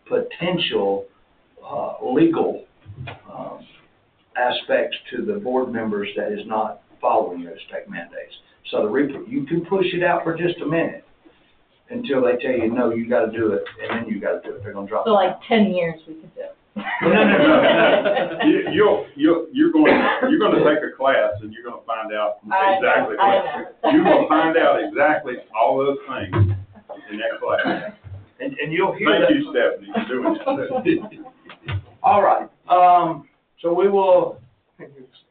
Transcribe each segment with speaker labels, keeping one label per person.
Speaker 1: potential legal aspects to the board members that is not following those state mandates. So you can push it out for just a minute until they tell you, no, you got to do it, and then you got to do it. They're going to drop it.
Speaker 2: So like 10 years we could do it.
Speaker 1: No.
Speaker 3: You're going to take a class and you're going to find out exactly you're going to find out exactly all those things in that class.
Speaker 1: And you'll hear
Speaker 3: Thank you, Stephanie, for doing that.
Speaker 1: All right. So we will.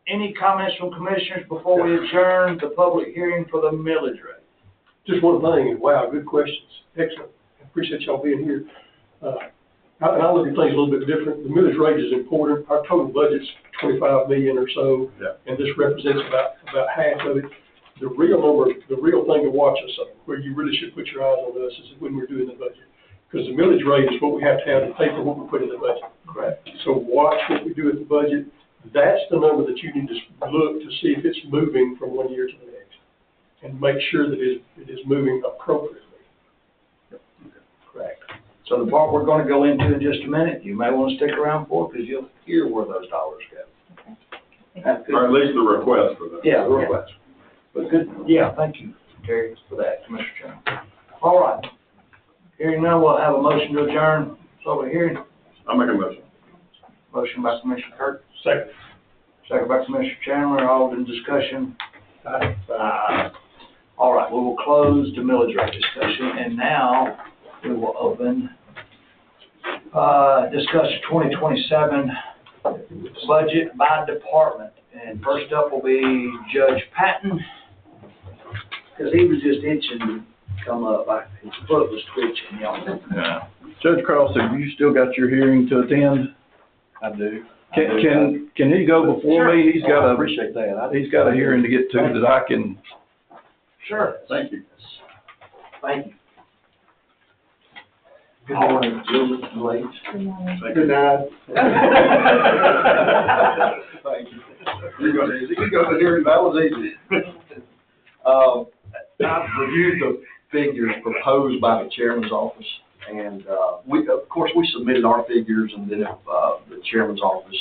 Speaker 1: Any comments from commissioners before we adjourn the public hearing for the millage rate?
Speaker 4: Just one thing, and wow, good questions. Excellent. I appreciate y'all being here. And I look at things a little bit different. The millage rate is important. Our total budget's $25 million or so, and this represents about half of it. The real number, the real thing to watch us on, where you really should put your eyes on us, is when we're doing the budget. Because the millage rate is what we have to pay for what we put in the budget.
Speaker 1: Correct.
Speaker 4: So watch what we do at the budget. That's the number that you need to look to see if it's moving from one year to the next, and make sure that it is moving appropriately.
Speaker 1: Correct. So the part we're going to go into in just a minute, you may want to stick around for, because you'll hear where those dollars go.
Speaker 2: Okay.
Speaker 3: Or at least the request for that.
Speaker 1: Yeah, the request. But good, yeah, thank you, Terry, for that, Commissioner Chairman. All right. Hearing none, we'll have a motion to adjourn. So we're hearing.
Speaker 3: I'll make a motion.
Speaker 1: Motion by Commissioner Kirk.
Speaker 4: Second.
Speaker 1: Second by Commissioner Chandler. All in discussion. All right, we will close the millage rate discussion, and now we will open discuss 2027 budget by department. And first up will be Judge Patton, because he was just itching to come up. His foot was twitching, y'all.
Speaker 5: Yeah. Judge Cross, have you still got your hearing to attend?
Speaker 6: I do.
Speaker 5: Can he go before me? He's got
Speaker 6: I appreciate that.
Speaker 5: He's got a hearing to get to that I can.
Speaker 1: Sure.
Speaker 3: Thank you.
Speaker 1: Thank you.
Speaker 6: Good morning, gentlemen and ladies.
Speaker 2: Good morning.
Speaker 4: Good night.
Speaker 6: Thank you. You're going to easy. You go to hearing, that was easy. I've reviewed the figures proposed by the chairman's office, and of course, we submitted our figures, and then the chairman's office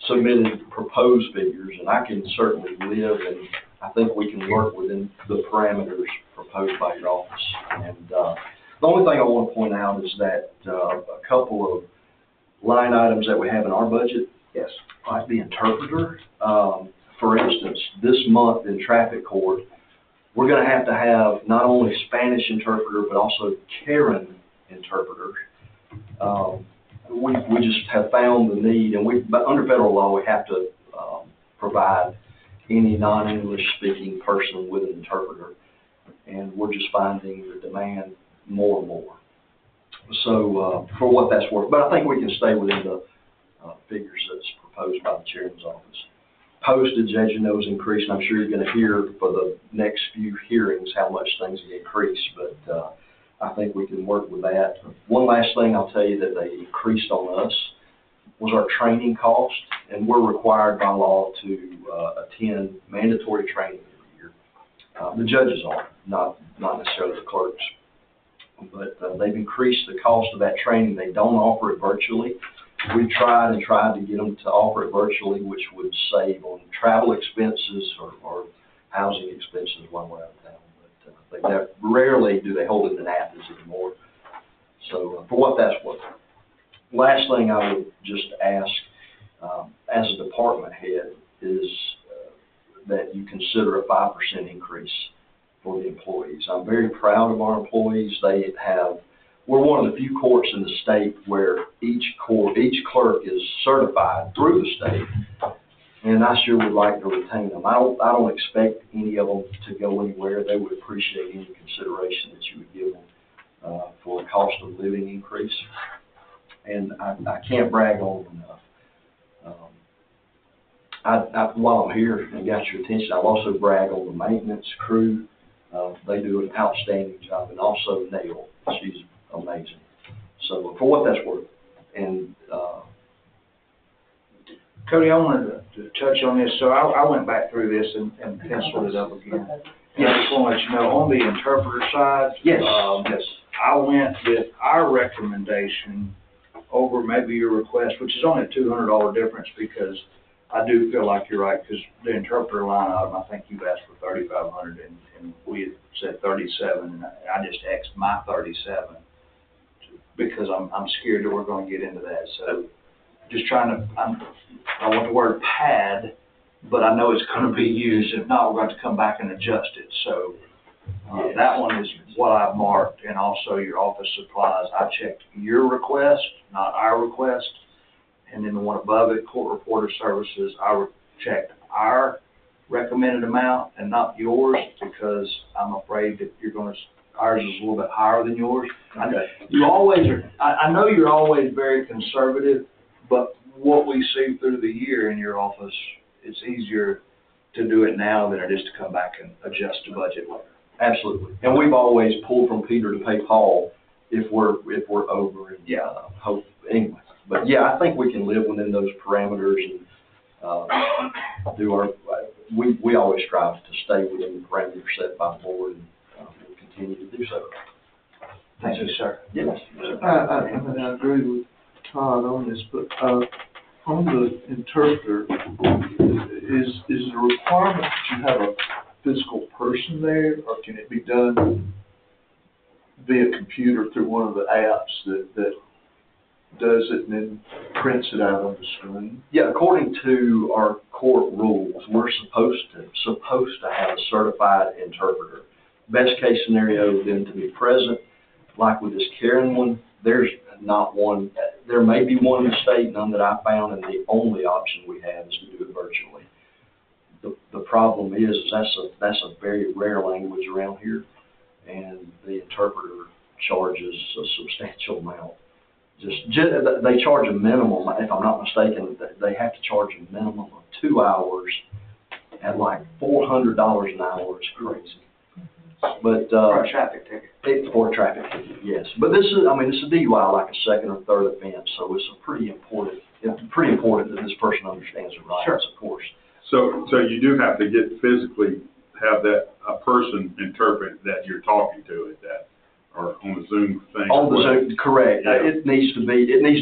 Speaker 6: submitted proposed figures, and I can certainly live, and I think we can work within the parameters proposed by your office. And the only thing I want to point out is that a couple of line items that we have in our budget,
Speaker 1: Yes.
Speaker 6: like the interpreter. For instance, this month in traffic court, we're going to have not only Spanish interpreter, but also Karen interpreter. We just have found the need, and but under federal law, we have to provide any non-English speaking person with an interpreter, and we're just finding the demand more and more. So for what that's worth, but I think we can stay within the figures that's proposed by the chairman's office. Postage, as you know, is increasing. I'm sure you're going to hear for the next few hearings how much things have increased, but I think we can work with that. One last thing I'll tell you that they increased on us was our training cost, and we're required by law to attend mandatory training every year. The judges are, not necessarily the clerks. But they've increased the cost of that training. They don't offer it virtually. We've tried to get them to offer it virtually, which would save on travel expenses or housing expenses one way or the other. But rarely do they hold it in Athens anymore. So for what that's worth. Last thing I would just ask, as a department head, is that you consider a 5% increase for the employees. I'm very proud of our employees. We're one of the few courts in the state where each clerk is certified through the state, and I sure would like to retain them. I don't expect any of them to go anywhere. They would appreciate any consideration that you would give them for a cost of living increase, and I can't brag on them enough. While I'm here and got your attention, I'll also brag on the maintenance crew. They do an outstanding job, and also Nell, she's amazing. So for what that's worth, and
Speaker 1: Cody, I wanted to touch on this. So I went back through this and penciled it up again. Yeah, I just want to let you know, on the interpreter side,
Speaker 6: yes,
Speaker 1: I went with our recommendation over maybe your request, which is only a $200 difference, because I do feel like you're right, because the interpreter line item, I think you've asked for 3,500, and we had said 37, and I just X'd my 37, because I'm scared that we're gonna get into that, so just trying to, I want the word pad, but I know it's gonna be used. If not, we're going to come back and adjust it, so that one is what I've marked, and also your office supplies. I checked your request, not our request, and then the one above it, court reporter services, I checked our recommended amount and not yours, because I'm afraid that ours is a little bit higher than yours. You always are, I know you're always very conservative, but what we see through the year in your office, it's easier to do it now than it is to come back and adjust the budget later.
Speaker 6: Absolutely. And we've always pulled from Peter to pay Paul if we're over and, hope, anyway. But yeah, I think we can live within those parameters and, do our, we always strive to stay within the parameters set by the board, and, we'll continue to do so.
Speaker 1: Thank you, sir.
Speaker 6: Yes.
Speaker 7: I agree with Todd on this, but, on the interpreter, is the requirement that you have a physical person there, or can it be done via computer through one of the apps that does it and then prints it out on the screen?
Speaker 6: Yeah, according to our court rules, we're supposed to have a certified interpreter. Best case scenario, them to be present. Like with this Karen one, there's not one. There may be one in the state, none that I found, and the only option we have is to do it virtually. The problem is that's a very rare language around here, and the interpreter charges a substantial amount. They charge a minimum, if I'm not mistaken, they have to charge a minimum of 2 hours at like $400 an hour. It's crazy. But
Speaker 1: For a traffic ticket.
Speaker 6: For a traffic ticket, yes. But this is, it's a DUI, like a second or third offense, so it's pretty important that this person understands the rights,
Speaker 1: Sure.
Speaker 6: of course.
Speaker 3: So you do have to physically have a person interpret that you're talking to at that, or on the Zoom thing.
Speaker 6: On the Zoom, correct.
Speaker 3: Yeah.
Speaker 6: It needs to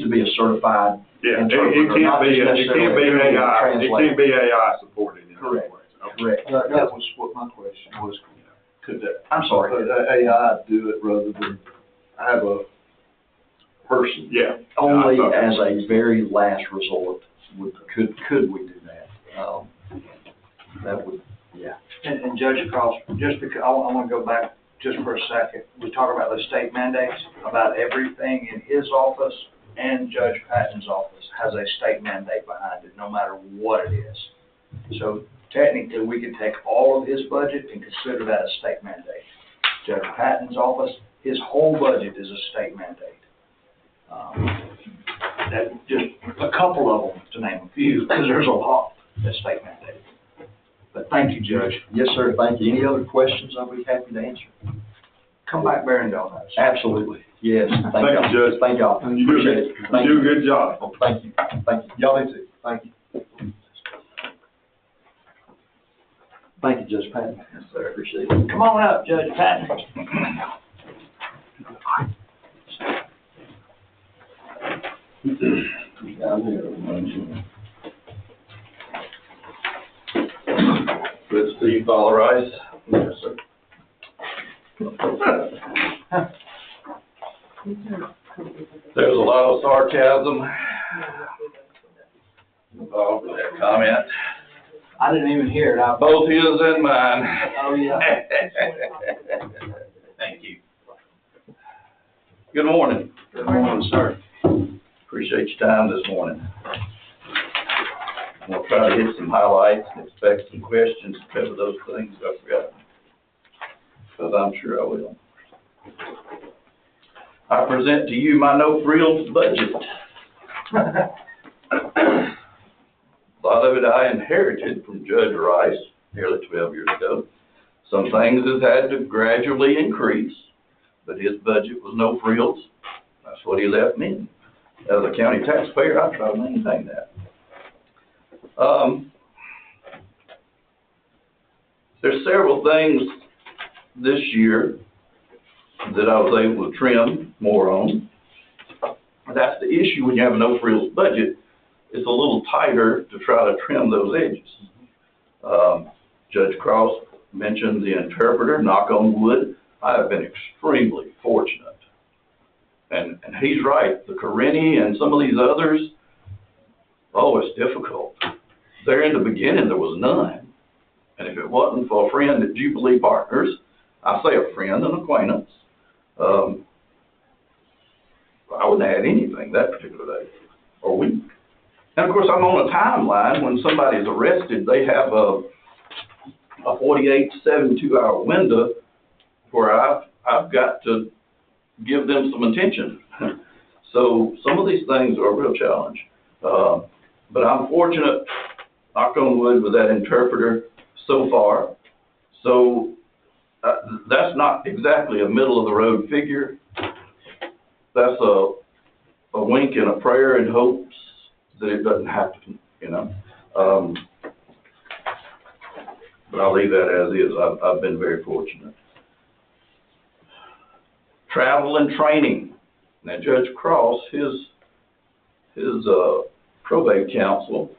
Speaker 6: be a certified
Speaker 3: Yeah,
Speaker 6: interpreter.
Speaker 3: it can't be AI,
Speaker 6: translator.
Speaker 3: it can't be AI supported in other
Speaker 6: Correct.
Speaker 3: ways. Okay.
Speaker 6: Correct.
Speaker 7: That was what my question was. Could that
Speaker 6: I'm sorry.
Speaker 7: AI do it rather than have a person?
Speaker 3: Yeah.
Speaker 6: Only
Speaker 3: I thought that
Speaker 6: as
Speaker 3: was-
Speaker 6: a very last resort could we do that. That would, yeah.
Speaker 1: And Judge Cross, just because, I want to go back just for a second. We talk about the state mandates, about everything in his office and Judge Patton's office has a state mandate behind it, no matter what it is. So technically, we can take all of his budget and consider that a state mandate. Judge Patton's office, his whole budget is a state mandate. That just a couple of them, to name a few, because there's a lot that's state mandated. But thank you, Judge.
Speaker 6: Yes, sir, thank you. Any other questions, I'll be happy to answer.
Speaker 1: Come back bearing donuts.
Speaker 6: Absolutely, yes.
Speaker 3: Thank you, Judge.
Speaker 6: Thank y'all.
Speaker 3: You do
Speaker 6: Appreciate it. Thank
Speaker 3: you
Speaker 6: you.
Speaker 3: do a good job.
Speaker 6: Oh, thank you, thank you. Y'all do too. Thank you. Thank you, Judge Patton. Yes, sir. Appreciate it.
Speaker 1: Come on up, Judge Patton.
Speaker 8: Good to see you, Father Rice. Yes, sir. There's a lot of sarcasm involved with that comment.
Speaker 1: I didn't even hear it.
Speaker 8: Both his and mine.
Speaker 1: Oh, yeah.
Speaker 8: Thank you. Good morning.
Speaker 1: Good morning, sir.
Speaker 8: Appreciate your time this morning. I'm gonna try to hit some highlights and expect some questions to cover those things I forgot, because I'm sure I will. I present to you my no-frills budget. A lot of it I inherited from Judge Rice nearly 12 years ago. Some things has had to gradually increase, but his budget was no frills. That's what he left me. As a county taxpayer, I try to maintain that. There's several things this year that I was able to trim more on. that's the issue when you have a no-frills budget. It's a little tighter to try to trim those edges. Judge Cross mentioned the interpreter, knock on wood. I have been extremely fortunate. And he's right, the Carini and some of these others, oh, it's difficult. There in the beginning, there was none. And if it wasn't for a friend at Jubilee Partners, I say a friend, an acquaintance, I wouldn't have had anything that particular day or week. And of course, I'm on a timeline. When somebody's arrested, they have a 48 to 72 hour window where I've got to give them some attention. So some of these things are a real challenge. But I'm fortunate, knock on wood, with that interpreter so far. So that's not exactly a middle of the road figure. That's a wink and a prayer in hopes that it doesn't happen, you know. But I'll leave that as is. I've been very fortunate. Travel and training. Now, Judge Cross, his probate counsel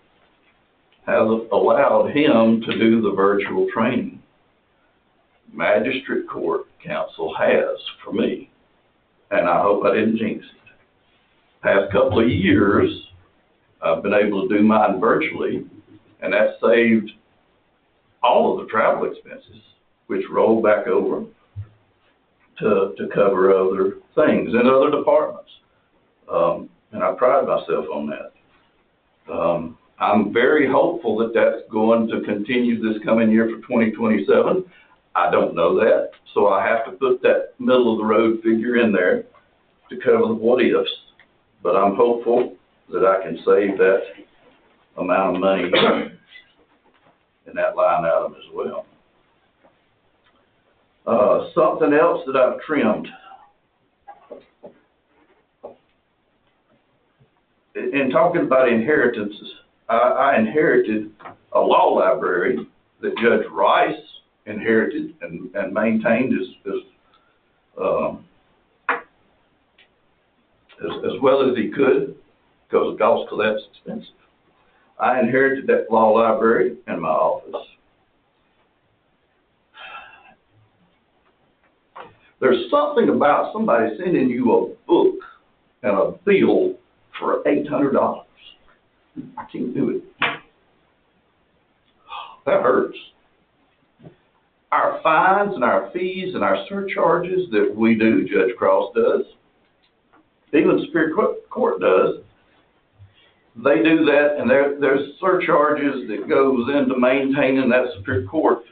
Speaker 8: has allowed him to do the virtual training. Magistrate Court counsel has for me, and I hope I didn't jinx it. Past couple of years, I've been able to do mine virtually, and that saved all of the travel expenses, which rolled back over to cover other things in other departments. And I pride myself on that. I'm very hopeful that that's going to continue this coming year for 2027. I don't know that, so I have to put that middle of the road figure in there to cover the what ifs, but I'm hopeful that I can save that amount of money in that line item as well. Something else that I've trimmed. In talking about inheritances, I inherited a law library that Judge Rice inherited and maintained as well as he could, because the cost of that's expensive. I inherited that law library in my office. There's something about somebody sending you a book and a bill for $800. I can't do it. That hurts. Our fines and our fees and our surcharges that we do, Judge Cross does, even Superior Court does, they do that, and there's surcharges that goes into maintaining that Superior Court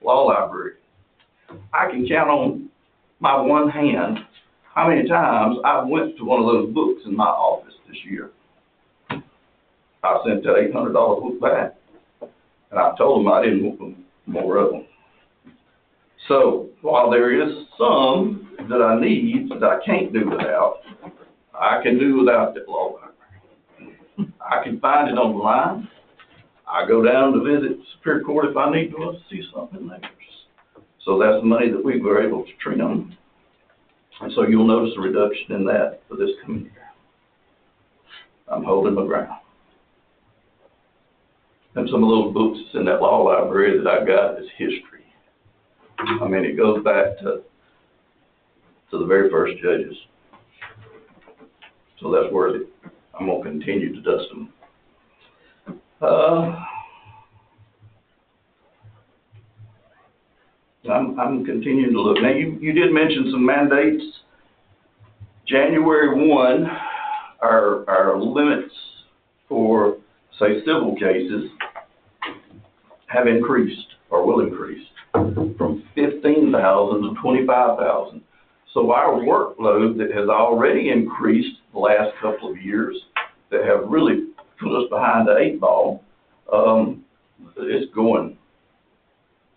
Speaker 8: law library. I can count on my one hand how many times I went to one of those books in my office this year. I sent that $800 book back, and I told them I didn't want more of them. So while there is some that I need that I can't do without, I can do without that law library. I can find it online. I go down to visit Superior Court if I need to see something there. So that's the money that we were able to trim. And so you'll notice a reduction in that for this coming year. I'm holding my ground. And some of those books in that law library that I got is history. I mean, it goes back to the very first judges. So that's worth it. I'm going to continue to dust them. I'm continuing to look. Now, you did mention some mandates. January 1, our limits for, say, civil cases have increased or will increase from 15,000 to 25,000. So our workload that has already increased the last couple of years, that have really put us behind the 8 ball, it's going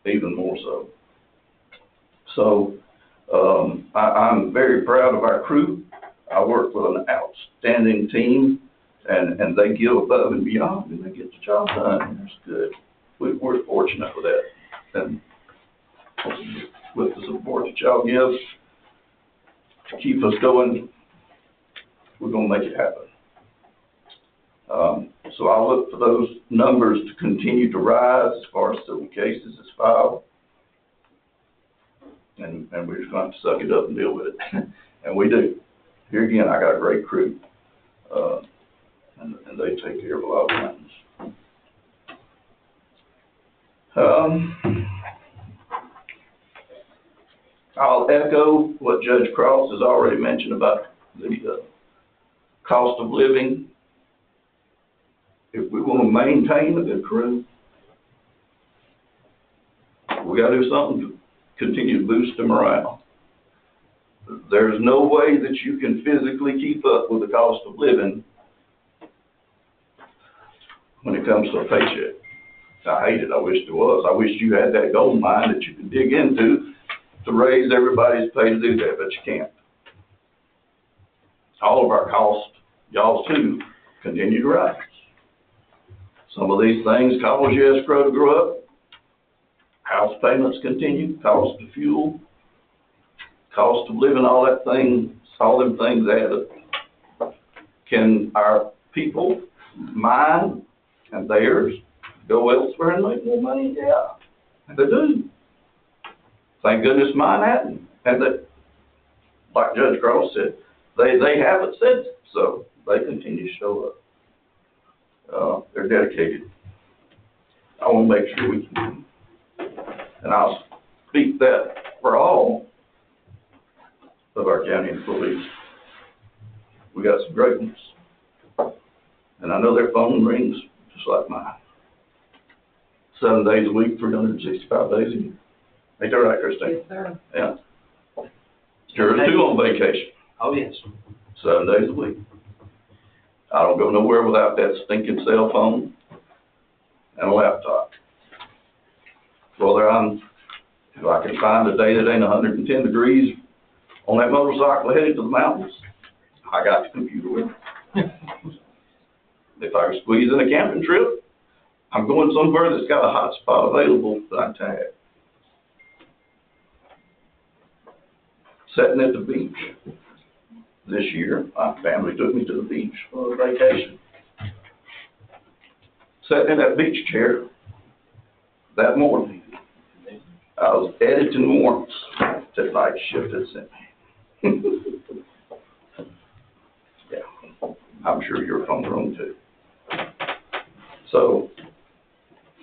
Speaker 8: even more so. So I'm very proud of our crew. I work with an outstanding team, and they give above and beyond, and they get the job done, and it's good. We're fortunate with that, and with the support that y'all give to keep us going, we're gonna make it happen. So I'll look for those numbers to continue to rise as far as civil cases is filed. And we're just gonna have to suck it up and deal with it. And we do. Here again, I got a great crew. And they take care of a lot of things. I'll echo what Judge Cross has already mentioned about the cost of living. If we want to maintain a good crew, we got to do something to continue to boost the morale. There's no way that you can physically keep up with the cost of living when it comes to a paycheck. I hate it. I wish there was. I wish you had that gold mine that you could dig into to raise everybody's pay to do that, but you can't. All of our costs, y'all too, continue to rise. Some of these things cause your escrow to grow up. House payments continue, cost of fuel, cost of living, all them things add up. Can our people, mine and theirs, go elsewhere and make more money? Yeah, they do. Thank goodness mine hadn't. And that, like Judge Cross said, they haven't said so. They continue to show up. They're dedicated. I want to make sure we can. And I'll speak that for all of our county employees. We got some great ones. And I know their phone rings just like mine. 7 days a week, 365 days a year. Ain't that right, Christine?
Speaker 2: Yes, sir.
Speaker 8: Yeah. Sure, two on vacation.
Speaker 1: Oh, yes.
Speaker 8: 7 days a week. I don't go nowhere without that stinking cell phone and a laptop. Whether if I can find a day that ain't 110 degrees on that motorcycle headed to the mountains, I got the computer with me. If I can squeeze in a camping trip, I'm going somewhere that's got a hot spot available that I tag. Sitting at the beach. This year, my family took me to the beach for a vacation. Sitting in that beach chair that morning, I was editing warrants that night shift had sent me. Yeah, I'm sure you're from the room too. So,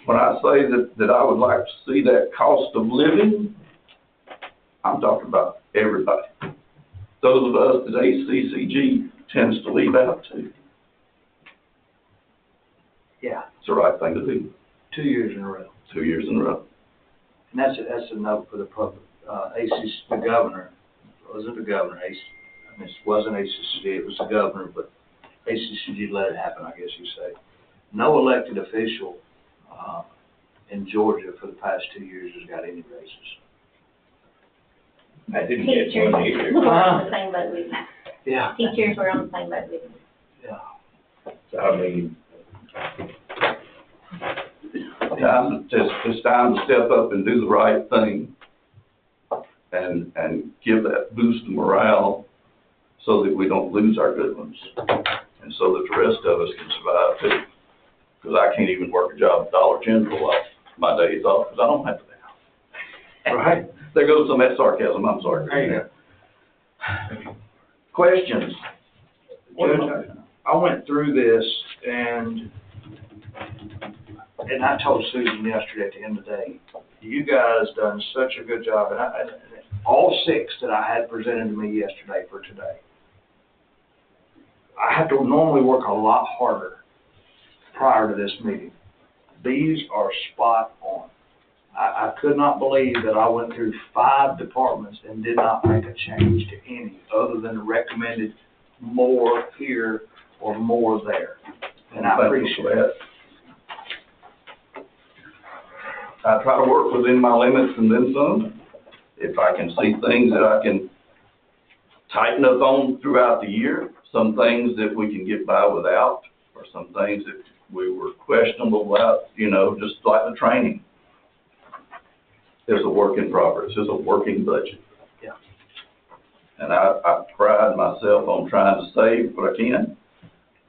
Speaker 8: when I say that I would like to see that cost of living, I'm talking about everybody. Those of us that ACCG tends to leave out too.
Speaker 1: Yeah,
Speaker 8: It's the right thing to do.
Speaker 1: 2 years in a row.
Speaker 8: 2 years in a row.
Speaker 1: And that's a note for the public. The governor, wasn't the governor, it wasn't ACCG, it was the governor, but ACCG let it happen, I guess you say. No elected official in Georgia for the past 2 years has got any raises.
Speaker 9: I didn't get
Speaker 2: Teachers
Speaker 9: one either.
Speaker 2: were on the same boat with me.
Speaker 1: Yeah.
Speaker 2: Teachers were on the same boat with me.
Speaker 1: Yeah.
Speaker 9: So, I mean,
Speaker 8: It's time to step up and do the right thing and give that boost of morale so that we don't lose our good ones and so that the rest of us can survive too. Because I can't even work a job at Dollar General while my days off because I don't have to.
Speaker 1: Right.
Speaker 8: There goes some of that sarcasm, I'm sorry.
Speaker 1: There you go.
Speaker 8: Questions?
Speaker 1: Judge, I went through this and I told Susan yesterday at the end of the day, you guys done such a good job, and all 6 that I had presented to me yesterday for today. I have to normally work a lot harder prior to this meeting. These are spot on. I could not believe that I went through 5 departments and did not make a change to any other than recommended more here or more there. And I appreciate it.
Speaker 8: I try to work within my limits and then some. If I can see things that I can tighten up on throughout the year, some things that we can get by without, or some things that we were questionable about, just like the training. There's a work in progress. There's a working budget.
Speaker 1: Yeah.
Speaker 8: And I pride myself on trying to save what I can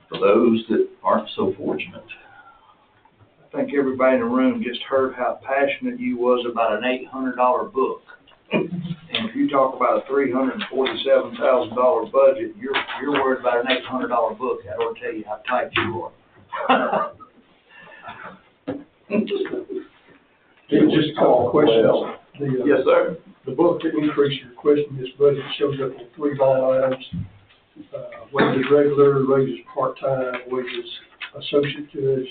Speaker 8: for those that aren't so fortunate.
Speaker 1: I think everybody in the room just heard how passionate you was about an $800 book. And if you talk about a $347,000 budget, you're worried about an $800 book. That ought to tell you how tight you are.
Speaker 4: Just a couple of questions.
Speaker 8: Yes, sir.
Speaker 4: The book that increased your question, this budget shows up in 3 line items. Wages regular, wages part-time, wages associate judge.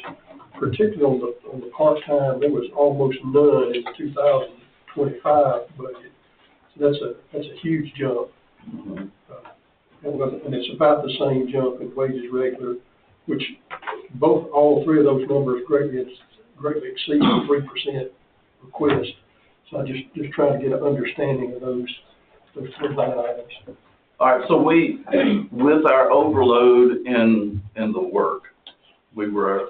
Speaker 4: Particularly on the part-time, there was almost none in the 2025 budget. So that's a huge jump. And it's about the same jump in wages regular, which all three of those numbers greatly exceed the 3% request. So I just trying to get an understanding of those 3 line items.
Speaker 8: All right, so with our overload in the work, we were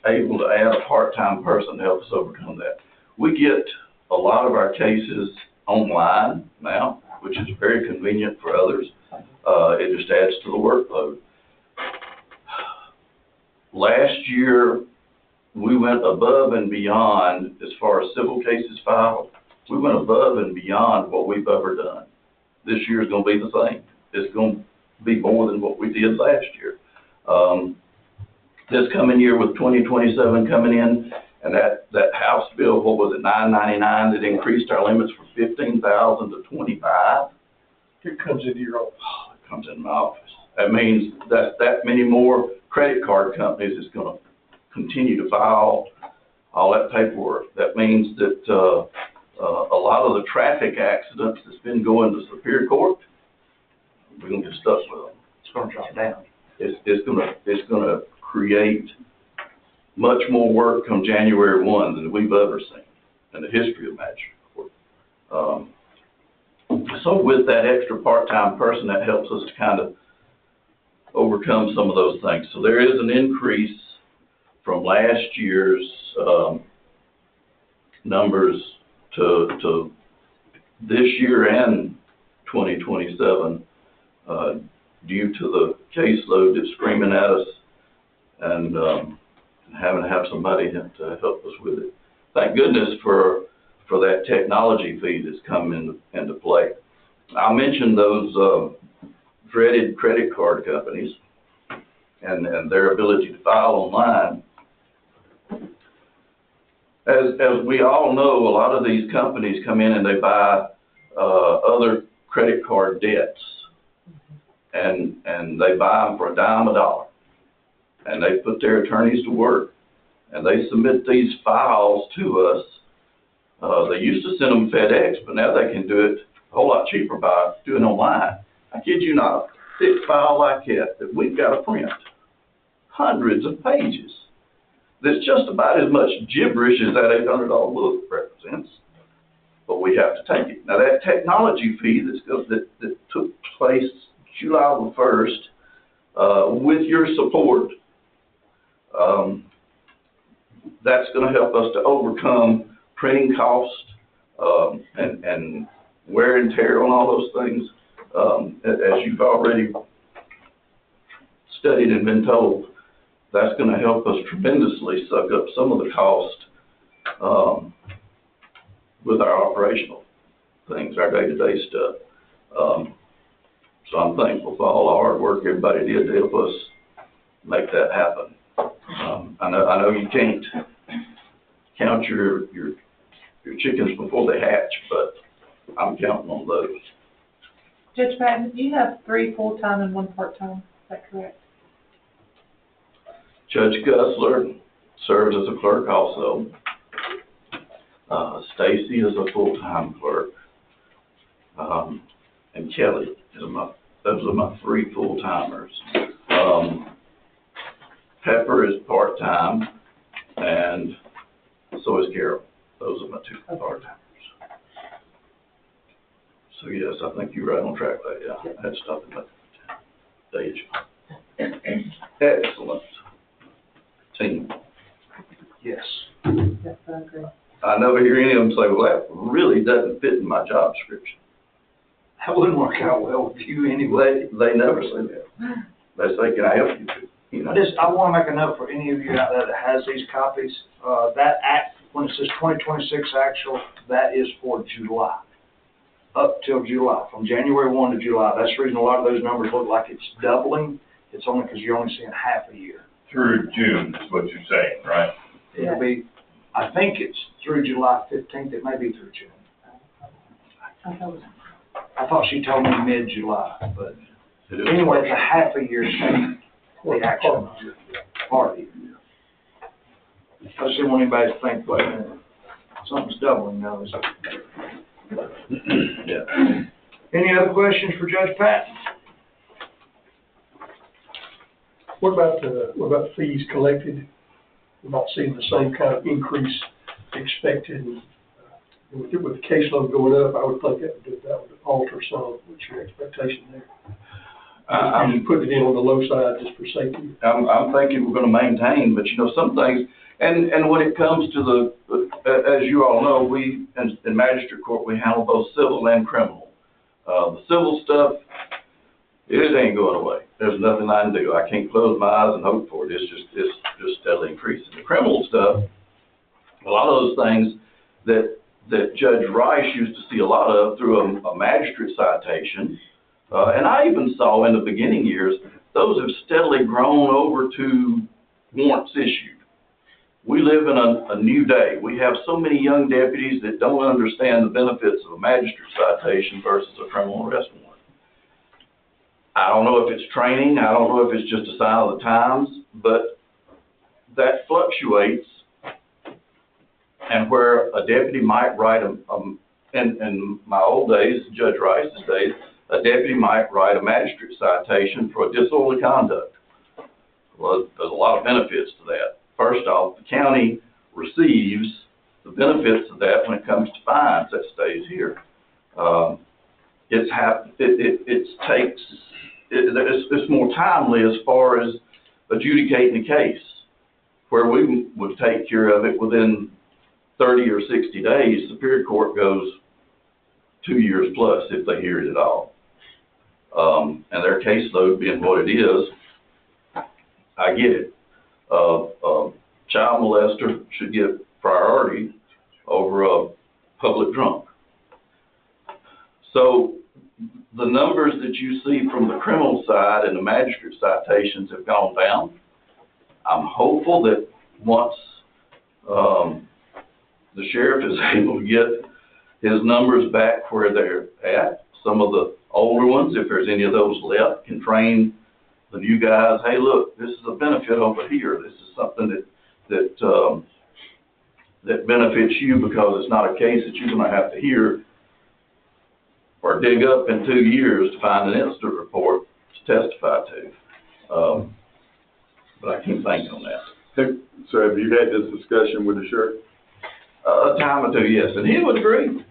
Speaker 8: able to add a part-time person to help us overcome that. We get a lot of our cases online now, which is very convenient for others. It just adds to the workload. Last year, we went above and beyond as far as civil cases filed. We went above and beyond what we've ever done. This year is going to be the same. It's going to be more than what we did last year. This coming year with 2027 coming in, and that House bill, what was it, 999, that increased our limits from 15,000 to 25.
Speaker 4: It comes into your office.
Speaker 8: Oh, it comes in my office. That means that many more credit card companies is going to continue to file all that paperwork. That means that a lot of the traffic accidents that's been going to Superior Court, we're going to get stuck with them.
Speaker 1: It's going to drop down.
Speaker 8: It's going to create much more work come January 1 than we've ever seen in the history of magistrate court. So with that extra part-time person, that helps us to kind of overcome some of those things. So there is an increase from last year's numbers to this year and 2027 due to the caseload that's screaming at us and having to have somebody to help us with it. Thank goodness for that technology fee that's come into play. I mentioned those dreaded credit card companies and their ability to file online. As we all know, a lot of these companies come in and they buy other credit card debts, and they buy them for a dime a dollar, and they put their attorneys to work, and they submit these files to us. They used to send them FedEx, but now they can do it a whole lot cheaper by doing it online. I kid you not, a thick file like that we've got to print, hundreds of pages. That's just about as much gibberish as that $800 book represents, but we have to take it. Now that technology fee that took place July the 1st, with your support, that's going to help us to overcome printing cost and wear and tear on all those things. As you've already studied and been told, that's going to help us tremendously suck up some of the cost with our operational things, our day-to-day stuff. So I'm thankful for all the hard work everybody did to help us make that happen. I know you can't count your chickens before they hatch, but I'm counting on those.
Speaker 9: Judge Patton, you have 3 full-time and 1 part-time, is that correct?
Speaker 8: Judge Gussler serves as a clerk also. Stacy is a full-time clerk. And Kelly those are my 3 full-timers. Pepper is part-time, and so is Carol. Those are my 2 part-timers. So yes, I think you're right on track there. Yeah, I had to stop at that stage. Excellent team.
Speaker 1: Yes.
Speaker 9: Yes, I agree. I never hear any of them say, well, that really doesn't fit in my job description.
Speaker 8: I never hear any of them say, well, that really doesn't fit in my job description. But I'm counting on those. Judge Patton, you have 3 full-time and 1 part-time. Judge Gussler serves as a clerk also. Stacy is a full-time clerk. Pepper is part-time, and so is Carol. Those are my 2 part-timers. So yes, I think you're right on track there. Yeah, I had to stop at that stage. Excellent team. Yes.
Speaker 1: Yes. That wouldn't work out well with you anyway.
Speaker 8: They never say that. They say, can I help you? You know,
Speaker 1: I want to make a note for any of you out there that has these copies. That act, when it says 2026 actual, that is for July, up till July, from January 1 to July. That's the reason a lot of those numbers look like it's doubling. It's only because you're only seeing half a year.
Speaker 3: Through June is what you're saying, right?
Speaker 1: It'll be, I think it's through July 15th. It may be through June. I thought she told me mid-July, but
Speaker 8: it is
Speaker 1: anyway, it's a half a year thing, the actual party. I just didn't want anybody to think, wait a minute, something's doubling now.
Speaker 8: Yeah.
Speaker 1: Any other questions for Judge Patton?
Speaker 4: What about fees collected? We're not seeing the same kind of increase expected. With the caseload going up, I would think that would alter some. What's your expectation there? I'm putting it in on the low side just for safety.
Speaker 8: I'm thinking we're gonna maintain, but you know, some things, and when it comes to as you all know, we, in magistrate court, we handle both civil and criminal. The civil stuff, it ain't going away. There's nothing I can do. I can't close my eyes and hope for it. It's just steadily increasing. The criminal stuff, a lot of those things that Judge Rice used to see a lot of through a magistrate citation, and I even saw in the beginning years, those have steadily grown over to warrants issued. We live in a new day. We have so many young deputies that don't understand the benefits of a magistrate citation versus a criminal arrest warrant. I don't know if it's training, I don't know if it's just a sign of the times, but that fluctuates. And where a deputy might write in my old days, Judge Rice's days, a deputy might write a magistrate citation for a disorderly conduct. Well, there's a lot of benefits to that. First off, the county receives the benefits of that when it comes to fines. That stays here. It's more timely as far as adjudicating the case, where we would take care of it within 30 or 60 days. Superior Court goes 2 years plus if they hear it at all. And their caseload being what it is, I get it. Child molester should get priority over a public drunk. So the numbers that you see from the criminal side and the magistrate citations have gone down. I'm hopeful that once the sheriff is able to get his numbers back where they're at, some of the older ones, if there's any of those left, can train the new guys, hey, look, this is a benefit over here. This is something that benefits you because it's not a case that you're going to have to hear or dig up in 2 years to find an incident report to testify to. But I can't think on that.
Speaker 3: So have you had this discussion with the sheriff?
Speaker 8: A time or two, yes, and he would agree.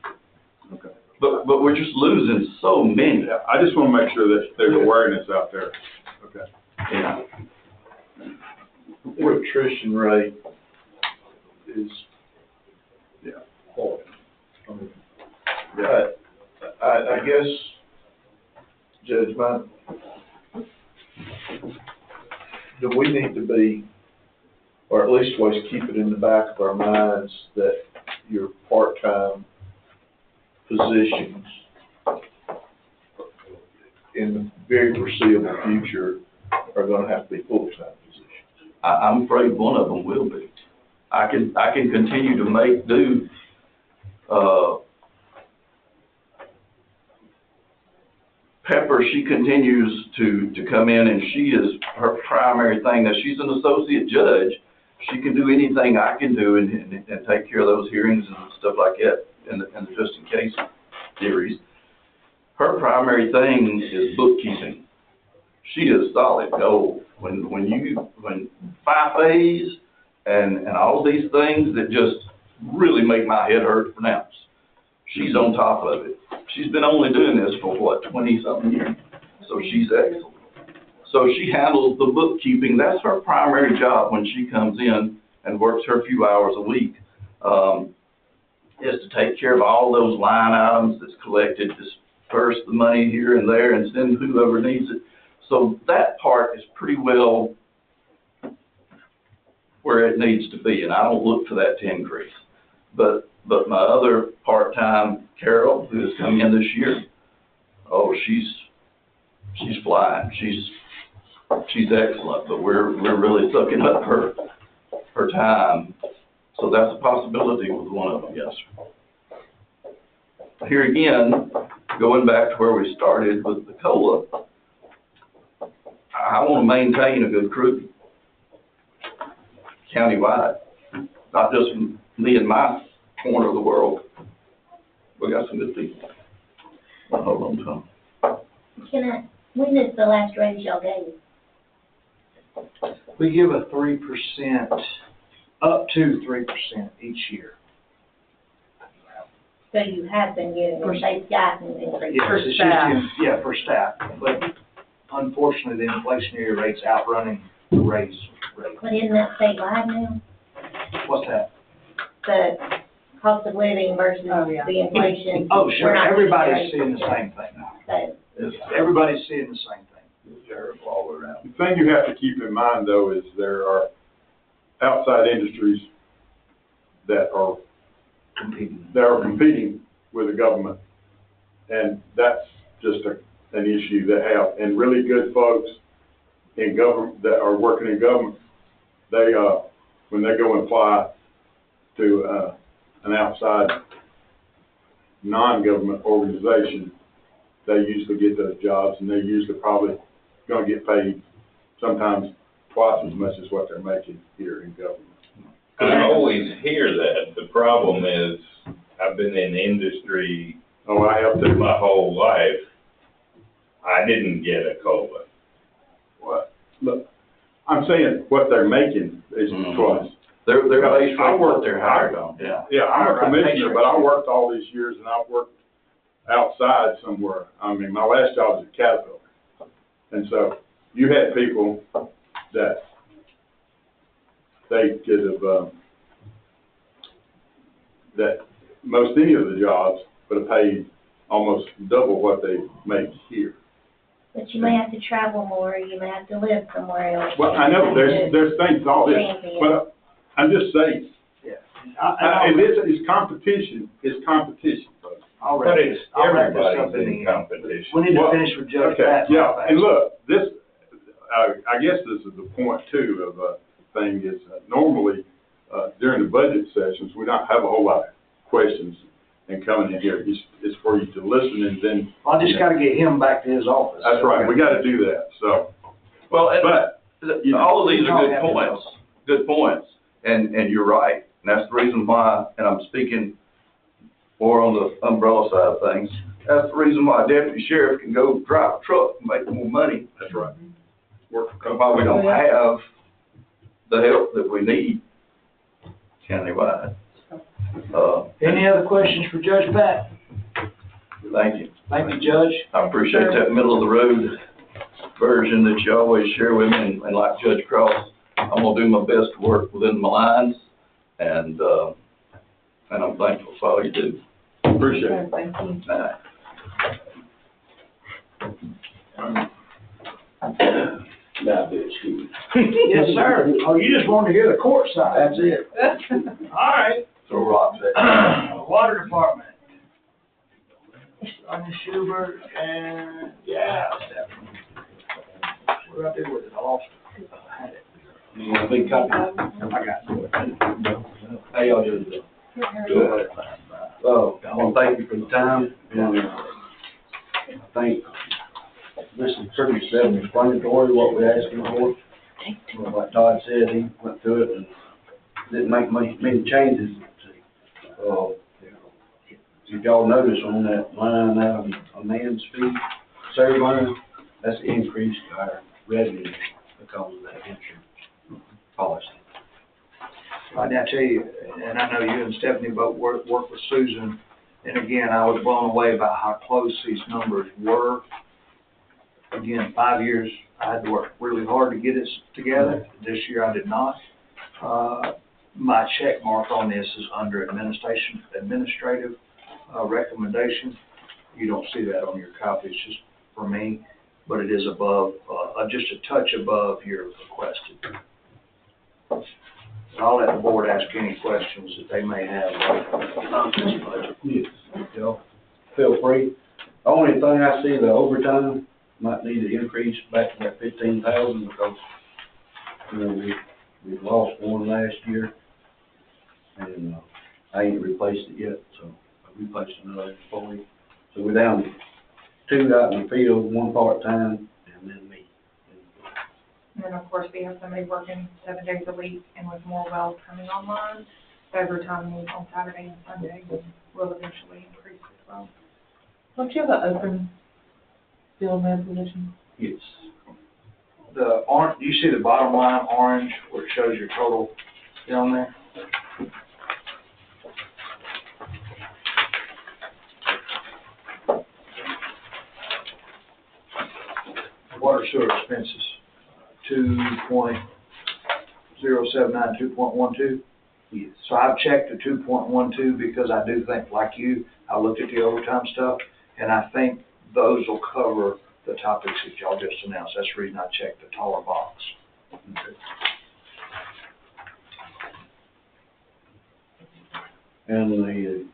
Speaker 3: Okay.
Speaker 8: But we're just losing so many.
Speaker 3: Yeah, I just want to make sure that there's awareness out there. Okay.
Speaker 8: Yeah.
Speaker 7: The attrition rate is, horrible. I guess, Judge, do we need to be, or at least always keep it in the back of our minds that your part-time positions in the very foreseeable future are going to have to be full-time positions?
Speaker 8: I'm afraid one of them will be. I can continue to make do. Pepper, she continues to come in, and she is her primary thing. Now, she's an associate judge. She can do anything I can do and take care of those hearings and stuff like that and the just in case theories. Her primary thing is bookkeeping. She is solid gold. When FIFAs and all these things that just really make my head hurt to pronounce, she's on top of it. She's been only doing this for, 20-something years. So she's excellent. So she handles the bookkeeping. That's her primary job when she comes in and works her few hours a week, is to take care of all those line items that's collected, disperse the money here and there and send whoever needs it. So that part is pretty well where it needs to be, and I don't look for that to increase. But my other part-time, Carol, who has come in this year, oh, she's flying. She's excellent, but we're really sucking up her time. So that's a possibility with one of them, yes. Here again, going back to where we started with the COLA, I want to maintain a good crew countywide, not just me and my corner of the world. We got some good people. Hold on, Tom.
Speaker 2: When is the last raise y'all gave?
Speaker 1: We give a 3%, up to 3% each year.
Speaker 2: So you have been getting, or they've gotten increase?
Speaker 1: Yes,
Speaker 9: For
Speaker 1: it's just
Speaker 9: staff.
Speaker 1: yeah, for staff, but unfortunately, the inflationary rate's outrunning the raise rate.
Speaker 2: But isn't that statewide now?
Speaker 1: What's that?
Speaker 2: The cost of living versus
Speaker 9: Oh, yeah.
Speaker 2: the inflation?
Speaker 1: Oh, sure,
Speaker 2: We're not
Speaker 1: everybody's
Speaker 2: seeing
Speaker 1: seeing the same thing now.
Speaker 2: So,
Speaker 1: Everybody's seeing the same thing.
Speaker 8: Sheriff all around.
Speaker 3: The thing you have to keep in mind, though, is there are outside industries that are competing with the government, and that's just an issue they have. And really good folks in government that are working in government, they when they go and apply to an outside non-government organization, they usually get those jobs, and they're usually probably going to get paid sometimes twice as much as what they're making here in government.
Speaker 10: I always hear that. The problem is, I've been in the industry
Speaker 3: Oh, I have to.
Speaker 10: my whole life. I didn't get a COLA.
Speaker 3: What? Look, I'm saying what they're making is twice.
Speaker 8: They're based
Speaker 3: I
Speaker 8: on
Speaker 3: work-
Speaker 8: what they're hired on, yeah.
Speaker 3: Yeah, I'm a
Speaker 1: Right,
Speaker 3: commissioner,
Speaker 1: right.
Speaker 3: but I worked all these years, and I've worked outside somewhere. I mean, my last job was at Caterpillar. And so you had people that they could have, that most any of the jobs would have paid almost double what they make here.
Speaker 2: but you may have to travel more, you may have to live somewhere else.
Speaker 3: Well, I know, there's things, all this,
Speaker 2: Transient.
Speaker 3: but I'm just saying,
Speaker 1: Yeah.
Speaker 3: and this is competition, folks.
Speaker 1: I'll
Speaker 10: But
Speaker 1: wrap
Speaker 10: it's,
Speaker 1: this up
Speaker 10: everybody's
Speaker 1: in
Speaker 10: in
Speaker 1: the end.
Speaker 10: competition.
Speaker 1: We need to
Speaker 3: Well,
Speaker 1: finish with Judge
Speaker 3: Okay,
Speaker 1: Patton.
Speaker 3: yeah, and look, this, I guess this is the point too of a thing is normally, during the budget sessions, we don't have a whole lot of questions and coming in here. It's for you to listen and then.
Speaker 1: I just gotta get him back to his office.
Speaker 3: That's right, we gotta do that, so,
Speaker 8: Well, and
Speaker 3: but,
Speaker 8: all of these are good points, and you're right. And that's the reason why, and I'm speaking more on the umbrella side of things, that's the reason why a deputy sheriff can go drive a truck and make more money.
Speaker 3: that's right. Work for
Speaker 8: And why we don't have the help that we need countywide.
Speaker 1: Any other questions for Judge Patton?
Speaker 8: Thank you.
Speaker 1: Thank you, Judge.
Speaker 8: I appreciate that middle of the road version that you always share with me, and like Judge Cross, I'm gonna do my best to work within my lines, and I'm thankful for all you do.
Speaker 3: Appreciate it.
Speaker 9: Thank you.
Speaker 1: Yes, sir. Oh, you just wanted to hear the court side. That's it. All right.
Speaker 8: Throw rocks at you.
Speaker 1: Water Department. Sonny Schubert and, yeah. Where I did with it, I lost it. I had it.
Speaker 6: You want a big copy?
Speaker 1: I got it.
Speaker 6: How y'all doing today? Good. So, I want to thank you for the time, and I think this is pretty self-explanatory, what we're asking for. Like Todd said, he went through it and didn't make many changes. If y'all notice on that line, a man's fee, serve line, that's increased our revenue because of that insurance policy.
Speaker 1: Right now, I tell you, and I know you and Stephanie both work with Susan, and again, I was blown away by how close these numbers were. Again, 5 years, I had to work really hard to get it together. This year, I did not. My check mark on this is under administrative recommendation. You don't see that on your copy, it's just for me, but it is above, just a touch above your requested. And I'll let the board ask any questions that they may have on this budget.
Speaker 11: Yes, y'all, feel free. The only thing I see, the overtime might need to increase back to that 15,000 because, you know, we lost one last year. And, I ain't replaced it yet, so I replaced another employee. So we're down to 2 out in the field, 1 part-time, and then me.
Speaker 9: And then, of course, we have somebody working 7 days a week, and with more wells coming online, the overtime needs on Saturday and Sunday will eventually increase as well. Don't you have an open field man position?
Speaker 11: Yes.
Speaker 1: The orange, do you see the bottom line orange where it shows your total down there? Water sewer expenses, 2.079, 2.12.
Speaker 11: Yes.
Speaker 1: So I've checked the 2.12 because I do think, like you, I looked at the overtime stuff, and I think those will cover the topics that y'all just announced. That's the reason I checked the taller box.
Speaker 11: Okay. And the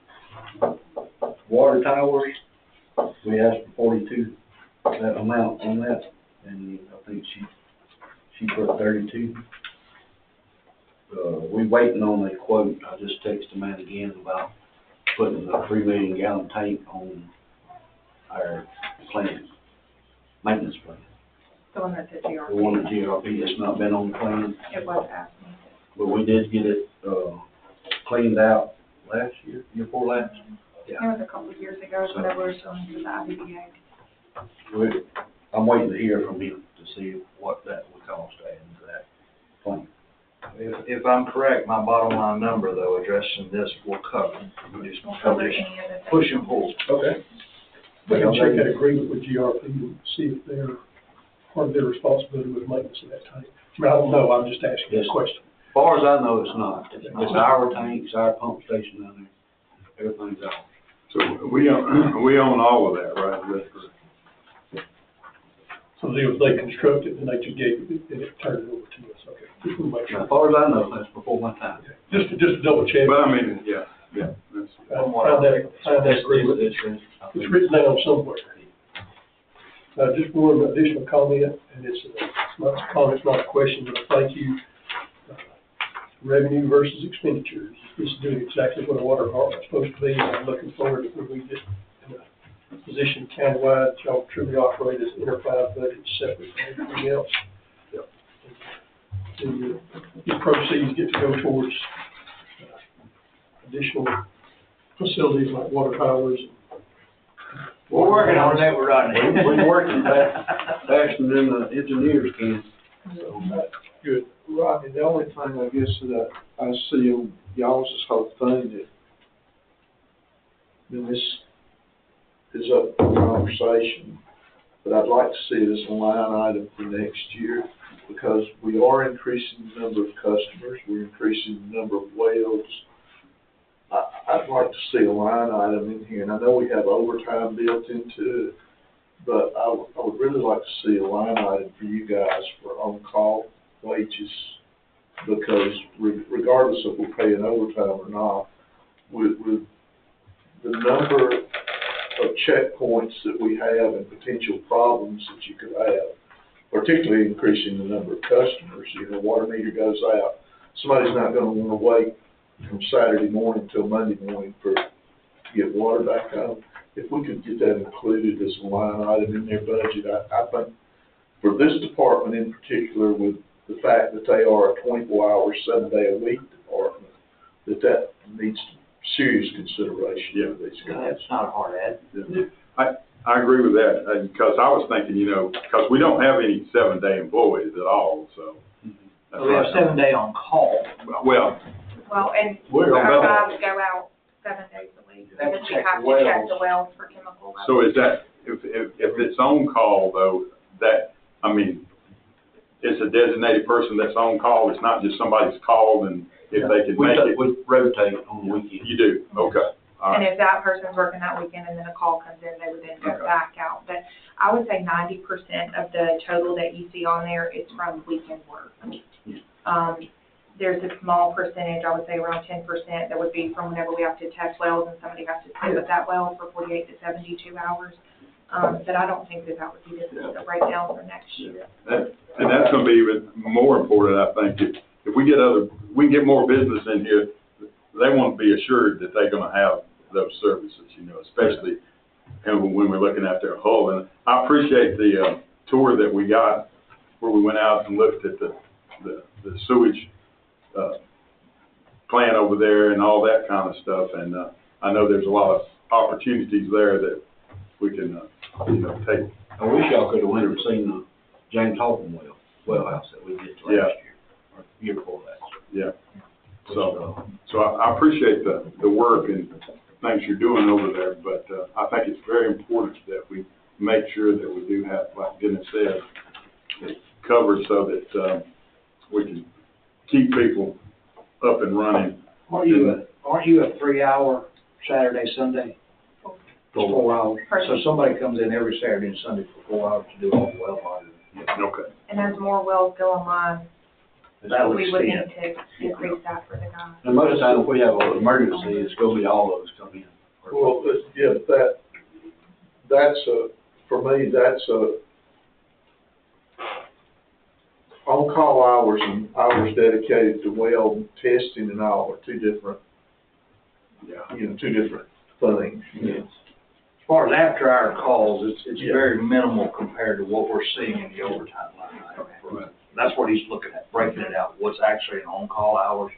Speaker 11: water towers, we asked for 42, that amount on that, and I think she put 32. We waiting on a quote. I just texted Matt again about putting a 3 million gallon tank on our plant, maintenance plan.
Speaker 9: The one that's at GRP.
Speaker 11: The one at GRP, it's not been on the plan,
Speaker 9: It was asked me.
Speaker 11: but we did get it, cleaned out last year before last.
Speaker 9: It was a couple of years ago, whenever we were still into the IBPA.
Speaker 11: I'm waiting to hear from him to see what that would cost to add to that plan.
Speaker 1: If I'm correct, my bottom line number, though, addressing this will cover. We just
Speaker 9: We'll cover any other thing.
Speaker 1: push and pull.
Speaker 4: Okay. We can check that agreement with GRP and see if they're, part of their responsibility with maintenance of that tank. I mean, I don't know, I'm just asking this question.
Speaker 11: As far as I know, it's not. It's our tanks, our pump station down there. Everything's ours.
Speaker 3: So we own all of that, right? That's correct.
Speaker 4: So they construct it and they just gave it and it turned it over to us, okay? Just want to make
Speaker 11: As
Speaker 4: sure.
Speaker 11: far as I know, that's before my time.
Speaker 4: Just to double check.
Speaker 3: But I mean, yeah, that's.
Speaker 4: Find that agreement. It's written down somewhere. Just one additional comment, and it's not a comment, it's not a question, but a thank you. Revenue versus expenditures. This is doing exactly what a water department's supposed to be, and I'm looking forward to when we get in a position countywide, y'all truly operate as an enterprise budget separate from everything else.
Speaker 3: Yep.
Speaker 4: And these proceeds get to go towards additional facilities like water towers.
Speaker 1: We're working on that, we're running.
Speaker 11: We're working faster than the engineers can.
Speaker 4: So, good.
Speaker 7: Rodney, the only thing I guess that I see on y'all's whole thing that, and this is up for conversation, but I'd like to see it as a line item for next year, because we are increasing the number of customers, we're increasing the number of wells. I'd like to see a line item in here, and I know we have overtime built into it, but I would really like to see a line item for you guys for on-call wages, because regardless if we're paying overtime or not, with the number of checkpoints that we have and potential problems that you could have, particularly increasing the number of customers, water meter goes out, somebody's not gonna wanna wait from Saturday morning till Monday morning to get water back on. If we could get that included as a line item in their budget, I think for this department in particular, with the fact that they are a 24-hour, 7-day-a-week department, that needs serious consideration of these guys.
Speaker 1: It's not a hard add.
Speaker 3: I agree with that, because I was thinking, because we don't have any 7-day employees at all, so. that's
Speaker 1: We have
Speaker 3: right.
Speaker 1: 7 day on call.
Speaker 3: Well,
Speaker 9: Well, and
Speaker 3: We're on
Speaker 9: our
Speaker 3: that.
Speaker 9: guys go out 7 days a week,
Speaker 1: They have
Speaker 9: because
Speaker 1: to
Speaker 9: we
Speaker 1: check
Speaker 9: have
Speaker 1: the
Speaker 9: to check
Speaker 1: wells.
Speaker 9: the wells for chemical levels.
Speaker 3: so is that, if it's on call though, it's a designated person that's on call, it's not just somebody's called and if they can make it.
Speaker 11: We rotate on the weekend.
Speaker 3: You do, okay, All
Speaker 9: And
Speaker 3: right.
Speaker 9: if that person's working that weekend and then a call comes in, they would then go
Speaker 3: Okay.
Speaker 9: back out. But I would say 90% of the total that you see on there is from weekend work. There's a small percentage, I would say around 10%, that would be from whenever we have to test wells and somebody has to sit with that well for 48 to 72 hours. But I don't think that that would be the breakdown for next year.
Speaker 3: And that's gonna be even more important, I think, if we can get more business in here, they want to be assured that they're gonna have those services, especially when we're looking at their hull. And I appreciate the, tour that we got, where we went out and looked at the sewage, plant over there and all that kind of stuff. And, I know there's a lot of opportunities there that we can, take.
Speaker 11: I wish y'all could have went and seen the James Hoffman well house that we did last
Speaker 3: Yeah.
Speaker 11: year, or year before that.
Speaker 3: Yeah. So I appreciate the work and things you're doing over there, but, I think it's very important that we make sure that we do have, like Dennis said, it covered so that, we can keep people up and running.
Speaker 1: Aren't you a 3-hour Saturday, Sunday? 4 hours. So somebody comes in every Saturday and Sunday for 4 hours to do all the well monitoring.
Speaker 3: Okay.
Speaker 9: And as more wells go online,
Speaker 1: That'll
Speaker 9: we would need
Speaker 1: extend.
Speaker 9: to increase that for the guys.
Speaker 11: And most of the time, if we have an emergency, it's gonna be all of us come in.
Speaker 7: Well, yeah, for me, that's on-call hours and hours dedicated to well testing and all are two different things.
Speaker 1: As far as after-hour calls, it's very minimal compared to what we're seeing in the overtime line item. That's what he's looking at, breaking it out, what's actually an on-call hours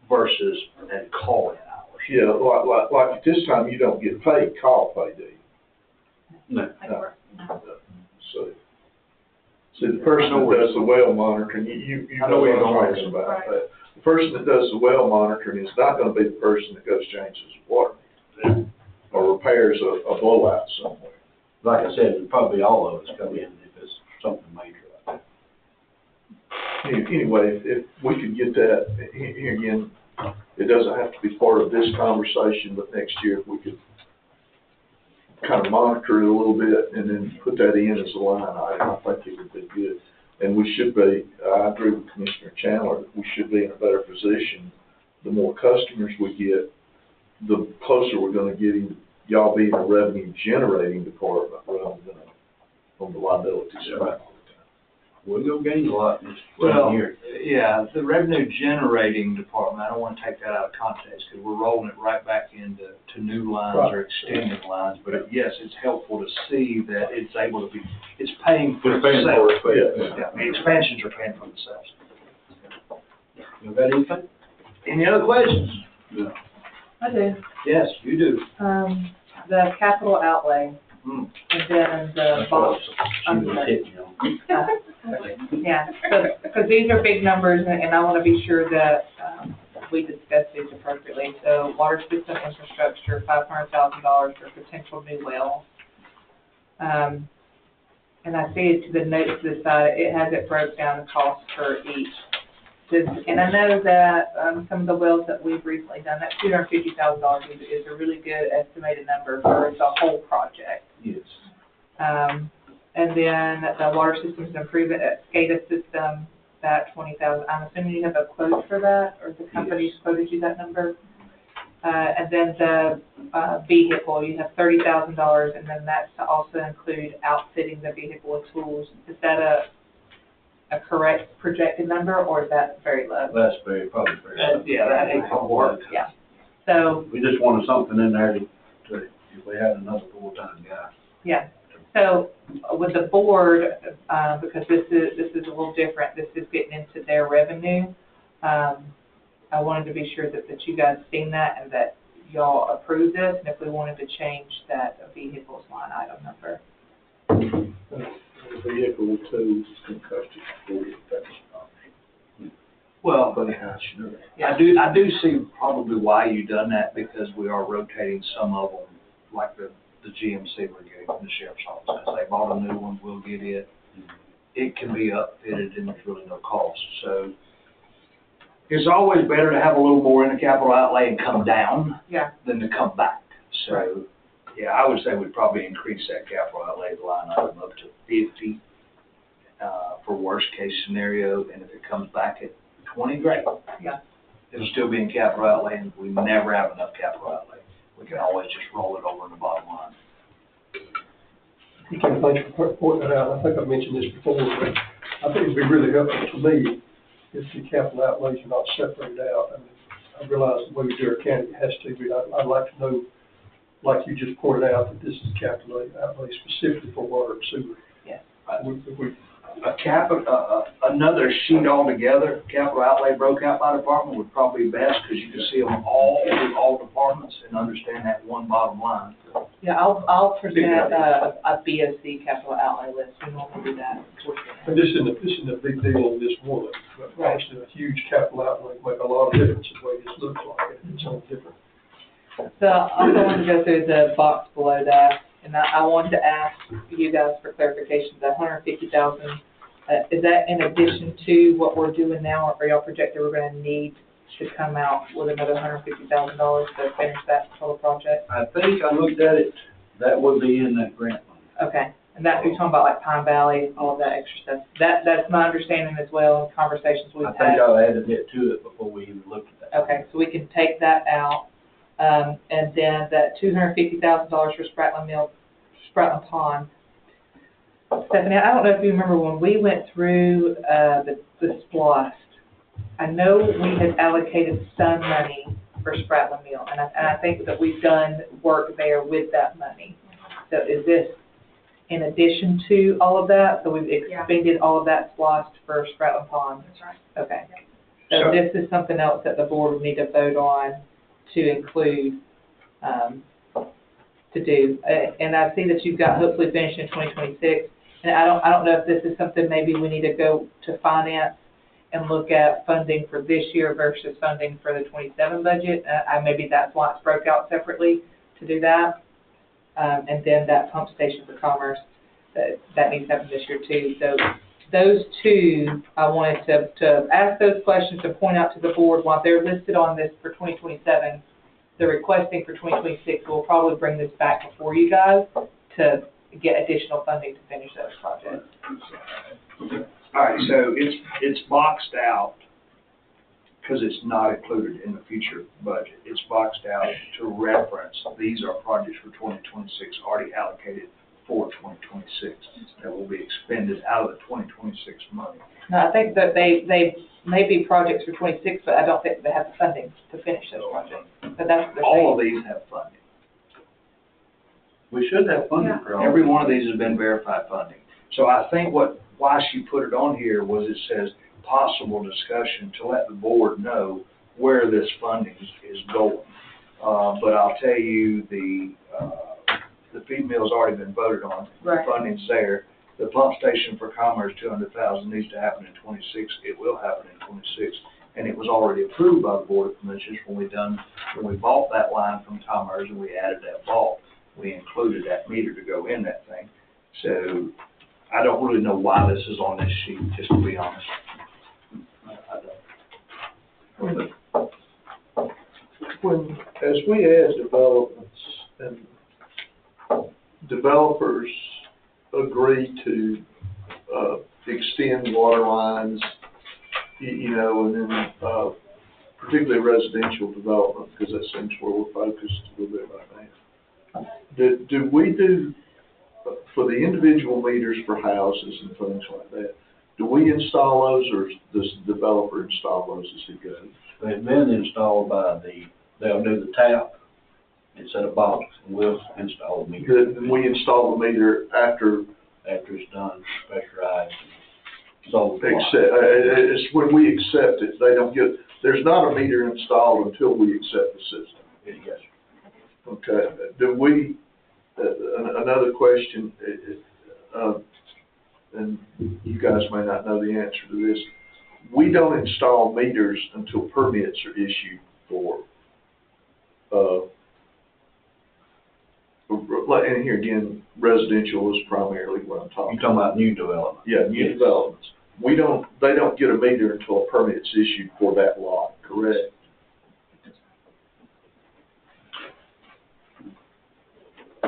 Speaker 1: versus a call-in hours.
Speaker 7: Yeah, like at this time, you don't get paid call pay, do you?
Speaker 11: No.
Speaker 7: So, see, the person that does the well monitoring, you
Speaker 1: I
Speaker 7: know
Speaker 1: know
Speaker 7: what
Speaker 1: where you're
Speaker 7: I'm
Speaker 1: going
Speaker 7: talking
Speaker 1: with
Speaker 7: about.
Speaker 9: this.
Speaker 7: But the person that does the well monitoring is not gonna be the person that goes changes water or repairs a blowout somewhere.
Speaker 11: Like I said, it'd probably all of us come in if it's something major like that.
Speaker 7: Anyway, if we could get that, here again, it doesn't have to be part of this conversation, but next year, if we could kind of monitor it a little bit and then put that in as a line item, I think it would be good. And we should be, I agree with Commissioner Chandler, that we should be in a better position. The more customers we get, the closer we're gonna get y'all being a revenue generating department rather than on the liability side.
Speaker 11: We're gonna gain a lot this
Speaker 1: Well,
Speaker 11: year.
Speaker 1: yeah, the revenue generating department, I don't want to take that out of context, because we're rolling it right back into new lines or extended lines, but yes, it's helpful to see that it's able to be, it's paying for
Speaker 3: It's paying for
Speaker 1: itself.
Speaker 3: itself.
Speaker 1: Yeah, the expansions are paying for themselves.
Speaker 11: You got anything?
Speaker 1: Any other questions?
Speaker 12: I do.
Speaker 1: Yes, you do.
Speaker 12: The capital outlay,
Speaker 1: Hmm.
Speaker 12: and then the
Speaker 11: That's what
Speaker 12: bond.
Speaker 11: she was hitting on.
Speaker 12: Yeah, because these are big numbers, and I want to be sure that we discuss these appropriately. So water system infrastructure, $500,000 for potential new wells. And I see it to the notes to the side, it has it broke down the cost for each. And I know that some of the wells that we've recently done, that $250,000 is a really good estimated number for the whole project.
Speaker 11: Yes.
Speaker 12: And then the water systems improvement at SCADA system, that $20,000. I'm assuming you have a quote for that, or the company's quoted you that number? And then the vehicle, you have $30,000, and then that's to also include outfitting the vehicle with tools. Is that a correct projected number, or is that very low?
Speaker 11: That's probably very low.
Speaker 1: Yeah, that ain't gonna work.
Speaker 12: Yeah. So,
Speaker 11: We just wanted something in there to, if we had another full-time guy.
Speaker 12: yeah. So with the board, because this is a little different, this is getting into their revenue. I wanted to be sure that you guys seen that and that y'all approve this, and if we wanted to change that vehicles line item number.
Speaker 7: The vehicle too is gonna cost you $48,000.
Speaker 1: Well,
Speaker 12: Yeah.
Speaker 1: I do see probably why you done that, because we are rotating some of them, like the GMC we're getting from the sheriff's office. As they bought a new one, we'll get it. It can be upfitted and there's really no cost. So It's always better to have a little more in the capital outlay and come down
Speaker 12: Yeah.
Speaker 1: than to come back. So, yeah, I would say we'd probably increase that capital outlay line item up to 50, for worst case scenario, and if it comes back at 20, great.
Speaker 12: Yeah.
Speaker 1: It'll still be in capital outlay, and we never have enough capital outlay. We can always just roll it over in the bottom line.
Speaker 4: Ken, thanks for pointing that out. I think I've mentioned this before, but I think it'd be really helpful to me if the capital outlays are not separated out. I mean, I realize the way we do our county has to, but I'd like to know, like you just pointed out, that this is capital outlay specifically for water and sewer.
Speaker 12: Yeah.
Speaker 1: Another sheet altogether, capital outlay broke out by department would probably be best, because you can see them all departments and understand that one bottom line.
Speaker 12: Yeah, I'll present a BOC capital outlay list. We normally do that.
Speaker 4: And this isn't a big deal on this one, but
Speaker 12: Right.
Speaker 4: obviously a huge capital outlay make a lot of difference in the way this looks like, and it's all different.
Speaker 12: So I'm going to go through the box below that, and I wanted to ask you guys for clarification, the $150,000, is that in addition to what we're doing now, or y'all project that we're gonna need to come out with another $150,000 to finish that total project?
Speaker 11: I think I looked at it, that would be in that grant money.
Speaker 12: Okay, and that, you're talking about like Pine Valley, all of that extra stuff. That's my understanding as well, in conversations we've
Speaker 11: I
Speaker 12: had.
Speaker 11: think I added it to it before we even looked at that.
Speaker 12: Okay, so we can take that out, and then that $250,000 for Spratling Pond. Stephanie, I don't know if you remember when we went through, the SPLOST, I know we had allocated some money for Spratling Mill, and I think that we've done work there with that money. So is this in addition to all of that? So we've expended all of that SPLOST for Spratling Pond?
Speaker 9: That's right.
Speaker 12: Okay. So this is something else that the board would need to vote on to include, to do. And I see that you've got hopefully finished in 2026. And I don't know if this is something maybe we need to go to finance and look at funding for this year versus funding for the 27 budget. Maybe that's why it's broke out separately to do that. And then that pump station for Commerce, that needs to happen this year too. So those two, I wanted to ask those questions and point out to the board while they're listed on this for 2027. The requesting for 2026, we'll probably bring this back before you guys to get additional funding to finish those projects.
Speaker 1: All right, so it's boxed out because it's not included in the future budget. It's boxed out to reference, these are projects for 2026 already allocated for 2026 that will be expended out of the 2026 money.
Speaker 12: Now, I think that they may be projects for 26, but I don't think they have the funding to finish those projects. But that's what they're saying.
Speaker 1: All of these have funding.
Speaker 11: We should have funding for all.
Speaker 1: Every one of these has been verified funding. So I think why she put it on here was it says possible discussion to let the board know where this funding is going. But I'll tell you, the feed mill's already been voted on.
Speaker 12: Right.
Speaker 1: The funding's there. The pump station for Commerce, $200,000 needs to happen in 26. It will happen in 26. And it was already approved by the Board of Commissioners when we bought that line from Commerce and we added that vault. We included that meter to go in that thing. So I don't really know why this is on this sheet, just to be honest. I don't.
Speaker 7: As we add developments and developers agree to, extend water lines, you know, and then, particularly residential development, because that seems where we're focused a little bit right now. Do we do, for the individual meters for houses and things like that, do we install those, or does the developer install those as he goes?
Speaker 11: They've been installed they'll do the tap, it's at a box, and we'll install the meter.
Speaker 7: Then we install the meter after
Speaker 11: It's done, pressurized, so.
Speaker 7: it's when we accept it, they don't get, there's not a meter installed until we accept the system.
Speaker 11: Yes.
Speaker 7: Okay, do we, another question, and you guys may not know the answer to this, we don't install meters until permits are issued for, and here again, residential is primarily what I'm talking about.
Speaker 11: You're talking about new development?
Speaker 7: Yeah, new developments. they don't get a meter until a permit's issued for that lot, correct?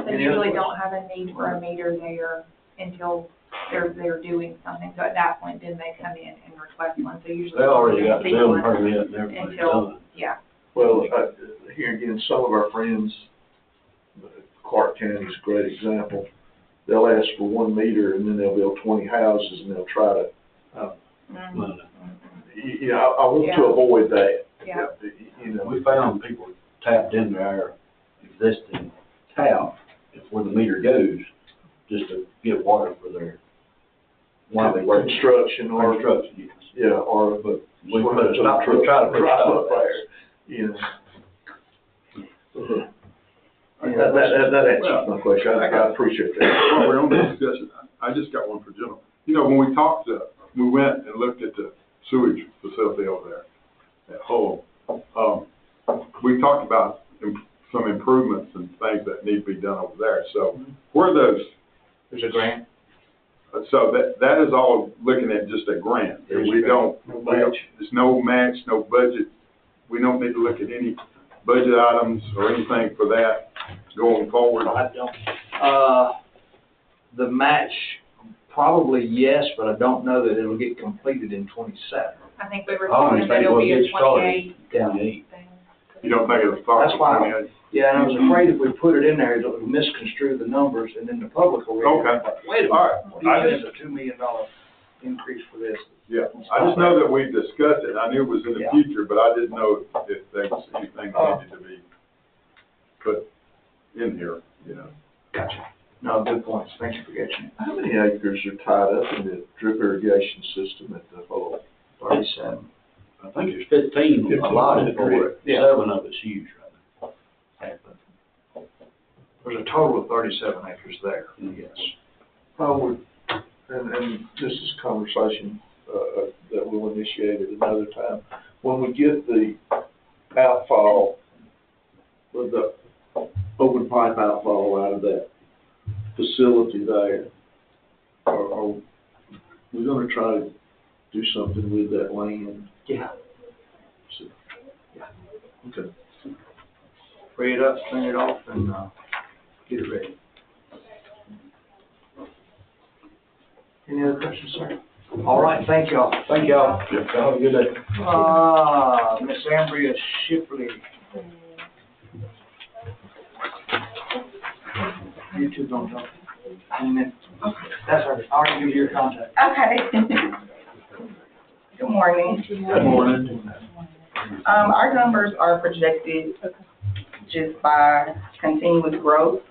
Speaker 9: They usually don't have a need for a meter there until they're doing something, so at that point, then they come in and request one, so usually.
Speaker 11: They already got the
Speaker 9: see
Speaker 11: building
Speaker 9: one
Speaker 11: permit and everything
Speaker 9: Until,
Speaker 11: done.
Speaker 9: yeah.
Speaker 7: Well, here again, some of our friends, Clark County's a great example. They'll ask for 1 meter and then they'll build 20 houses and they'll try to,
Speaker 11: Well,
Speaker 7: you know, I want to avoid that.
Speaker 9: Yeah.
Speaker 7: You know,
Speaker 11: we found people tapped into our existing tap where the meter goes, just to get water for their, while they work.
Speaker 7: construction or,
Speaker 11: Construction, yes.
Speaker 7: yeah, or, but.
Speaker 11: We try to put
Speaker 7: Drive
Speaker 11: stuff
Speaker 7: up there, you know. That answers my question. I appreciate that.
Speaker 3: While we're on the discussion, I just got one for General. You know, when we went and looked at the sewage facility over there at Hull, we talked about some improvements and things that need to be done over there. So where are those?
Speaker 1: There's a grant.
Speaker 3: So that is all looking at just a grant. There's no match, no budget. We don't need to look at any budget items or anything for that going forward.
Speaker 1: I don't. The match, probably yes, but I don't know that it'll get completed in 27.
Speaker 9: I think we were
Speaker 11: I
Speaker 9: talking
Speaker 11: only
Speaker 9: that
Speaker 11: think
Speaker 9: it'll
Speaker 11: we'll
Speaker 9: be a
Speaker 11: get started
Speaker 9: 28 thing.
Speaker 3: You don't think it'll start
Speaker 1: That's
Speaker 3: with
Speaker 1: why.
Speaker 3: 28?
Speaker 1: Yeah, and I was afraid if we put it in there, it'll misconstrue the numbers, and then the public will read it.
Speaker 3: Okay.
Speaker 1: Wait a
Speaker 3: All right.
Speaker 1: minute, it's a $2 million increase for this.
Speaker 3: Yeah, I just know that we discussed it. I knew it was in the
Speaker 1: Yeah.
Speaker 3: future, but I didn't know if there was anything that needed to be put in here, you know.
Speaker 1: Gotcha. No, good points. Thank you for catching it.
Speaker 7: How many acres are tied up in the drip irrigation system at the Hull?
Speaker 1: 37.
Speaker 11: I think there's 15 allotted for it.
Speaker 1: Yeah.
Speaker 11: 7 of it's huge right now.
Speaker 1: There's a total of 37 acres there, yes.
Speaker 7: And this is a conversation that we'll initiate at another time. When we get the outfall, with the open pipe outfall out of that facility there, are we gonna try to do something with that land?
Speaker 1: Yeah.
Speaker 7: So, yeah. Okay.
Speaker 1: Free it up, clean it off, and get it ready. Any other questions, sir? All right, thank y'all. Thank y'all.
Speaker 11: Have a good day.
Speaker 1: Miss Ambria Shipley. You two don't talk. That's all right. I already give you your contact.
Speaker 13: Okay. Good morning.
Speaker 11: Good morning.
Speaker 13: Our numbers are projected just by continuous growth.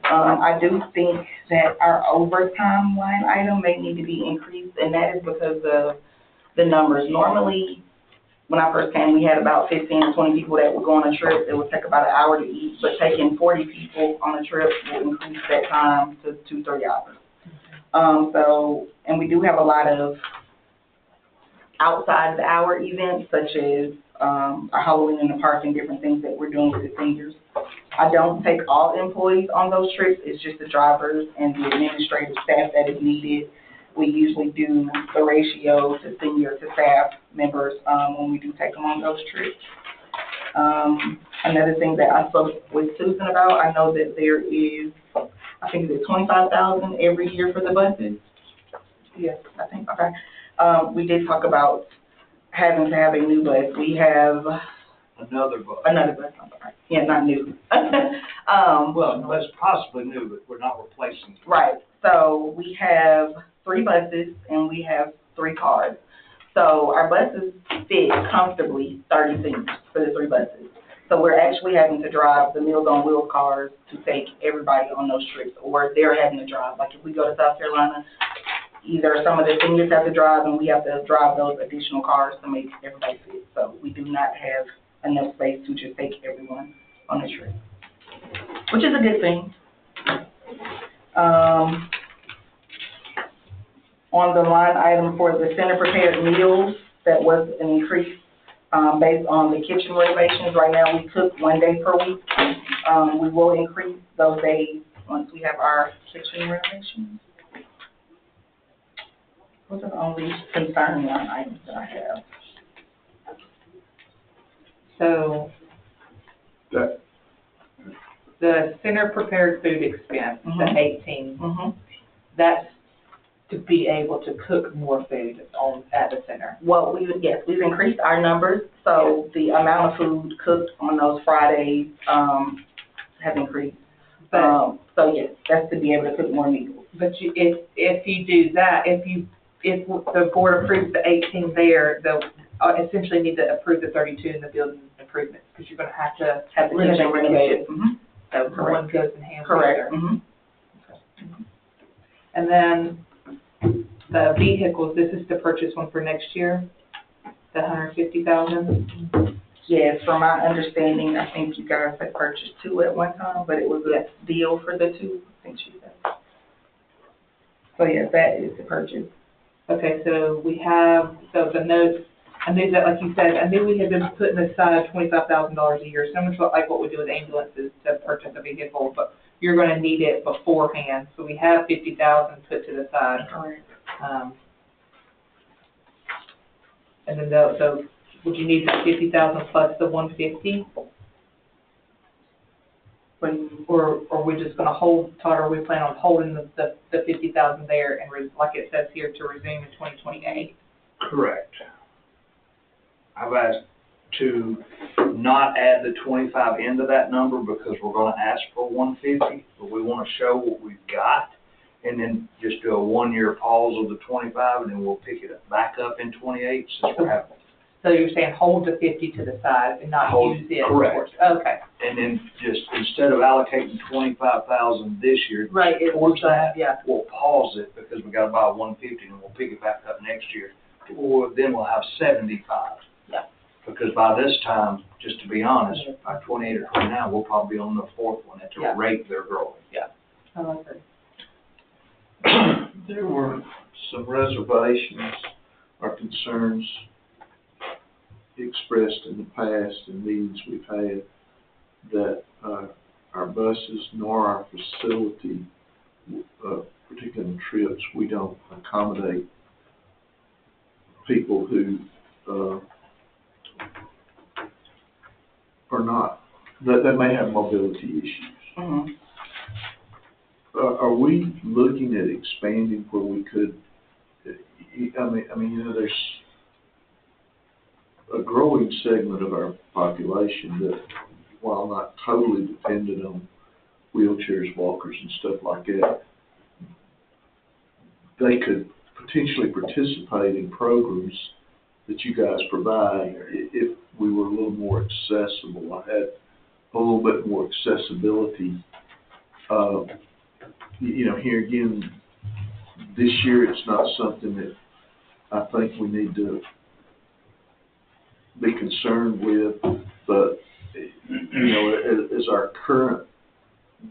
Speaker 13: I do think that our overtime line item may need to be increased, and that is because of the numbers. Normally, when I first came, we had about 15 to 20 people that would go on a trip. It would take about an hour to eat, but taking 40 people on a trip will increase that time to 2-3 hours. And we do have a lot of outside of the hour events, such as our Halloween in the park and different things that we're doing with the seniors. I don't take all employees on those trips. It's just the drivers and the administrative staff that is needed. We usually do the ratio to senior to staff members when we do take them on those trips. Another thing that I spoke with Susan about, I know that there is, I think it's $25,000 every year for the buses. Yes, I think, okay. We did talk about having to have a new bus. We have
Speaker 1: Another bus.
Speaker 13: I'm sorry. Yeah, not new.
Speaker 1: Well, no, it's possibly new, but we're not replacing it.
Speaker 13: Right. So we have 3 buses and we have 3 cars. So our buses fit comfortably 30 seats for the 3 buses. So we're actually having to drive the Meals on Wheels cars to take everybody on those trips, or they're having to drive. Like if we go to South Carolina, either some of the seniors have to drive and we have to drive those additional cars to make everybody fit. So we do not have enough space to just take everyone on the trip, which is a good thing. On the line item for the center prepared meals, that was an increase based on the kitchen renovations. Right now we cook 1 day per week. We will increase those days once we have our kitchen renovations. Those are the only concerning line items that I have.
Speaker 12: So
Speaker 3: That,
Speaker 12: the center prepared food expense, the
Speaker 13: Mhm.
Speaker 12: 18,
Speaker 13: Mm-hmm.
Speaker 12: that's to be able to cook more food at the center.
Speaker 13: Well, we've increased our numbers, so the amount of food cooked on those Fridays, have increased.
Speaker 12: But,
Speaker 13: So yes, that's to be able to cook more meals.
Speaker 12: but if you do that, if the board approves the 18 there, they'll essentially need to approve the 32 in the building improvements, because you're gonna have to
Speaker 13: Have the kitchen renovated. Mm-hmm.
Speaker 12: So one goes in hand with the
Speaker 13: Correct.
Speaker 12: other.
Speaker 13: Mm-hmm.
Speaker 12: And then the vehicles, this is to purchase one for next year, the 150,000.
Speaker 13: Yes, from my understanding, I think you guys had purchased 2 at one time, but it was a deal for the 2, I think she said. So yes, that is the purchase.
Speaker 12: Okay, so we have, so the notes, I knew that, like you said, I knew we had been putting aside $25,000 a year, so much like what we do with ambulances to purchase a vehicle, but you're gonna need it beforehand, so we have 50,000 put to the side.
Speaker 13: Correct.
Speaker 12: And then so would you need that 50,000 plus the 150? Or are we just gonna hold, Todd, are we planning on holding the 50,000 there and like it says here, to resume in 2028?
Speaker 1: Correct. I've asked to not add the 25 into that number because we're gonna ask for 150, but we wanna show what we've got, and then just do a 1-year pause of the 25, and then we'll pick it back up in 28, since we're having.
Speaker 12: So you're saying hold the 50 to the side and not
Speaker 1: Hold-
Speaker 12: use it?
Speaker 1: correct.
Speaker 12: Okay.
Speaker 1: And then just, instead of allocating 25,000 this year.
Speaker 12: Right,
Speaker 1: Towards that.
Speaker 12: yeah.
Speaker 1: We'll pause it because we gotta buy 150, and we'll pick it back up next year. Or then we'll have 75.
Speaker 12: Yeah.
Speaker 1: Because by this time, just to be honest, by 28 or 29, we'll probably be on the 4th one at the
Speaker 12: Yeah.
Speaker 1: rate they're growing.
Speaker 12: I like that.
Speaker 7: There were some reservations or concerns expressed in the past in meetings we've had that our buses nor our facility, particularly in trips, we don't accommodate people who are not, that may have mobility issues.
Speaker 13: Mm-hmm.
Speaker 7: Are we looking at expanding where we could, I mean, you know, there's a growing segment of our population that, while not totally dependent on wheelchairs, walkers, and stuff like that, they could potentially participate in programs that you guys provide if we were a little more accessible. I had a little bit more accessibility. You know, here again, this year it's not something that I think we need to be concerned with, but, you know, as our current,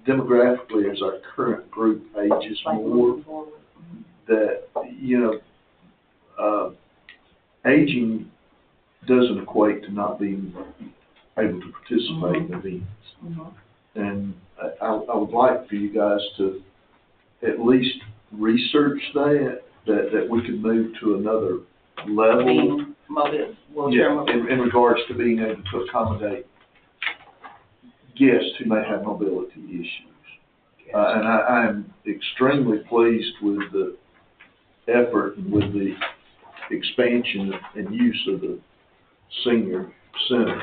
Speaker 7: demographically, as our current group ages more, that, you know, aging doesn't equate to not being able to participate in events.
Speaker 13: Mm-hmm.
Speaker 7: And I would like for you guys to at least research that we could move to another level.
Speaker 13: Being mobile, wheelchair mobile.
Speaker 7: In regards to being able to accommodate guests who may have mobility issues. And I am extremely pleased with the effort and with the expansion and use of the senior center.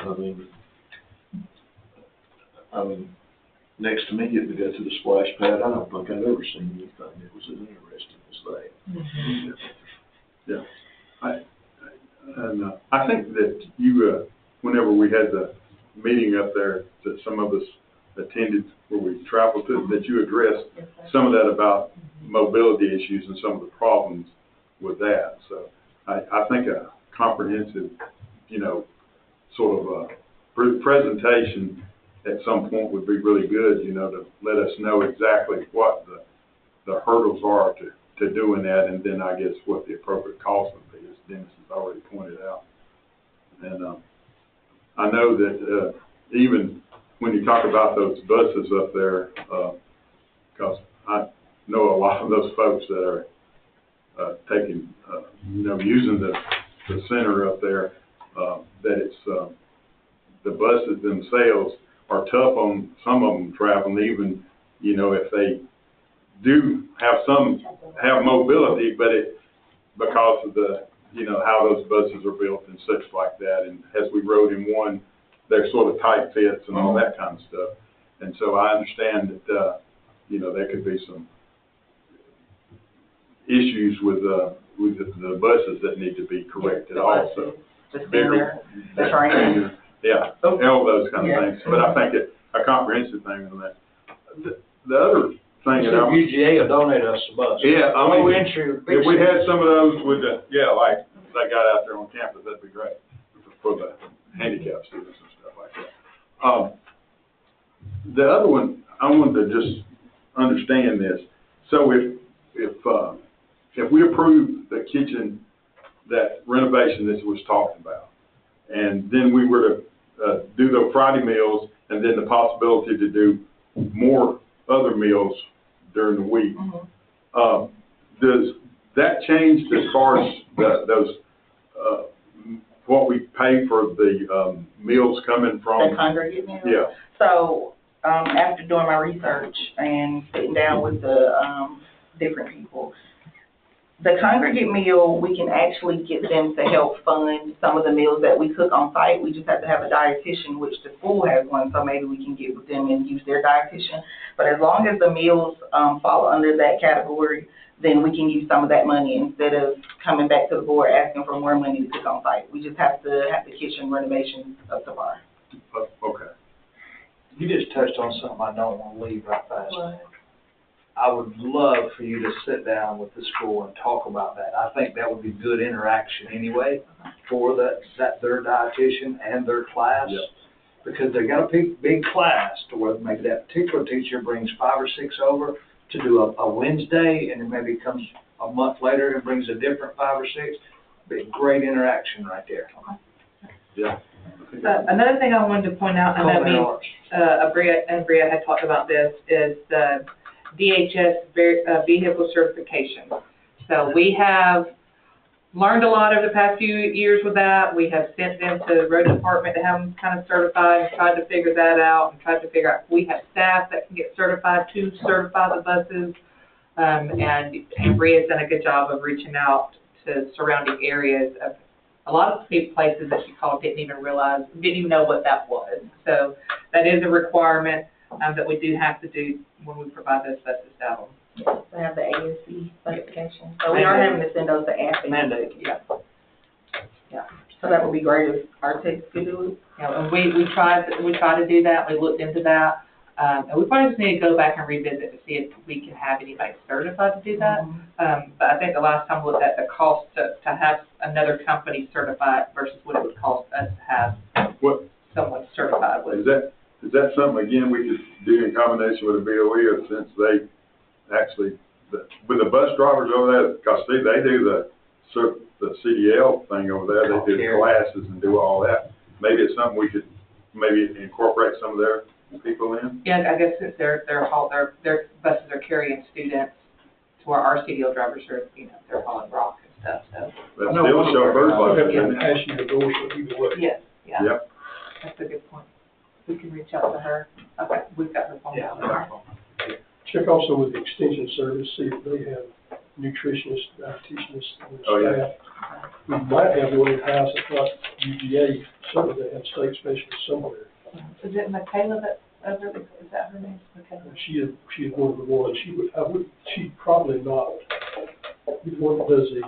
Speaker 7: I mean, next to me getting to go to the splash pad, I don't think I've ever seen anything that was as interesting as that.
Speaker 3: Mm-hmm. Yeah. I think that you, whenever we had the meeting up there that some of us attended where we traveled to, that you addressed some of that about mobility issues and some of the problems with that. So I think a comprehensive, you know, sort of presentation at some point would be really good, you know, to let us know exactly what the hurdles are to doing that, and then I guess what the appropriate cost would be, as Dennis has already pointed out. And I know that even when you talk about those buses up there, because I know a lot of those folks that are taking, using the center up there, that it's, the buses themselves are tough on some of them traveling, even, if they do have mobility, but because of the, how those buses are built and such like that. And as we rode in one, they're sort of tight fits and all that kind of stuff. And so I understand that, there could be some issues with the buses that need to be corrected also.
Speaker 13: The standard, the training.
Speaker 3: Yeah, all those kind of things. But I think a comprehensive thing on that. The other thing that
Speaker 1: UGA will donate us a bus.
Speaker 3: Yeah, I
Speaker 1: Low
Speaker 3: mean,
Speaker 1: entry,
Speaker 3: if we had some of those with like they got out there on campus, that'd be great for the handicapped students and stuff like that. The other one, I wanted to just understand this. So if we approve the kitchen, that renovation that was talked about, and then we were to do the Friday meals, and then the possibility to do more other meals during the week, does that change as far as those what we pay for the meals coming from?
Speaker 13: The congregate meals?
Speaker 3: Yeah.
Speaker 13: So, after doing my research and sitting down with the different people, the congregate meal, we can actually get them to help fund some of the meals that we cook on site. We just have to have a dietitian, which the school has one, so maybe we can get with them and use their dietitian. But as long as the meals fall under that category, then we can use some of that money instead of coming back to the board asking for more money to cook on site. We just have to have the kitchen renovations up to par.
Speaker 3: Okay.
Speaker 1: You just touched on something I don't want to leave right fast.
Speaker 13: What?
Speaker 1: I would love for you to sit down with the school and talk about that. I think that would be good interaction anyway for their dietitian and their class.
Speaker 3: Yep.
Speaker 1: Because they're gonna pick big class to where maybe that particular teacher brings 5 or 6 over to do a Wednesday, and then maybe comes a month later and brings a different 5 or 6. Be great interaction right there.
Speaker 3: Yeah.
Speaker 12: Another thing I wanted to point out, and I mean, Bria had talked about this, is the DHS vehicle certification. So we have learned a lot over the past few years with that. We have sent them to the road department to have them kind of certified and tried to figure that out and tried to figure out, we have staff that can get certified to certify the buses. And Bria's done a good job of reaching out to surrounding areas of a lot of places that she called didn't even know what that was. So that is a requirement that we do have to do when we provide those buses out.
Speaker 13: Yes, they have the ASC certification. So we are having to send those to ASC.
Speaker 1: Mandate.
Speaker 12: Yeah. Yeah.
Speaker 13: So that would be great if our techs could do it.
Speaker 12: Yeah, and we tried to do that. We looked into that. And we probably just need to go back and revisit to see if we can have anybody certified to do that. But I think the last time we looked at the cost to have another company certified versus what it would cost us to have someone certified with.
Speaker 3: Is that something, again, we could do in combination with the BOE, or since they actually, with the bus drivers over there, because see, they do the CDL thing over there, they do the classes and do all that. Maybe it's something we could maybe incorporate some of their people in?
Speaker 12: Yeah, I guess since their buses are carrying students to where our CDL drivers are, they're hauling rock and stuff, so.
Speaker 3: But still chauffeurs
Speaker 4: I'll have
Speaker 3: like
Speaker 4: to
Speaker 3: that.
Speaker 4: ask you to endorse it either way.
Speaker 12: Yes, yeah.
Speaker 3: Yep.
Speaker 12: That's a good point. We can reach out to her. Okay, we've got her phone number.
Speaker 4: Check also with the extension service, see if they have nutritionists, dietitianists, and
Speaker 3: Oh, yeah.
Speaker 4: staff. We might have one in-house, if not UGA, certainly they have state specialists somewhere.
Speaker 12: Is it Michaela is that her name? Michaela?
Speaker 4: She is one of the ones, she'd probably not be the one that does the,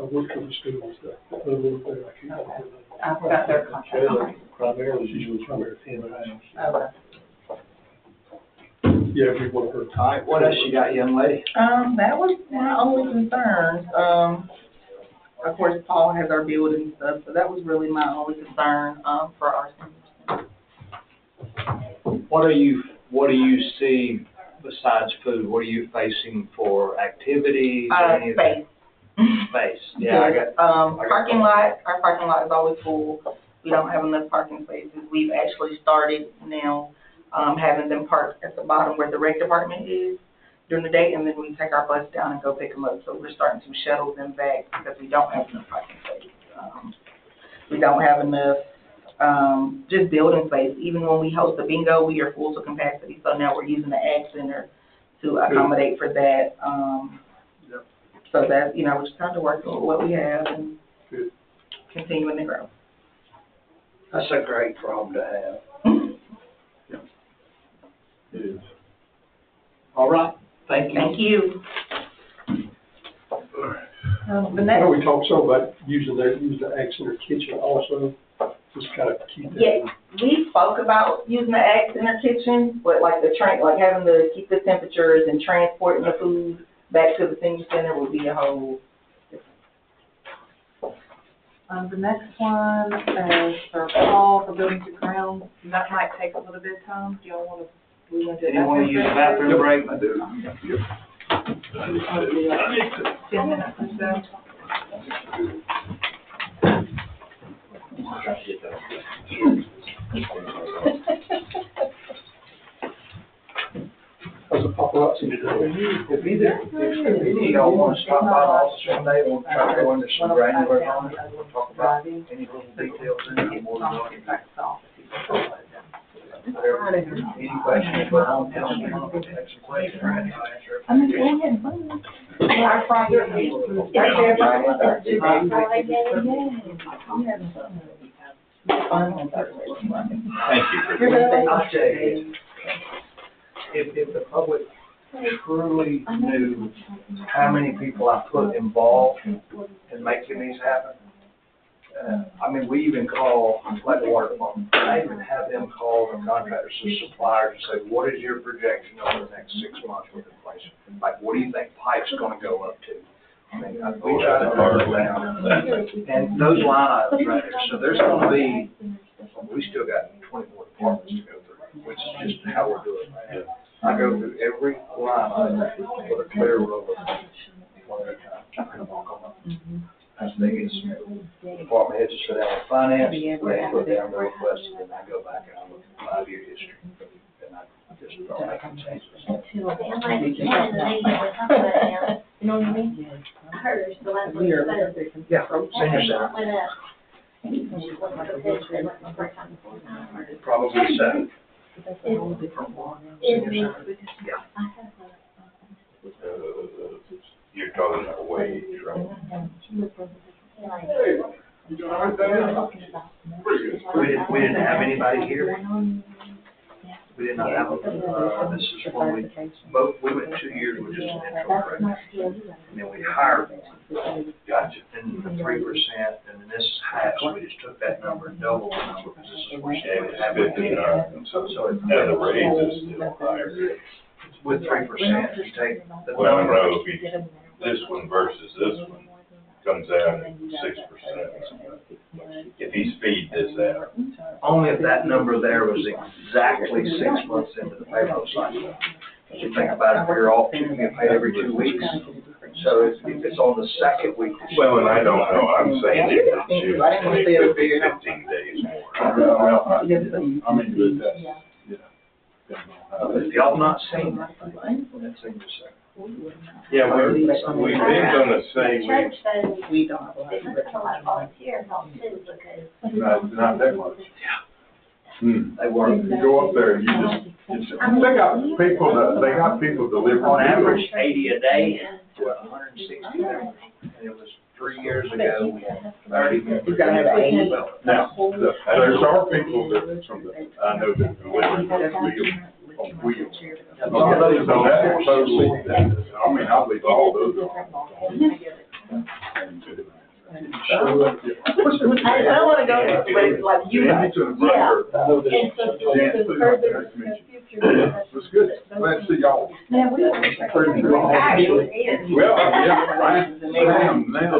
Speaker 4: work for the schools, the other one there, I can't remember her name.
Speaker 12: I've got their contact.
Speaker 7: Primarily,
Speaker 4: She was primary in-house.
Speaker 12: Okay.
Speaker 4: Yeah, every one of her.
Speaker 1: All right, what else you got, young lady?
Speaker 13: That was my only concern. Of course, Paul has our building stuff, so that was really my only concern, for our seniors.
Speaker 1: What do you see besides food? What are you facing for activities?
Speaker 13: Space.
Speaker 1: Space, yeah.
Speaker 13: Parking lot, our parking lot is always full. We don't have enough parking spaces. We've actually started now, having them park at the bottom where the rec department is. during the day, and then we take our bus down and go pick them up. So we're starting to shuttle them back because we don't have enough parking space. We don't have enough, just building space. Even when we host a bingo, we are full to capacity. So now we're using the Ag Center to accommodate for that. So that, you know, we're just trying to work with what we have and continuing to grow.
Speaker 1: That's a great problem to have.
Speaker 3: It is.
Speaker 1: All right, thank you.
Speaker 13: Thank you. The
Speaker 4: I know
Speaker 13: next,
Speaker 4: we talked some about using the Ag Center kitchen also, just kind of keep that.
Speaker 13: yeah, we spoke about using the Ag Center kitchen, but like like having to keep the temperatures and transporting the food back to the senior center would be a whole.
Speaker 12: The next one is for Paul, for buildings and grounds, and that might take a little bit of time. Do y'all want to, we want to do that?
Speaker 1: Anyone use the bathroom break?
Speaker 3: I do. Yep.
Speaker 12: 10 minutes or so.
Speaker 4: As a paparazzi today.
Speaker 1: If either of y'all want to stop by the office one day, we'll try to go into some granular on it, we'll talk about any little details in it, more than what you think. Any questions, but I'll tell you, I'll take some questions, or anything, I'll answer.
Speaker 13: Our Friday,
Speaker 10: Thank you for
Speaker 1: I'll tell you, if the public truly knew how many people I put involved in making these happen, I mean, we even call, like the water department, I even have them call the contractors and suppliers and say, what is your projection over the next 6 months with inflation? Like, what do you think pipe's gonna go up to? I mean, we try to narrow it down. And those line items right there, so there's gonna be, we still got 20 more departments to go through, which is just how we're doing right now. I go through every line item with a clear ruler, one at a time, and walk on them. As they get department heads just sit down with finance, they put down their requests, and then I go back and I look at 5-year history. And I just start making changes.
Speaker 2: You know what I mean? Hers, the last one.
Speaker 1: Yeah, senior center,
Speaker 2: Went up.
Speaker 1: probably 7.
Speaker 10: You're talking about wage, right?
Speaker 1: We didn't have anybody here. We did not have, this is when we went 2 years with just an intro program. And then we hired one. Gotcha. And the 3%, and then this is half, so we just took that number and doubled the number, because this is what we
Speaker 10: And
Speaker 1: have.
Speaker 10: it's 59,
Speaker 1: So it,
Speaker 10: and the raise is still higher.
Speaker 1: with 3%, you take the
Speaker 10: Well, I
Speaker 1: number.
Speaker 10: know if you, this one versus this one comes out at 6%. If he speed this out.
Speaker 1: Only if that number there was exactly 6 months into the payroll cycle. If you think about it, if you're off, you get paid every 2 weeks. So if it's on the second week.
Speaker 10: Well, and I don't know, I'm saying it could be 15 days more.
Speaker 3: Well, I mean, that's, yeah.
Speaker 1: If y'all not seen that, that's in your second.
Speaker 10: Yeah, we've been gonna say,
Speaker 2: Church says
Speaker 13: we don't have
Speaker 2: that's a lot of volunteer help too, because.
Speaker 3: Not that much.
Speaker 10: Hmm.
Speaker 1: They work.
Speaker 3: You go up there, you just, they got people delivering.
Speaker 1: On average, 80 a day, to 160 there. And it was 3 years ago, we had 30.
Speaker 13: You gotta have 80.
Speaker 3: Now, there's our people that, I know that deliver on wheels. So that's totally, I mean, I believe all those are.
Speaker 13: I don't wanna go there, but it's like you.
Speaker 3: Yeah.
Speaker 2: And so to further the future.
Speaker 3: That's good. Glad to see y'all.
Speaker 2: Man, we were.
Speaker 3: Well, yeah, I am now,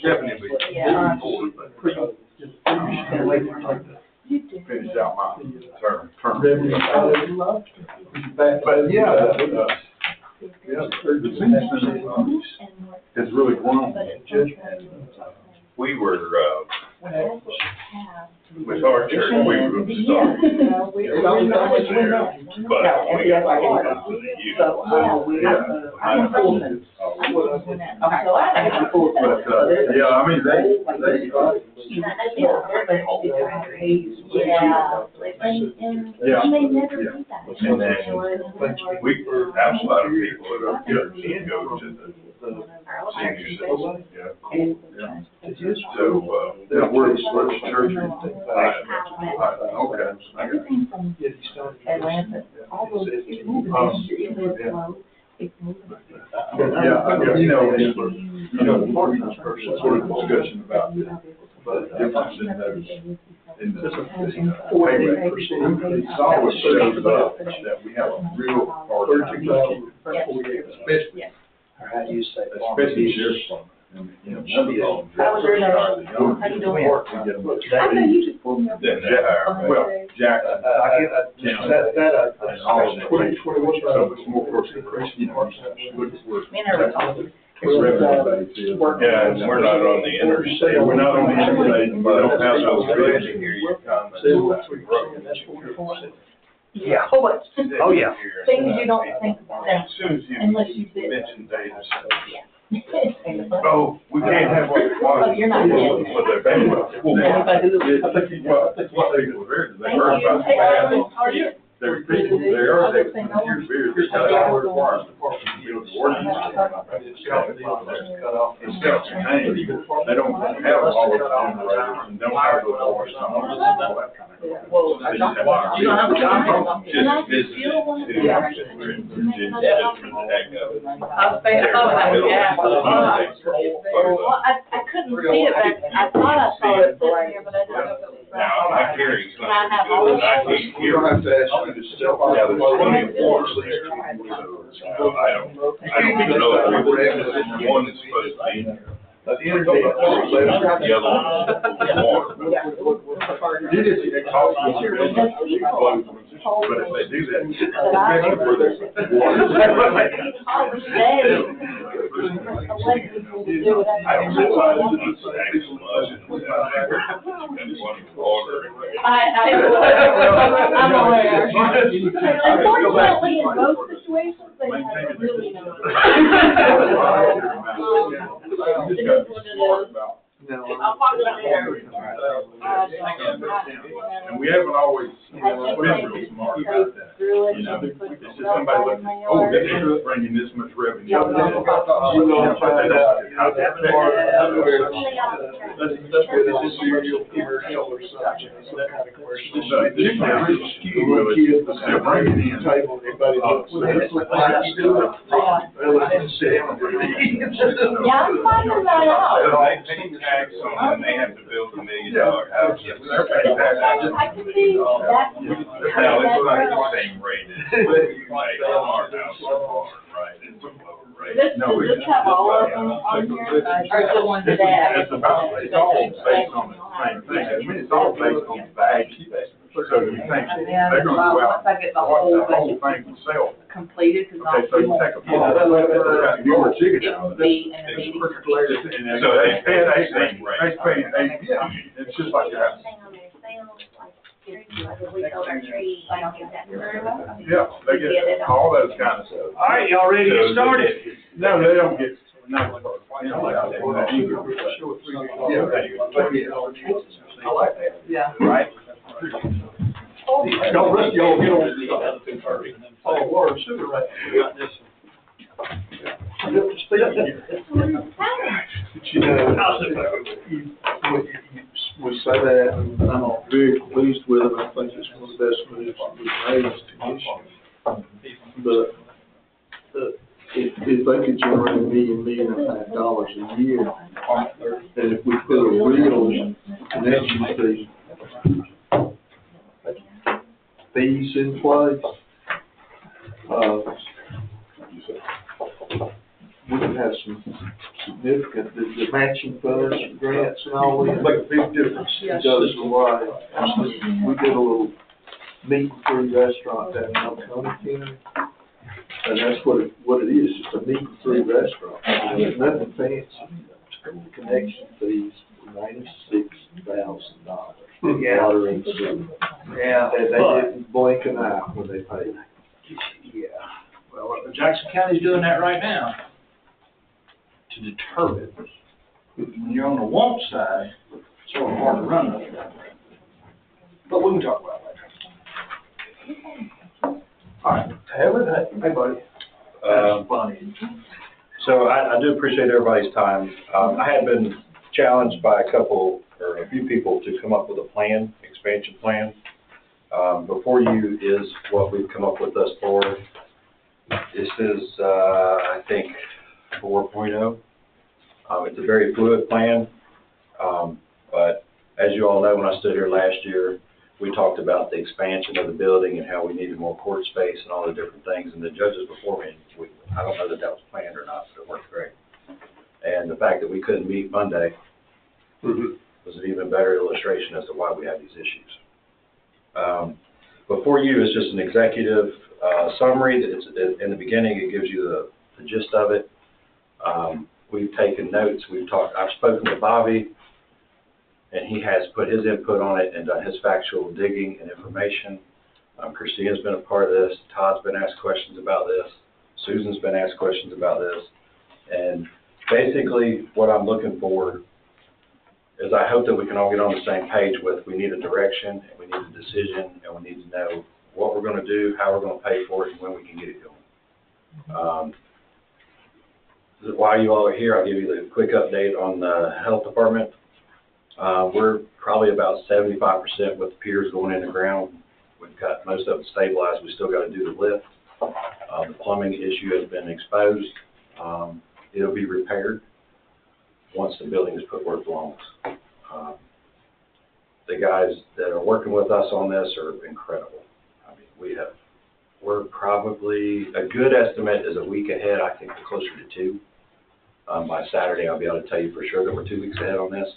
Speaker 3: Stephanie, finish out my term. But yeah, the senior has really grown.
Speaker 10: We were, with our church, we were
Speaker 2: Yeah. No, we're not, we're not.
Speaker 10: But
Speaker 2: No, and
Speaker 10: we
Speaker 2: the
Speaker 10: got
Speaker 2: other
Speaker 10: all
Speaker 2: part.
Speaker 10: kinds of use.
Speaker 2: So, I'm in Pullman.
Speaker 13: Okay, so I have.
Speaker 3: But, yeah, I mean, they,
Speaker 2: Yeah, and
Speaker 3: Yeah.
Speaker 2: you may never do that.
Speaker 10: And then we have a lot of people that go to the senior citizens, yeah. So,
Speaker 3: yeah, we're church. Okay.
Speaker 2: Everything from Atlanta, all those, it's moving, it's slow, it's moving.
Speaker 3: Yeah, you know, the partners person, sort of discussion about the difference in those, in the pay rate. It always shows up that we have a real hard time, especially,
Speaker 1: How do you say?
Speaker 3: especially sheriff's department. And, you know, some of them
Speaker 2: How was your day?
Speaker 3: are the young
Speaker 2: How you
Speaker 3: people.
Speaker 2: doing?
Speaker 3: We get them.
Speaker 2: I know you just pulled me up.
Speaker 10: then they hire.
Speaker 3: Well, Jackson, and all of them. So it's more for increase, you know, look at where revenue base is.
Speaker 10: Yeah, and we're not on the interstate.
Speaker 3: We're not on the interstate, we don't have those
Speaker 10: Glad
Speaker 3: bridges.
Speaker 10: to hear your comments about the road.
Speaker 2: Yeah. Oh, but
Speaker 10: Oh,
Speaker 2: yeah. Things you don't think
Speaker 10: As
Speaker 2: about
Speaker 10: soon as you
Speaker 2: unless you did.
Speaker 10: mention data
Speaker 2: Yeah.
Speaker 3: Oh, we can't have what.
Speaker 2: Oh, you're not getting it.
Speaker 3: What they're paying. Well,
Speaker 2: Yeah.
Speaker 3: I think what they were very, they are about.
Speaker 2: Hey, how are you?
Speaker 3: They're people, they are, they're very, they're got out of requirements. You know, the ordinance. It's cut off. It's got your name. They don't have all the generators and don't have the water.
Speaker 2: Well, I don't, you don't have a job.
Speaker 10: Just business.
Speaker 2: Yeah.
Speaker 12: I'll say, oh, yeah.
Speaker 2: Well, I couldn't see it, but I thought I saw it sitting here, but I didn't know if it was.
Speaker 10: Now, my hearing's
Speaker 2: Can I
Speaker 10: not
Speaker 2: have
Speaker 10: good,
Speaker 2: all
Speaker 10: but I
Speaker 2: of
Speaker 10: can't
Speaker 3: We don't
Speaker 10: hear.
Speaker 3: have to ask you to step out.
Speaker 10: Yeah, there's plenty of water there. So I don't even know if one is supposed to be
Speaker 3: At the end of the day,
Speaker 10: the other one is water.
Speaker 3: it is, it costs you, but if they do that, especially where there's
Speaker 10: I don't realize it's actual much and one water.
Speaker 2: I'm aware. Unfortunately, in most situations, they have really no. It is what it is. I'll talk to you later.
Speaker 3: And we haven't always, been real smart about that. You know, it's just somebody looking, oh, this is bringing this much revenue.
Speaker 2: Yeah.
Speaker 3: But they don't, how that affects.
Speaker 4: That's where the serial commercial or something, some kind of commercial.
Speaker 3: So it's just really skewed, will it? They're bringing in.
Speaker 4: Table, everybody looks.
Speaker 2: Yeah, I'm finding that out.
Speaker 10: So they pay tax on when they have to build $1 million house.
Speaker 3: They're paying tax.
Speaker 2: I can see that.
Speaker 10: Now, it's not the same rate as like our house or barn, right? It's a lower rate.
Speaker 2: Does this have all of them on here, or the ones that have?
Speaker 3: It's about, it's all based on the same thing. I mean, it's all based on value. So you think
Speaker 12: And then,
Speaker 3: they're gonna go out,
Speaker 12: once I get the
Speaker 3: what
Speaker 12: whole
Speaker 3: the whole
Speaker 12: budget
Speaker 3: thing will sell.
Speaker 12: completed, because
Speaker 3: Okay, so you take a part, you were chicken out of it.
Speaker 12: be in the meeting.
Speaker 3: And so they pay eight, yeah, it's just like that. Yeah, they get all those kind of stuff.
Speaker 1: All right, y'all ready to get started?
Speaker 3: No, they don't get, no. You know, like, yeah, I like that.
Speaker 12: Yeah.
Speaker 3: Right?
Speaker 4: Y'all, rest of y'all get on. Oh, water and sugar right. But you know, we say that, and I'm very pleased with it, I think it's one of the best moves that we've made to the issue. But, if they could generate $1.5 million a year, and if we put a real connection fees in place, we can have some significant, the matching funds, grants and all that, make a big difference. It goes a lot. We did a little meat and food restaurant down in Oconee County. And that's what it is, just a meat and food restaurant. There's nothing fancy. The connection fees were $96,000.
Speaker 1: Yeah.
Speaker 7: water and sewer.
Speaker 1: Yeah.
Speaker 7: And they didn't blink an eye when they paid.
Speaker 1: Yeah, well, Jackson County's doing that right now to deter it. When you're on the want side, it's sort of hard to run up that way. But we can talk about it later. All right.
Speaker 4: Hey, buddy.
Speaker 1: Funny.
Speaker 14: So I do appreciate everybody's time. I have been challenged by a few people to come up with a plan, expansion plan. Before you is what we've come up with thus far. This is, I think, 4.0. It's a very fluid plan, but as you all know, when I stood here last year, we talked about the expansion of the building and how we needed more court space and all the different things, and the judges before me, I don't know that was planned or not, but it worked great. And the fact that we couldn't meet Monday was an even better illustration as to why we have these issues. Before you is just an executive summary. That it's, in the beginning, it gives you the gist of it. We've taken notes. I've spoken to Bobby, and he has put his input on it and done his factual digging and information. Christina's been a part of this. Todd's been asked questions about this. Susan's been asked questions about this. And basically, what I'm looking for is I hope that we can all get on the same page with we need a direction, and we need a decision, and we need to know what we're going to do, how we're going to pay for it, and when we can get it going. While you all are here, I'll give you the quick update on the health department. We're probably about 75% with the piers going in the ground. We've got most of it stabilized. We still got to do the lift. The plumbing issue has been exposed. It'll be repaired once the building is put where it belongs. The guys that are working with us on this are incredible. I mean, we're probably, a good estimate is a week ahead. I think we're closer to 2. By Saturday, I'll be able to tell you for sure that we're 2 weeks ahead on this.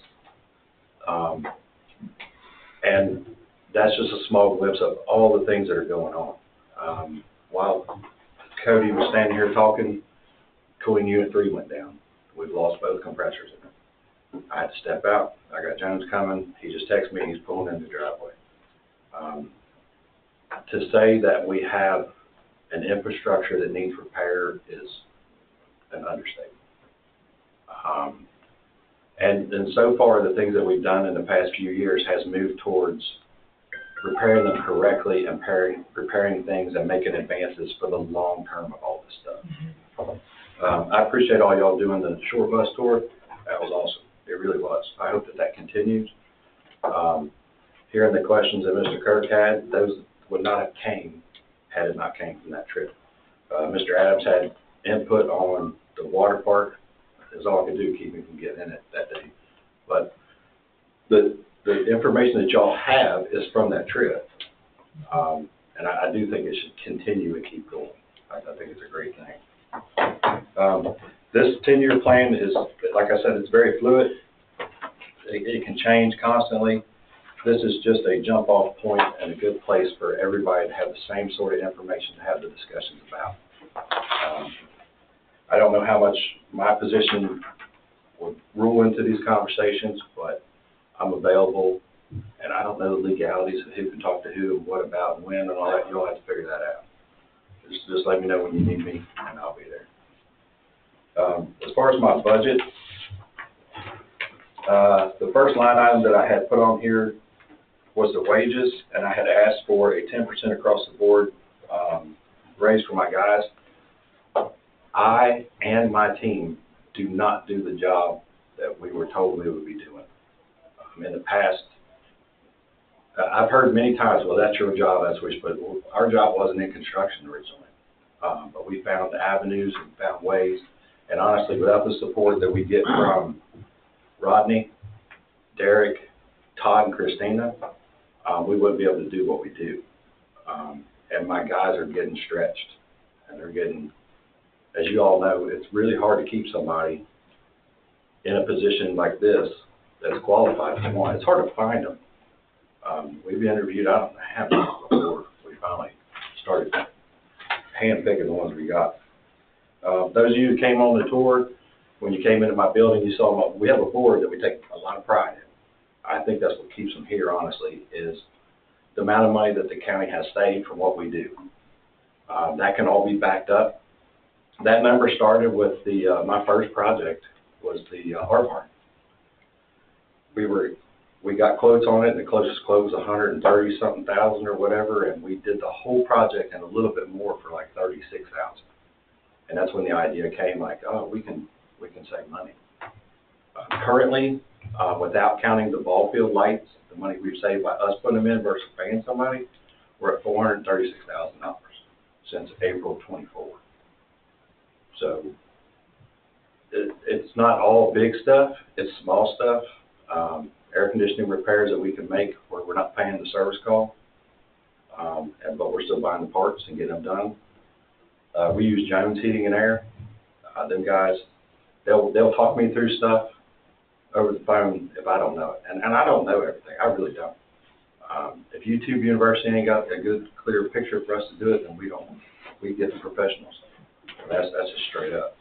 Speaker 14: And that's just a small glimpse of all the things that are going on. While Cody was standing here talking, cooling unit 3 went down. We've lost both compressors in it. I had to step out. I got Jones coming. He just texted me and he's pulling in the driveway. To say that we have an infrastructure that needs repair is an understatement. And so far, the things that we've done in the past few years has moved towards repairing them correctly and repairing things and making advances for the long term of all this stuff. I appreciate all y'all doing the short bus tour. That was awesome. It really was. I hope that continues. Hearing the questions that Mr. Kirk had, those would not have came had it not came from that trip. Mr. Adams had input on the water park. That's all I could do to keep me from getting in it that day. But the information that y'all have is from that trip. And I do think it should continue and keep going. I think it's a great thing. This 10-year plan is, like I said, it's very fluid. It can change constantly. This is just a jump-off point and a good place for everybody to have the same sort of information to have the discussions about. I don't know how much my position would rule into these conversations, but I'm available, and I don't know the legalities of who can talk to who and what about and when and all that. You'll have to figure that out. Just let me know when you need me, and I'll be there. As far as my budget, the first line item that I had put on here was the wages, and I had asked for a 10% across the board raise for my guys. I and my team do not do the job that we were told we would be doing. In the past, I've heard many times, well, that's your job, that's what you're supposed to do. Our job wasn't in construction originally, but we found avenues and found ways. And honestly, without the support that we get from Rodney, Derek, Todd, and Christina, we wouldn't be able to do what we do. And my guys are getting stretched, and they're getting, as you all know, it's really hard to keep somebody in a position like this that's qualified for one. It's hard to find them. We've interviewed, I don't know how many before we finally started hand-picking the ones we got. Those of you who came on the tour, when you came into my building, you saw we have a board that we take a lot of pride in. I think that's what keeps them here, honestly, is the amount of money that the county has saved from what we do. That can all be backed up. That number started with my first project was the art barn. We got quotes on it, and the closest quote was 130-something thousand or whatever, and we did the whole project and a little bit more for like 36,000. And that's when the idea came, like, oh, we can save money. Currently, without counting the ball field lights, the money we've saved by us putting them in versus paying somebody, we're at $436,000 since April 24. So it's not all big stuff, it's small stuff. Air conditioning repairs that we can make where we're not paying the service call, but we're still buying the parts and getting them done. We use Jones Heating and Air. Them guys, they'll talk me through stuff over the phone if I don't know it. And I don't know everything. I really don't. If YouTube University ain't got a good, clear picture for us to do it, then we get the professionals. That's just straight up.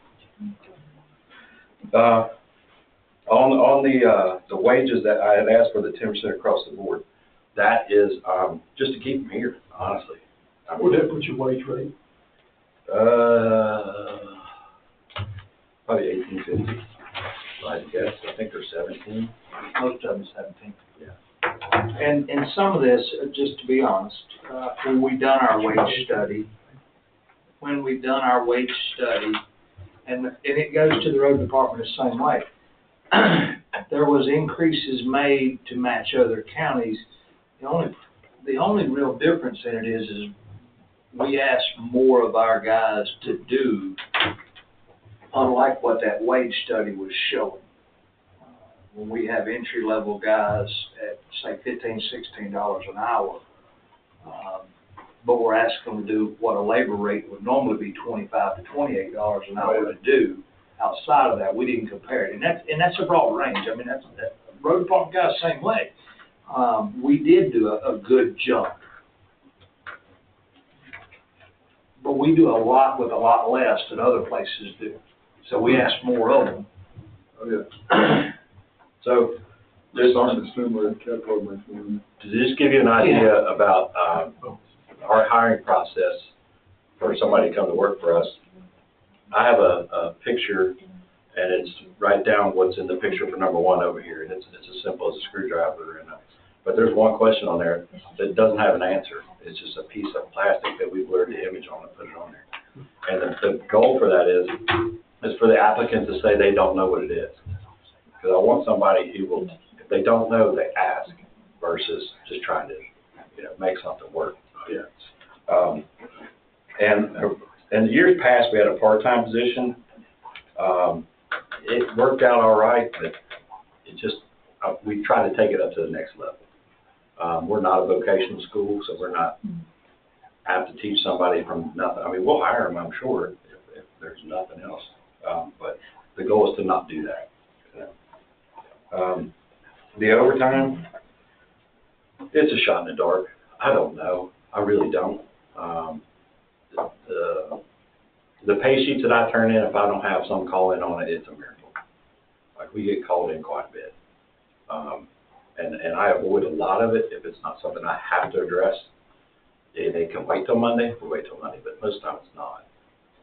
Speaker 14: On the wages that I had asked for, the 10% across the board, that is just to keep them here, honestly.
Speaker 4: Would that put your wage rate?
Speaker 14: Probably 1850. I guess. I think they're 17.
Speaker 1: Most of them 17.
Speaker 14: Yeah.
Speaker 1: And some of this, just to be honest, when we've done our wage study, and it goes to the road department the same way, there was increases made to match other counties. The only real difference in it is we asked more of our guys to do, unlike what that wage study was showing. When we have entry-level guys at, say, $15, $16 an hour, but we're asking them to do what a labor rate would normally be $25 to $28 an hour to do. Outside of that, we didn't compare it, and that's a broad range. I mean, that road department guys same way. We did do a good jump, but we do a lot with a lot less than other places do. So we ask more of them.
Speaker 3: Oh, yeah.
Speaker 14: So
Speaker 3: Just on the similar capital mentioned.
Speaker 14: to just give you an idea about our hiring process for somebody to come to work for us, I have a picture, and it's write down what's in the picture for number one over here, and it's as simple as a screwdriver. But there's one question on there that doesn't have an answer. It's just a piece of plastic that we blurred the image on and put it on there. And the goal for that is for the applicant to say they don't know what it is. Because I want somebody who will, if they don't know, they ask versus just trying to, make something work.
Speaker 3: Yeah.
Speaker 14: And in the years past, we had a part-time position. It worked out all right, but it just, we tried to take it up to the next level. We're not a vocational school, so we're not apt to teach somebody from nothing. I mean, we'll hire them, I'm sure, if there's nothing else. But the goal is to not do that. The overtime, it's a shot in the dark. I don't know. I really don't. The pay sheets that I turn in, if I don't have some call in on it, it's a miracle. Like, we get called in quite a bit. And I avoid a lot of it if it's not something I have to address. They can wait till Monday, we wait till Monday, but most times it's not.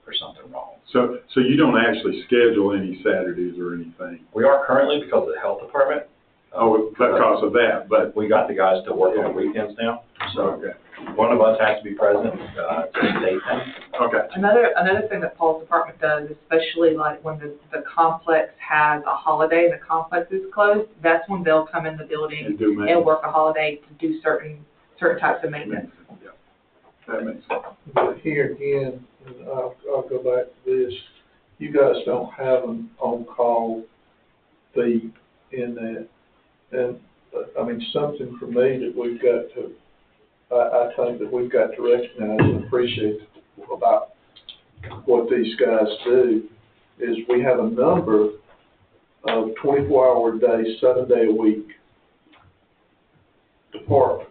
Speaker 14: There's something wrong.
Speaker 3: So you don't actually schedule any Saturdays or anything?
Speaker 14: We are currently because of the health department.
Speaker 3: Because of that, but
Speaker 14: we got the guys to work on the weekends now. So one of us has to be present, it's a date thing.
Speaker 3: Okay.
Speaker 12: Another thing that Paul's department does, especially like when the complex has a holiday and the complex is closed, that's when they'll come in the building and work a holiday to do certain types of maintenance.
Speaker 3: Yeah, that makes sense.
Speaker 7: But here again, and I'll go back to this, you guys don't have an on-call fee in that. And, I mean, something for me that we've got to, I think that we've got to recognize and appreciate about what these guys do is we have a number of 24-hour a day, 7-day-a-week departments.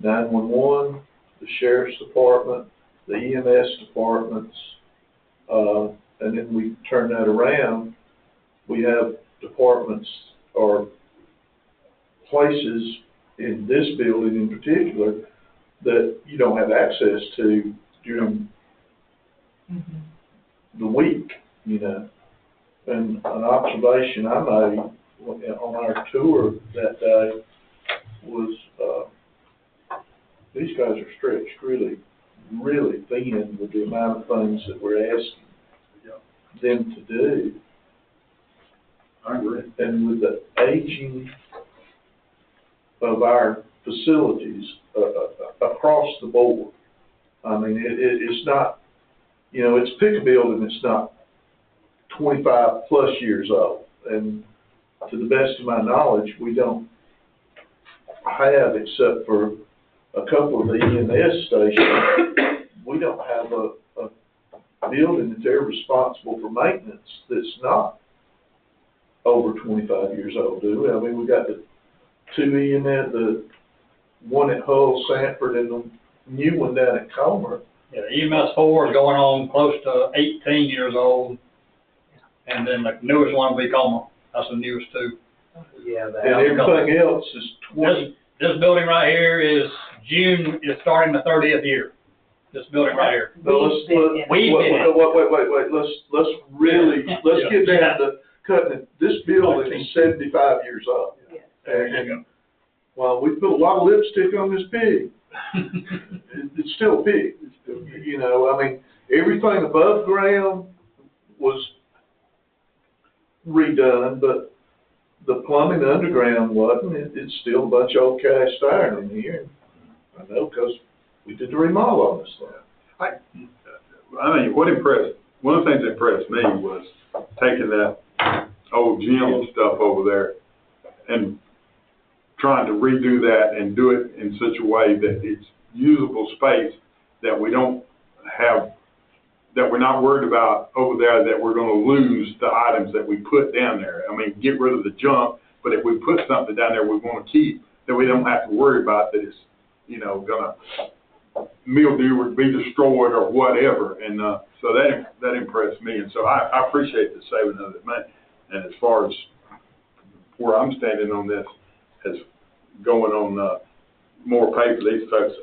Speaker 7: 911, the sheriff's department, the EMS departments, and then we turn that around. We have departments or places in this building in particular that you don't have access to during the week, you know. And an observation I made on our tour that day was, these guys are stretched really, really thin with the amount of things that we're asking them to do.
Speaker 3: I agree.
Speaker 7: And with the aging of our facilities across the board, I mean, it's not, you know, it's pick a building that's not 25 plus years old. And to the best of my knowledge, we don't have, except for a couple of the EMS stations, we don't have a building that they're responsible for maintenance that's not over 25 years old, do we? I mean, we got the two EMS, the one at Hull, Sanford, and the new one down at Comer.
Speaker 15: Yeah, EMS 4 is going on close to 18 years old, and then the newest one will be Comer. That's the newest too.
Speaker 1: Yeah,
Speaker 7: And everything else is 20.
Speaker 15: This building right here is June, is starting the 30th year. This building right here.
Speaker 7: No, let's really, let's get down to cutting it. This building is 75 years old. And while we put a lot of lipstick on this pig, it's still a pig. You know, I mean, everything above ground was redone, but the plumbing underground wasn't. It's still a bunch of old cast iron in here. I know, because we did the remodel on this thing.
Speaker 3: I mean, one of the things that impressed me was taking that old gym stuff over there and trying to redo that and do it in such a way that it's usable space, that we don't have, that we're not worried about over there that we're going to lose the items that we put down there. I mean, get rid of the junk, but if we put something down there we want to keep, then we don't have to worry about that it's, you know, going to mildew or be destroyed or whatever. And so that impressed me. And so I appreciate the saving of it, man. And as far as where I'm standing on this, as going on more pay for these folks,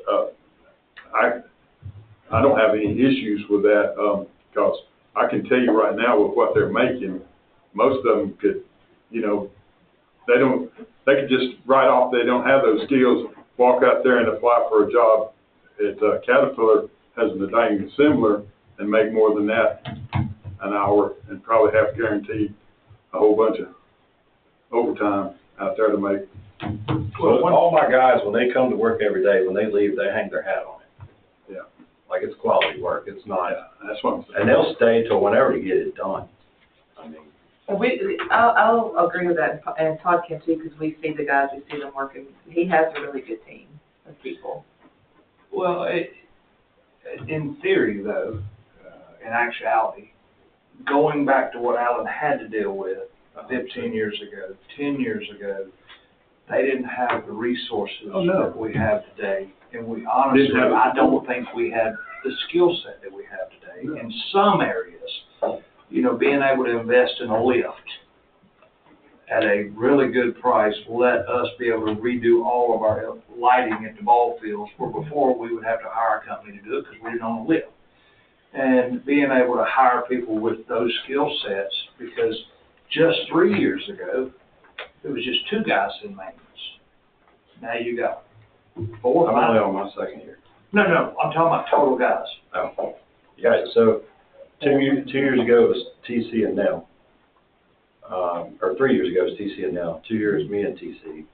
Speaker 3: I don't have any issues with that, because I can tell you right now with what they're making, most of them could, you know, they could just write off, they don't have those skills, walk out there and apply for a job at Caterpillar as an dang assembler and make more than that an hour, and probably have guaranteed a whole bunch of overtime out there to make.
Speaker 14: Well, all my guys, when they come to work every day, when they leave, they hang their hat on it.
Speaker 3: Yeah.
Speaker 14: Like, it's quality work, it's not.
Speaker 3: Yeah, that's what I'm saying.
Speaker 14: And they'll stay till whenever to get it done. I mean.
Speaker 12: I'll agree with that, and Todd can too, because we see the guys, we see them working. He has a really good team of people.
Speaker 1: Well, in theory, though, in actuality, going back to what Alan had to deal with 15 years ago, 10 years ago, they didn't have the resources that we have today. And we honestly, I don't think we had the skill set that we have today. In some areas, you know, being able to invest in a lift at a really good price let us be able to redo all of our lighting at the ball fields, where before we would have to hire a company to do it because we didn't own a lift. And being able to hire people with those skill sets, because just 3 years ago, it was just 2 guys in maintenance. Now you got 4 or 5.
Speaker 14: I'm only on my second year.
Speaker 1: No, I'm talking about total guys.
Speaker 14: Oh, yeah, so 2 years ago it was TC and Nell. Or 3 years ago it was TC and Nell. 2 years me and TC.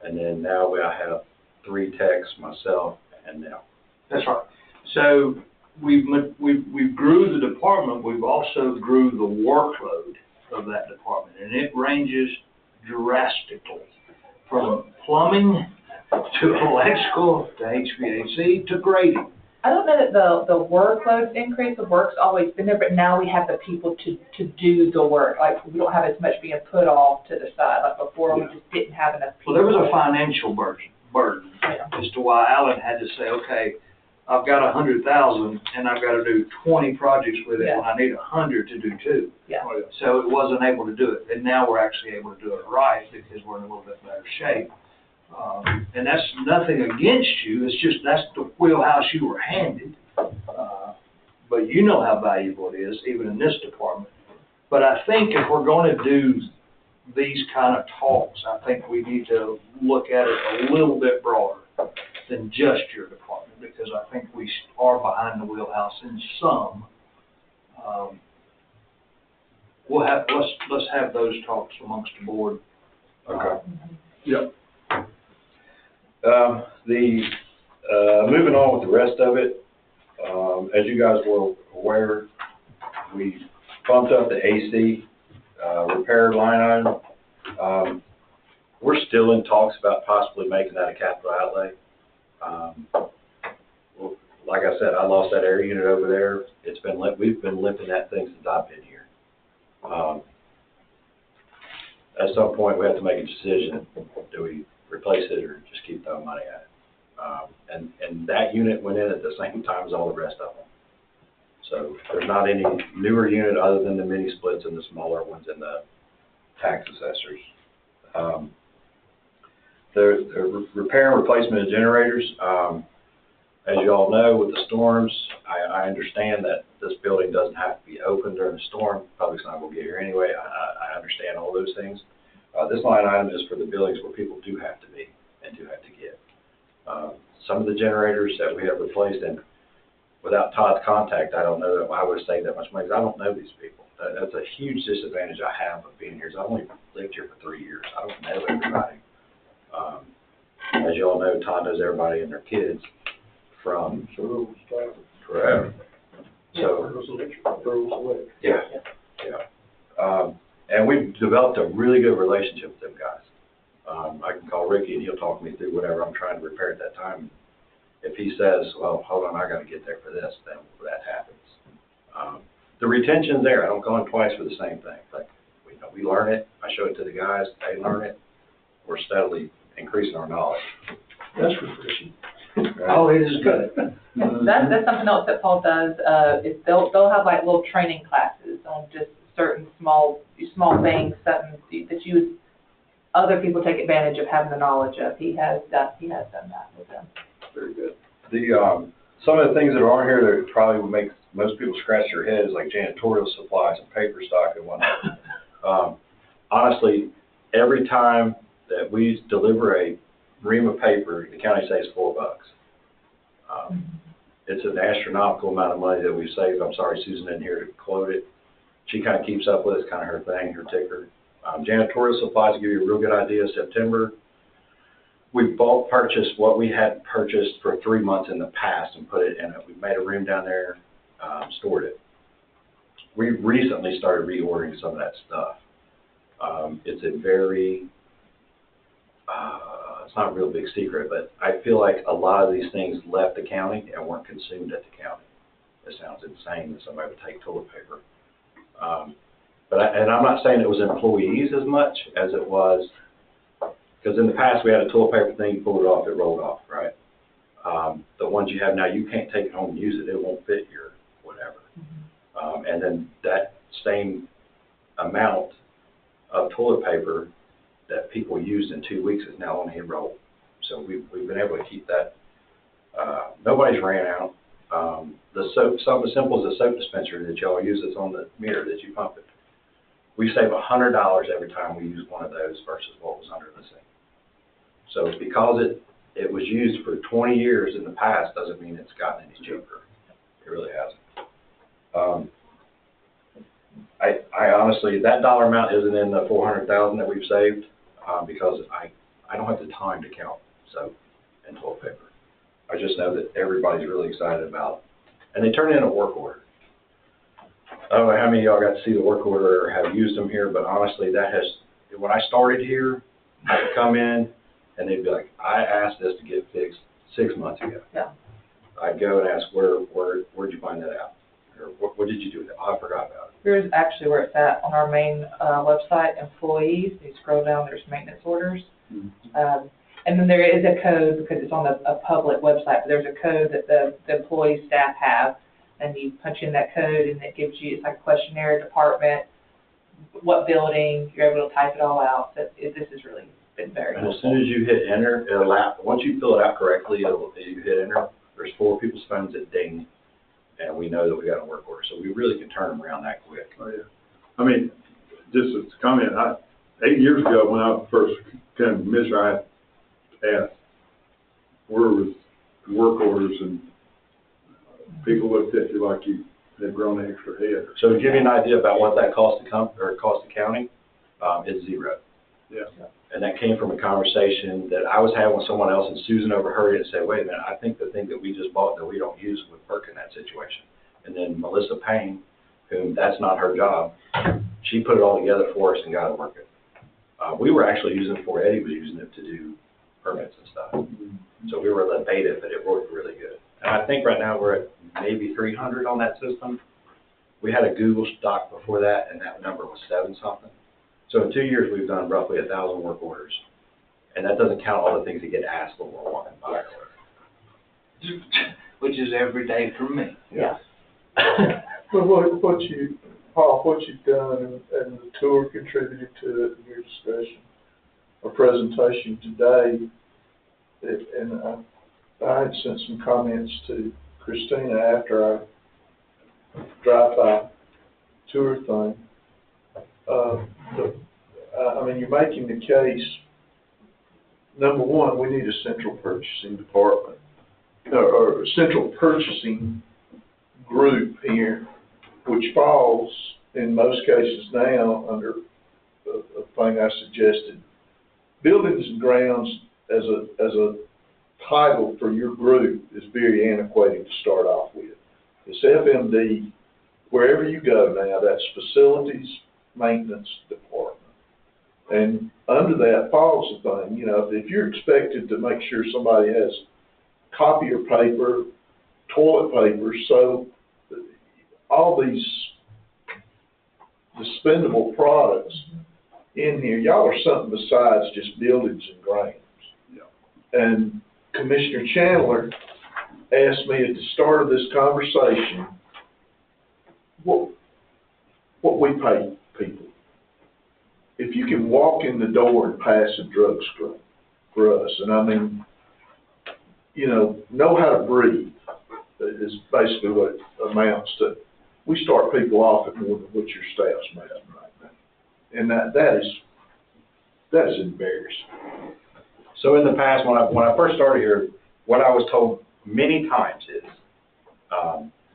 Speaker 14: And then now I have 3 techs, myself, and Nell.
Speaker 1: That's right. So we've grew the department. We've also grew the workload of that department, and it ranges drastically from plumbing to electrical to HVAC to grading.
Speaker 12: I don't know that the workload's increased. The work's always been there, but now we have the people to do the work. Like, we don't have as much being put off to the side. Like before, we just didn't have enough people.
Speaker 1: Well, there was a financial burden as to why Alan had to say, okay, I've got 100,000 and I've got to do 20 projects with it,
Speaker 12: Yeah.
Speaker 1: and I need 100 to do 2.
Speaker 12: Yeah.
Speaker 1: So it wasn't able to do it, and now we're actually able to do it right because we're in a little bit better shape. And that's nothing against you, it's just that's the wheelhouse you were handed. But you know how valuable it is, even in this department. But I think if we're going to do these kind of talks, I think we need to look at it a little bit broader than just your department, because I think we are behind the wheelhouse in some. Let's have those talks amongst the board.
Speaker 14: Okay.
Speaker 4: Yep.
Speaker 14: Moving on with the rest of it, as you guys were aware, we bumped up the AC, repair line item. We're still in talks about possibly making that a capital outlay. Well, like I said, I lost that air unit over there. We've been limping that thing since I've been here. At some point, we have to make a decision. Do we replace it or just keep throwing money at it? And that unit went in at the same time as all the rest of them. So there's not any newer unit other than the mini splits and the smaller ones in the tax assessors. The repair and replacement of generators, as you all know, with the storms, I understand that this building doesn't have to be open during the storm. Public's not going to get here anyway. I understand all those things. This line item is for the buildings where people do have to be and do have to get. Some of the generators that we have replaced, and without Todd's contact, I don't know that I would have saved that much money, because I don't know these people. That's a huge disadvantage I have of being here, is I've only lived here for 3 years. I don't know everybody. As you all know, Todd knows everybody and their kids from forever. So, yeah. And we've developed a really good relationship with them guys. I can call Ricky and he'll talk me through whatever I'm trying to repair at that time. If he says, well, hold on, I got to get there for this, then that happens. The retention's there. I don't go in twice for the same thing. Like, we learn it. I show it to the guys. They learn it. We're steadily increasing our knowledge.
Speaker 4: That's refreshing.
Speaker 1: Oh, it is good.
Speaker 12: That's something else that Paul does, is they'll have like little training classes on just certain small things, something that other people take advantage of having the knowledge of. He has done that with them.
Speaker 14: Very good. Some of the things that are on here that probably would make most people scratch their heads, like janitorial supplies and paper stock and whatnot. Honestly, every time that we deliver a ream of paper, the county saves $4. It's an astronomical amount of money that we've saved. I'm sorry Susan isn't here to quote it. She kind of keeps up with it. It's kind of her thing, her ticker. Janitorial supplies, to give you a real good idea, September, we bulk purchased what we had purchased for 3 months in the past and put it in it. We made a room down there, stored it. We recently started reordering some of that stuff. It's a very, it's not a real big secret, but I feel like a lot of these things left the county and weren't consumed at the county. It sounds insane that somebody would take toilet paper. And I'm not saying it was employees as much as it was, because in the past we had a toilet paper thing, you pulled it off, it rolled off, right? The ones you have now, you can't take it home and use it. It won't fit your whatever. And then that same amount of toilet paper that people used in 2 weeks is now only in roll. So we've been able to keep that. Nobody's ran out. The soap, something as simple as a soap dispenser that y'all use that's on the mirror that you pump it. We save $100 every time we use one of those versus what was under the sink. So because it was used for 20 years in the past doesn't mean it's gotten any cheaper. It really hasn't. I honestly, that dollar amount isn't in the 400,000 that we've saved because I don't have the time to count soap and toilet paper. I just know that everybody's really excited about, and they turn in a work order. I don't know how many of y'all got to see the work order or have used them here, but honestly, when I started here, I would come in and they'd be like, I asked this to get fixed 6 months ago.
Speaker 12: Yeah.
Speaker 14: I'd go and ask, where'd you find that out? Or what did you do with it? Oh, I forgot about it.
Speaker 12: Here's actually where it's at on our main website, employees. You scroll down, there's maintenance orders. And then there is a code, because it's on a public website, but there's a code that the employee staff have, and you punch in that code, and it gives you, it's like a questionnaire, department, what building, you're able to type it all out. This has really been very
Speaker 14: And as
Speaker 12: helpful.
Speaker 14: soon as you hit enter, it'll once you fill it out correctly, you hit enter, there's 4 people's phones that ding, and we know that we got a work order. So we really can turn them around that quick.
Speaker 3: Oh, yeah. I mean, just a comment, 8 years ago, when I first came to Commissioner, I asked, where was the work orders, and people looked at you like you had grown an extra head.
Speaker 14: So to give you an idea about what that cost the county, it's 0.
Speaker 3: Yeah.
Speaker 14: And that came from a conversation that I was having with someone else, and Susan overheard it and said, wait a minute, I think the thing that we just bought that we don't use would work in that situation. And then Melissa Payne, whom that's not her job, she put it all together for us and got it working. We were actually using it before Eddie was using it to do permits and stuff. So we were let beta, but it worked really good. And I think right now we're at maybe 300 on that system. We had a Google stock before that, and that number was 7-something. So in 2 years, we've done roughly 1,000 work orders. And that doesn't count all the things that get asked when we're walking by.
Speaker 1: Which is every day for me.
Speaker 12: Yeah.
Speaker 7: Well, what you've done, and the tour contributed to it in your discussion, or presentation today, and I had sent some comments to Christina after our drive-by tour thing. I mean, you're making the case, number one, we need a central purchasing department, or a central purchasing group here, which falls, in most cases now, under a thing I suggested. Buildings and grounds as a title for your group is very antiquated to start off with. It's FMD, wherever you go now, that's Facilities Maintenance Department. And under that falls the thing, you know, if you're expected to make sure somebody has copier paper, toilet paper, so all these dispensable products in here, y'all are something besides just buildings and grounds. Yeah. And Commissioner Chandler asked me at the start of this conversation, what we pay people. If you can walk in the door and pass a drug screen for us, and I mean, you know how to breathe is basically what it amounts to. We start people off at more than what your staff's making right now. And that is embarrassing.
Speaker 14: So in the past, when I first started here, what I was told many times is,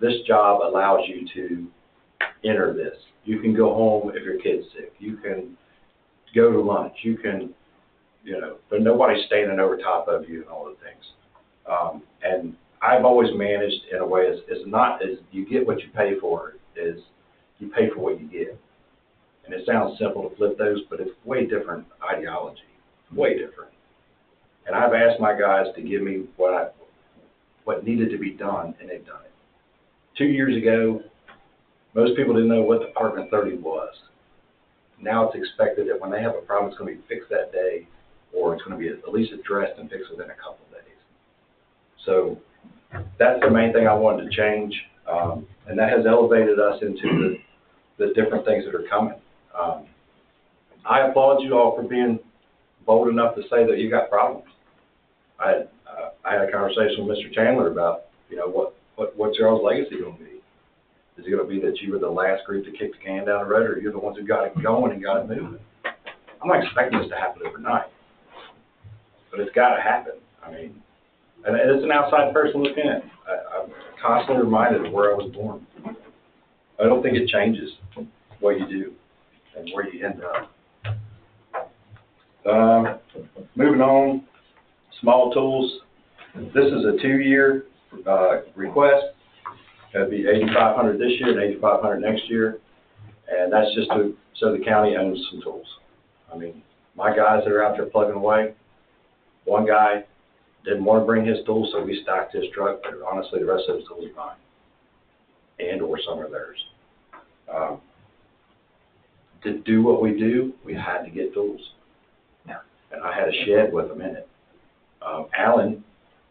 Speaker 14: this job allows you to enter this. You can go home if your kid's sick. You can go to lunch. You can, but nobody's standing over top of you and all the things. And I've always managed in a way as not as you get what you pay for, is you pay for what you get. And it sounds simple to flip those, but it's way different ideology, way different. And I've asked my guys to give me what needed to be done, and they've done it. 2 years ago, most people didn't know what Department 30 was. Now it's expected that when they have a problem, it's going to be fixed that day, or it's going to be at least addressed and fixed within a couple of days. So that's the main thing I wanted to change, and that has elevated us into the different things that are coming. I applaud you all for being bold enough to say that you got problems. I had a conversation with Mr. Chandler about, what's y'all's legacy going to be? Is it going to be that you were the last group to kick the can down the road, or you're the ones who got it going and got it moving? I'm not expecting this to happen overnight, but it's got to happen. I mean, and it's an outside person looking in. I'm constantly reminded of where I was born. I don't think it changes what you do and where you end up. Moving on, small tools. This is a 2-year request. It'd be $8,500 this year and $8,500 next year, and that's just so the county owns some tools. I mean, my guys that are out there plugging away, one guy didn't want to bring his tools, so we stocked his truck, but honestly, the rest of his tools are mine, and or some are theirs. To do what we do, we had to get tools. Yeah. And I had a shed with them in it. Alan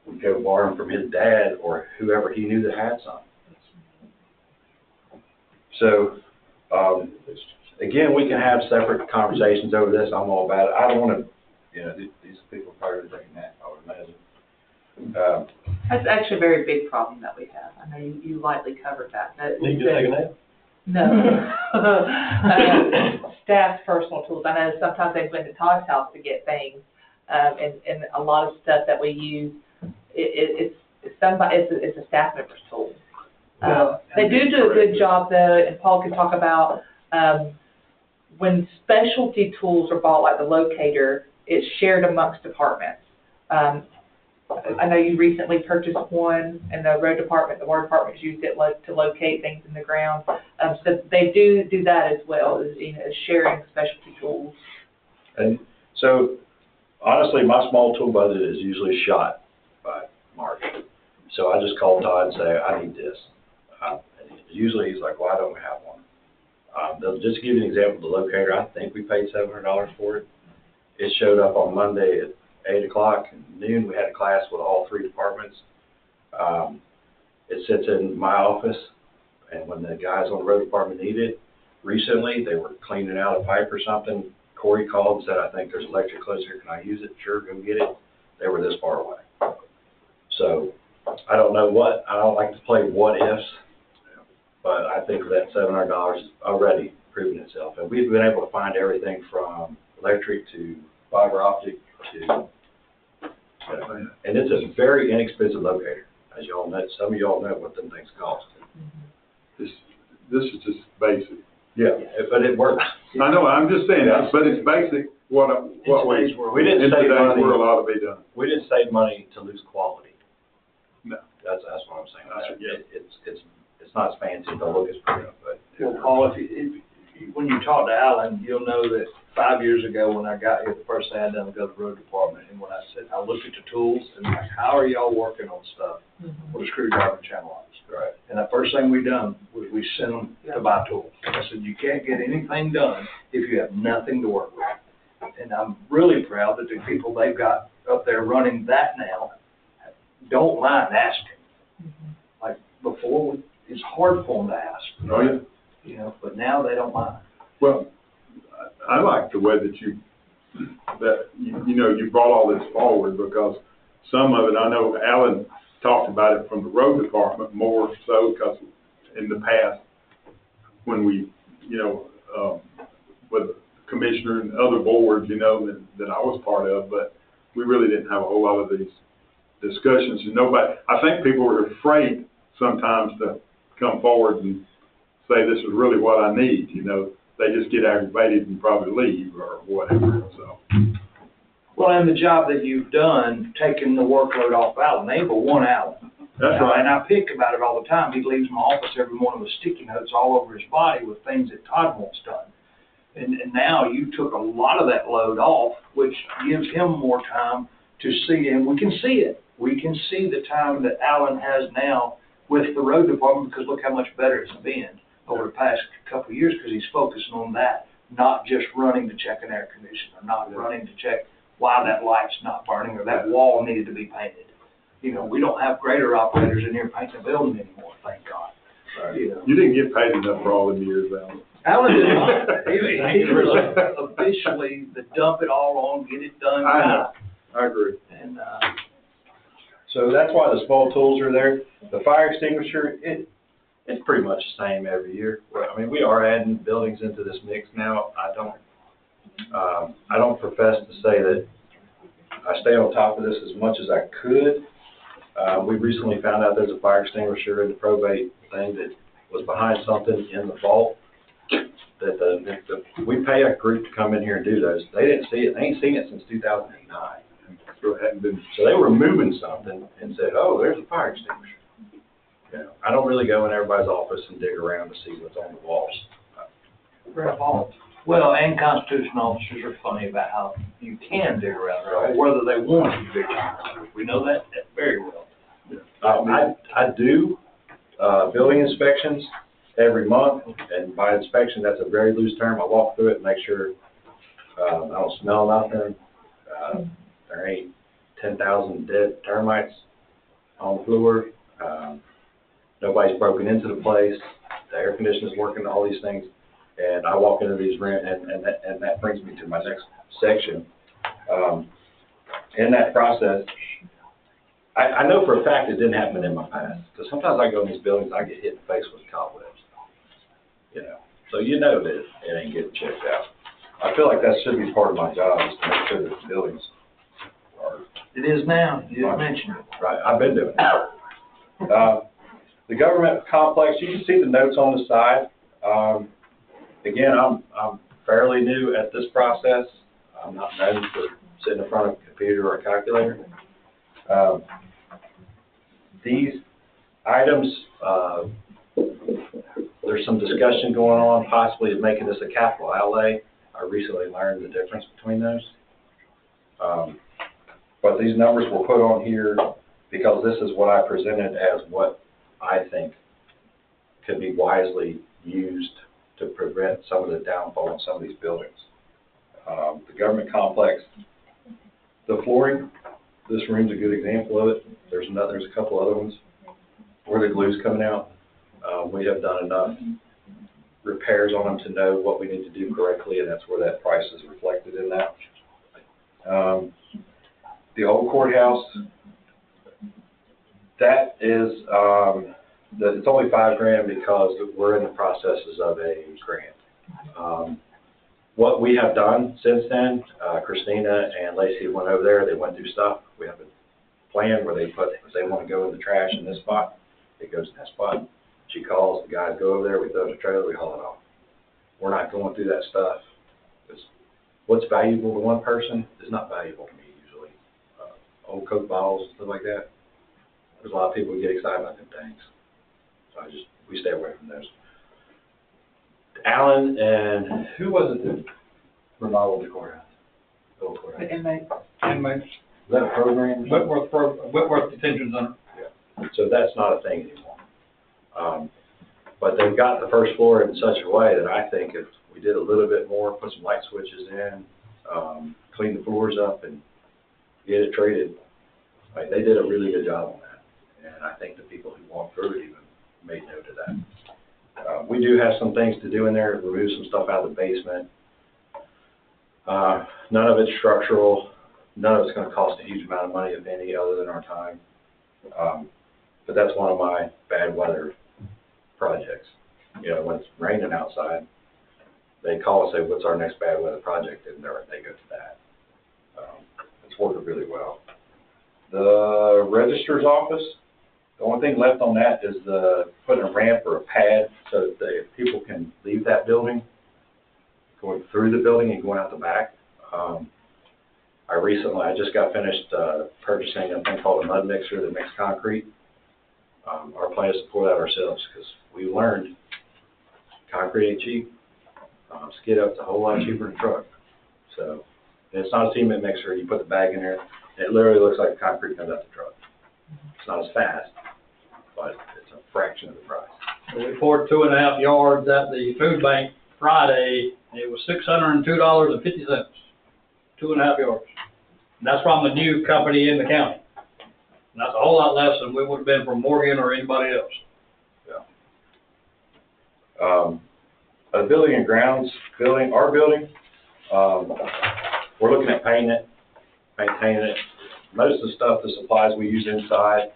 Speaker 14: would go borrow them from his dad or whoever he knew that had some. So, again, we can have separate conversations over this. I'm all about it. I don't want to, these people are probably thinking that, I would imagine.
Speaker 12: That's actually a very big problem that we have. I know you lightly covered that.
Speaker 4: Need to take a nap?
Speaker 12: No. Staff's personal tools. I know sometimes they've been to Todd's house to get things, and a lot of stuff that we use, it's a staff member's tool. They do a good job though, and Paul can talk about, when specialty tools are bought, like the locator, it's shared amongst departments. I know you recently purchased one, and the road department, the water department's used it to locate things in the ground. So they do that as well, as sharing specialty tools.
Speaker 14: And so, honestly, my small tool budget is usually shot by March. So I just call Todd and say, I need this. And usually he's like, why don't we have one? Just to give you an example, the locator, I think we paid $700 for it. It showed up on Monday at 8 o'clock and noon. We had a class with all 3 departments. It sits in my office, and when the guys on the road department need it, recently they were cleaning out a pipe or something. Corey called and said, I think there's electric close here. Can I use it? Sure, go get it. They were this far away. So I don't know I don't like to play what ifs, but I think that $700 has already proven itself. And we've been able to find everything from electric to fiber optic to, and it's a very inexpensive locator. As y'all know, some of y'all know what them things cost.
Speaker 3: This is just basic.
Speaker 14: Yeah, but it works.
Speaker 3: I know, I'm just saying, but it's basic, what
Speaker 14: we didn't save money.
Speaker 3: Where a lot to be done.
Speaker 14: We didn't save money to lose quality.
Speaker 3: No.
Speaker 14: That's what I'm saying. It's not as fancy, the look is pretty, but.
Speaker 1: Well, Paul, when you talk to Alan, you'll know that 5 years ago when I got here, the first thing I done was go to the road department, and when I looked at the tools, and like, how are y'all working on stuff with a screwdriver and channel locks?
Speaker 14: Right.
Speaker 1: And the first thing we done was we sent them to buy tools. I said, you can't get anything done if you have nothing to work with. And I'm really proud that the people they've got up there running that now don't mind asking. Like before, it's hard for them to ask.
Speaker 3: Oh, yeah.
Speaker 1: But now they don't mind.
Speaker 3: Well, I like the way that you brought all this forward, because some of it, I know Alan talked about it from the road department more so, because in the past, when we, with the commissioner and other boards, that I was part of, but we really didn't have a whole lot of these discussions. And I think people were afraid sometimes to come forward and say, this is really what I need, They just get aggravated and probably leave or whatever, so.
Speaker 1: Well, and the job that you've done, taking the workload off Alan, they ain't but one Alan.
Speaker 3: That's right.
Speaker 1: And I pick about it all the time. He leaves my office every morning with sticky notes all over his body with things that Todd wants done. And now you took a lot of that load off, which gives him more time to see, and we can see it. We can see the time that Alan has now with the road department, because look how much better it's been over the past couple of years, because he's focusing on that, not just running to check an air conditioner, not running to check why that light's not burning or that wall needed to be painted. We don't have grader operators in here painting the building anymore, thank God.
Speaker 3: Right. You didn't get paid enough for all them years, Alan.
Speaker 1: Alan did not. He was officially the dump it all on, get it done.
Speaker 3: I know. I agree.
Speaker 1: And
Speaker 14: so that's why the small tools are there. The fire extinguisher, it's pretty much the same every year. I mean, we are adding buildings into this mix now. I don't profess to say that I stay on top of this as much as I could. We recently found out there's a fire extinguisher in the probate thing that was behind something in the vault. That we pay a group to come in here and do those. They didn't see it. They ain't seen it since 2009. So they were moving something and said, "Oh, there's a fire extinguisher." I don't really go in everybody's office and dig around to see what's on the walls.
Speaker 1: Well, and constitutional officers are funny about how you can dig around there, or whether they want you to dig around. We know that very well.
Speaker 14: I do building inspections every month, and by inspection, that's a very loose term. I walk through it and make sure I don't smell nothing. There ain't 10,000 dead termites on the floor. Nobody's broken into the place. The air conditioner's working, all these things. And I walk into these rooms, and that brings me to my next section. In that process, I know for a fact it didn't happen in my past, because sometimes I go in these buildings, I get hit in the face with cobwebs. You know, so you know that it ain't getting checked out. I feel like that should be part of my job, is to make sure that the buildings are.
Speaker 1: It is now, you just mentioned it.
Speaker 14: Right, I've been doing it. The government complex, you can see the notes on the side. Again, I'm fairly new at this process. I'm not known for sitting in front of a computer or a calculator. These items, there's some discussion going on possibly of making this a capital outlay. I recently learned the difference between those. But these numbers were put on here because this is what I presented as what I think could be wisely used to prevent some of the downfall in some of these buildings. The government complex, the flooring, this room's a good example of it. There's a couple other ones where the glue's coming out. We have done enough repairs on them to know what we need to do correctly, and that's where that price is reflected in that. The old courthouse, that is, it's only $5,000 because we're in the processes of a grant. What we have done since then, Christina and Lacey went over there, they went through stuff. We have a plan where they put, if they want to go in the trash in this spot, it goes in that spot. She calls, the guys go over there, we throw it in the trailer, we haul it off. We're not going through that stuff. It's, what's valuable to one person is not valuable to me usually. Old Coke bottles, stuff like that. There's a lot of people who get excited about them things. So we stay away from those. Alan and who was it that remodeled the courthouse? The old courthouse.
Speaker 12: The inmates.
Speaker 15: Inmates.
Speaker 14: Is that a program?
Speaker 15: Whitworth Detention Center.
Speaker 14: Yeah. So that's not a thing anymore. But they've got the first floor in such a way that I think if we did a little bit more, put some light switches in, clean the floors up and get it treated, like they did a really good job on that. And I think the people who walked through it even made note of that. We do have some things to do in there, remove some stuff out of the basement. None of it's structural. None of it's going to cost a huge amount of money, if any, other than our time. But that's one of my bad weather projects. You know, when it's raining outside, they call and say, what's our next bad weather project? And they go to that. It's working really well. The registrar's office, the only thing left on that is putting a ramp or a pad so that people can leave that building, going through the building and going out the back. I just got finished purchasing a thing called a mud mixer that makes concrete. Our plan is to pour that ourselves because we learned concrete ain't cheap. Skid up's a whole lot cheaper than truck. So it's not a cement mixer. You put the bag in there, and it literally looks like concrete comes out the truck. It's not as fast, but it's a fraction of the price.
Speaker 15: We poured 2.5 yards at the food bank Friday, and it was $602.50. 2.5 yards. And that's from a new company in the county. And that's a whole lot less than we would have been from Morgan or anybody else.
Speaker 14: Yeah. The building and grounds, our building, we're looking at painting it, maintaining it. Most of the stuff, the supplies we use inside,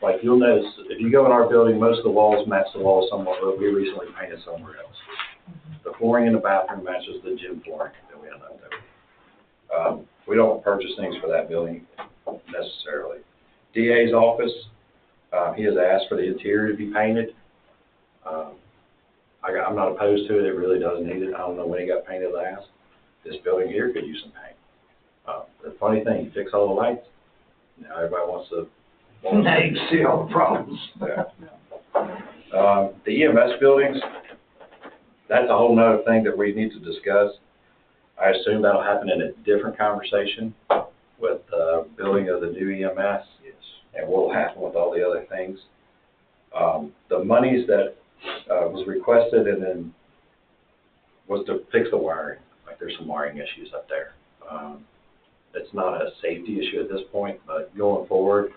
Speaker 14: like you'll notice, if you go in our building, most of the walls match the walls somewhere, but we recently painted somewhere else. The flooring in the bathroom matches the gym flooring that we have out there. We don't purchase things for that building necessarily. DA's office, he has asked for the interior to be painted. I'm not opposed to it. It really doesn't need it. I don't know when it got painted last. This building here could use some paint. The funny thing, you fix all the lights, now everybody wants to.
Speaker 1: Now you can see all the problems.
Speaker 14: Yeah. The EMS buildings, that's a whole nother thing that we need to discuss. I assume that'll happen in a different conversation with the building of the new EMS. Yes. And what will happen with all the other things. The monies that was requested and then was to fix the wiring. Like there's some wiring issues up there. It's it's not a safety issue at this point, but going forward,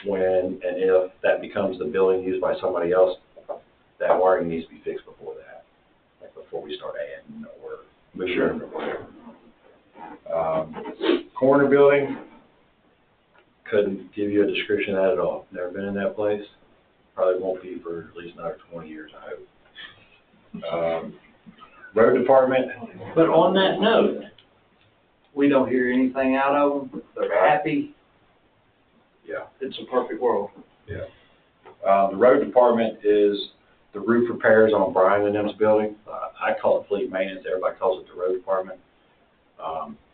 Speaker 14: when and if that becomes the building used by somebody else, that wiring needs to be fixed before that, like before we start adding or moving or whatever. Corner building, couldn't give you a description of that at all. Never been in that place. Probably won't be for at least another 20 years, I hope. Road department.
Speaker 1: But on that note, we don't hear anything out of them. They're happy.
Speaker 14: Yeah.
Speaker 1: It's a perfect world.
Speaker 14: Yeah. The road department is the roof repairs on Brian and them's building. I call it fleet maintenance. Everybody calls it the road department.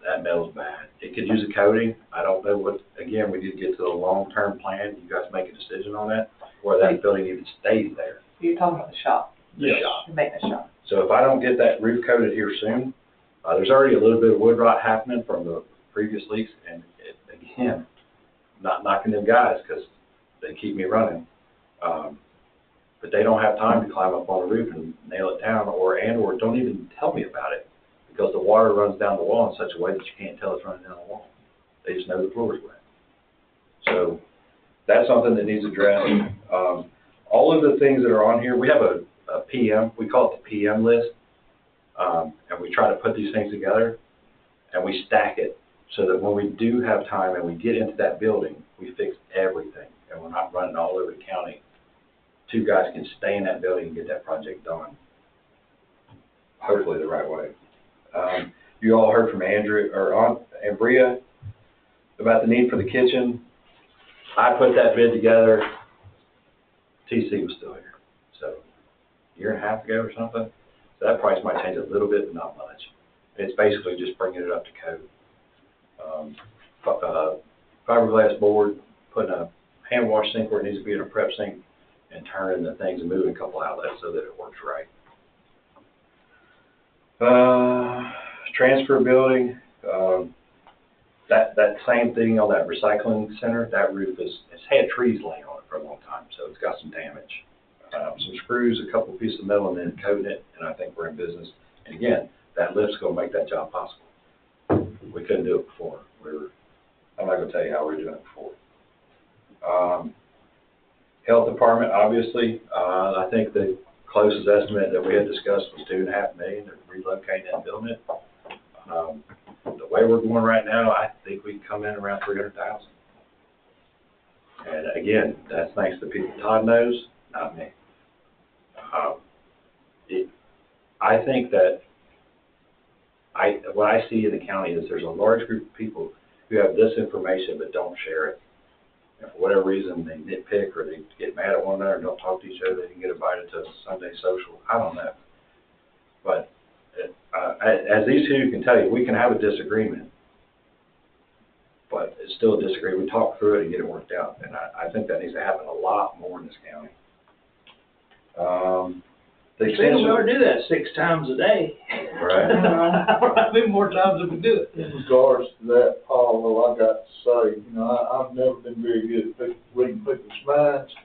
Speaker 14: That metal's bad. It could use a coating. I don't know what, again, we need to get to the long-term plan. You guys make a decision on that, or that building even stays there.
Speaker 12: You're talking about the shop,
Speaker 14: Yes.
Speaker 12: the maintenance shop.
Speaker 14: So if I don't get that roof coated here soon, there's already a little bit of wood rot happening from the previous leaks, and again, not knocking them guys because they keep me running. But they don't have time to climb up on the roof and nail it down, or don't even tell me about it, because the water runs down the wall in such a way that you can't tell it's running down the wall. They just know the floor is wet. So that's something that needs addressed. All of the things that are on here, we have a PM, we call it the PM list, and we try to put these things together, and we stack it so that when we do have time and we get into that building, we fix everything, and we're not running all over the county. 2 guys can stay in that building and get that project done, hopefully the right way. You all heard from Ambria about the need for the kitchen. I put that bid together. TC was still here, so a year and a half ago or something. So that price might change a little bit, but not much. It's basically just bringing it up to code. Fiberglass board, putting a hand wash sink where it needs to be in a prep sink, and turning the things and moving a couple outlets so that it works right. Transfer building, that same thing on that recycling center, that roof it's had trees laying on it for a long time, so it's got some damage. Some screws, a couple pieces of metal, and then coating it, and I think we're in business. And again, that lift's gonna make that job possible. We couldn't do it before. I'm not gonna tell you how we were doing it before. Health department, obviously, I think the closest estimate that we had discussed was $2.5 million to relocate and building it. The way we're going right now, I think we can come in around $300,000. And again, that's thanks to people Todd knows, not me. I think that what I see in the county is there's a large group of people who have this information but don't share it. And for whatever reason, they nitpick or they get mad at one another and don't talk to each other. They didn't get invited to a Sunday social. I don't know. But as these two can tell you, we can have a disagreement, but it's still a disagreement. We talk through it and get it worked out. And I think that needs to happen a lot more in this county. The extension.
Speaker 1: We ought to do that 6 times a day.
Speaker 14: Right.
Speaker 15: How many more times if we do it?
Speaker 7: In regards to that, Paul, though, I got to say, I've never been very good at reading people's minds.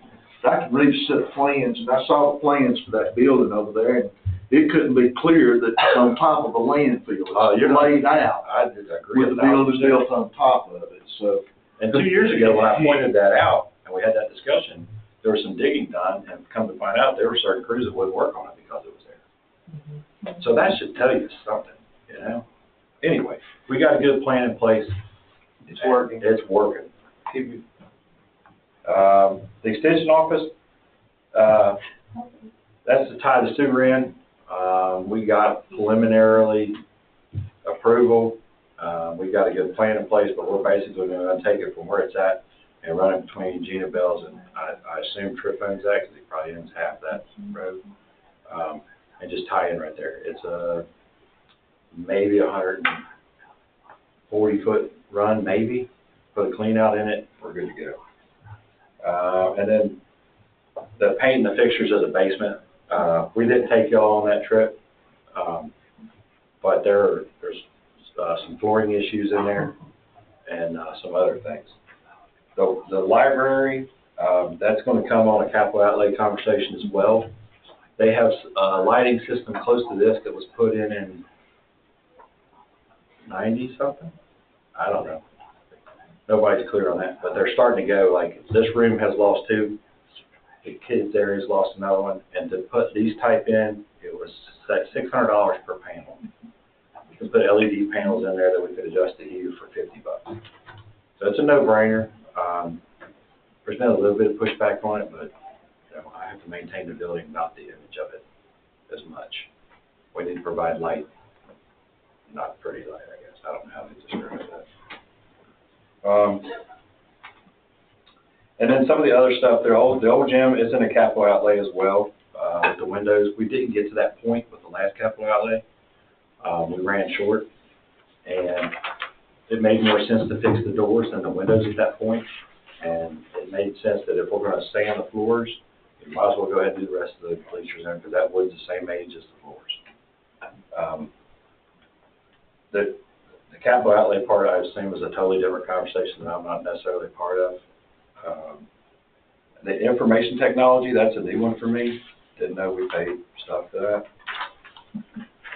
Speaker 7: I can read a set of plans, and I saw the plans for that building over there, and it couldn't be clear that it's on top of a landfill. It's laid out.
Speaker 14: I agree
Speaker 7: with the building built on top of it, so.
Speaker 14: And 2 years ago, when I pointed that out, and we had that discussion, there was some digging done, and come to find out, there were certain crews that wouldn't work on it because it was there. So that should tell you something, Anyway, we got a good plan in place.
Speaker 1: It's working.
Speaker 14: It's working. The extension office, that's to tie the sewer in. We got preliminarily approval. We got a good plan in place, but we're basically going to take it from where it's at and run it between Gina Bell's and I assume Tripp owns that because he probably owns half that road, and just tie in right there. It's maybe 140-foot run, maybe. Put a clean out in it, we're good to go. And then the paint and the fixtures of the basement, we didn't take y'all on that trip, but there's some flooring issues in there and some other things. The library, that's going to come on a capital outlay conversation as well. They have a lighting system close to this that was put in 90-something, I don't know. Nobody's clear on that, but they're starting to go, like, this room has lost 2, the kids area has lost another one, and to put these type in, it was $600 per panel. You can put LED panels in there that we could adjust the hue for $50. So it's a no-brainer. There's been a little bit of pushback on it, but, you know, I have to maintain the building, not the image of it as much. We need to provide light, not pretty light, I guess. I don't know how to describe that. And then some of the other stuff, the old gym is in a capital outlay as well. With the windows, we didn't get to that point with the last capital outlay. We ran short, and it made more sense to fix the doors than the windows at that point. And it made sense that if we're going to stay on the floors, we might as well go ahead and do the rest of the bleachers in, because that wood's the same age as the floors. The capital outlay part, I assume, is a totally different conversation that I'm not necessarily part of. The information technology, that's a new one for me. Didn't know we paid stuff for that.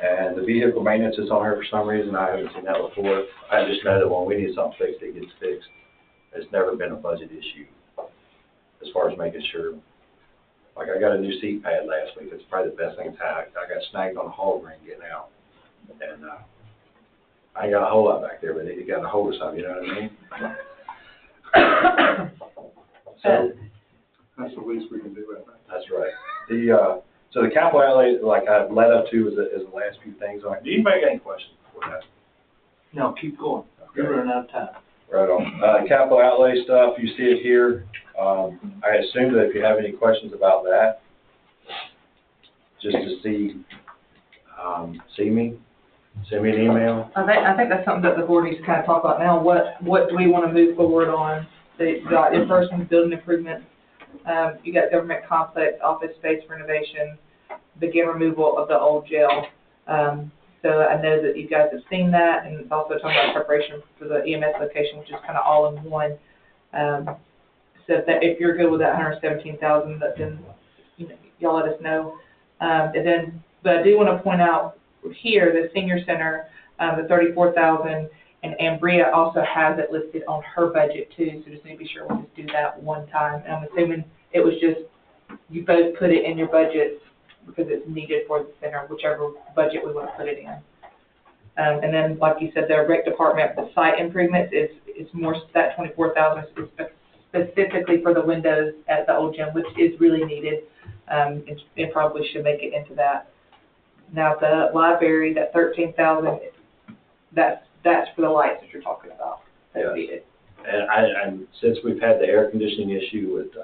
Speaker 14: And the vehicle maintenance is on here for some reason. I haven't seen that before. I just know that when we need something fixed, it gets fixed. It's never been a budget issue as far as making sure. Like, I got a new seat pad last week. It's probably the best thing that's happened. I got snagged on a hall ring getting out. And I ain't got a whole lot back there, but it got a hold of something, you know what I mean? So
Speaker 4: That's the least we can do right now.
Speaker 14: that's right. So the capital outlay, like I've led up to, is the last few things on it. Do anybody got any questions before that?
Speaker 1: No, keep going. You're running out of time.
Speaker 14: Right on. Capital outlay stuff, you see it here. I assume that if you have any questions about that, just to see me, send me an email.
Speaker 12: I think that's something that the board needs to kind of talk about now. What do we want to move forward on? The in-person building improvements, you got government complex, office space renovation, begin removal of the old jail. So I know that you guys have seen that, and it's also talking about preparation for the EMS location, which is kind of all in one. So if you're good with that $117,000, then y'all let us know. But I do want to point out here, the senior center, the $34,000, and Ambria also has it listed on her budget too. So just need to be sure we'll just do that one time. And I'm assuming it was just you both put it in your budget because it's needed for the center, whichever budget we want to put it in. And then, like you said, the rec department, the site improvements is more, that $24,000 is specifically for the windows at the old gym, which is really needed. It probably should make it into that. Now the library, that $13,000, that's for the lights that you're talking about. That's needed.
Speaker 14: And since we've had the air conditioning issue with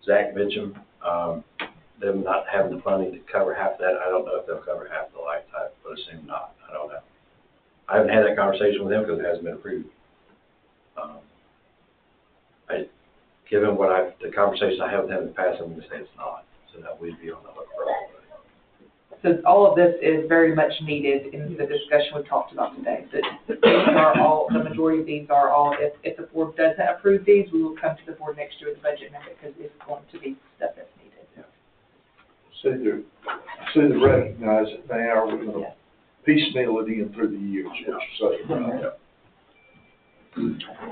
Speaker 14: Zach Mitchum, them not having the funding to cover half that, I don't know if they'll cover half the lights. I would assume not. I don't know. I haven't had that conversation with him because it hasn't been approved. Given the conversation I have with him in the past, I'm going to say it's not, so that we'd be on the hook for all of it.
Speaker 12: So all of this is very much needed in the discussion we talked about today. The majority of these are all, if the board doesn't approve these, we will come to the board next year with the budget amendment because it's going to be stuff that's needed.
Speaker 7: So to recognize it now, we're going to piecemeal it in through the years, what you're saying.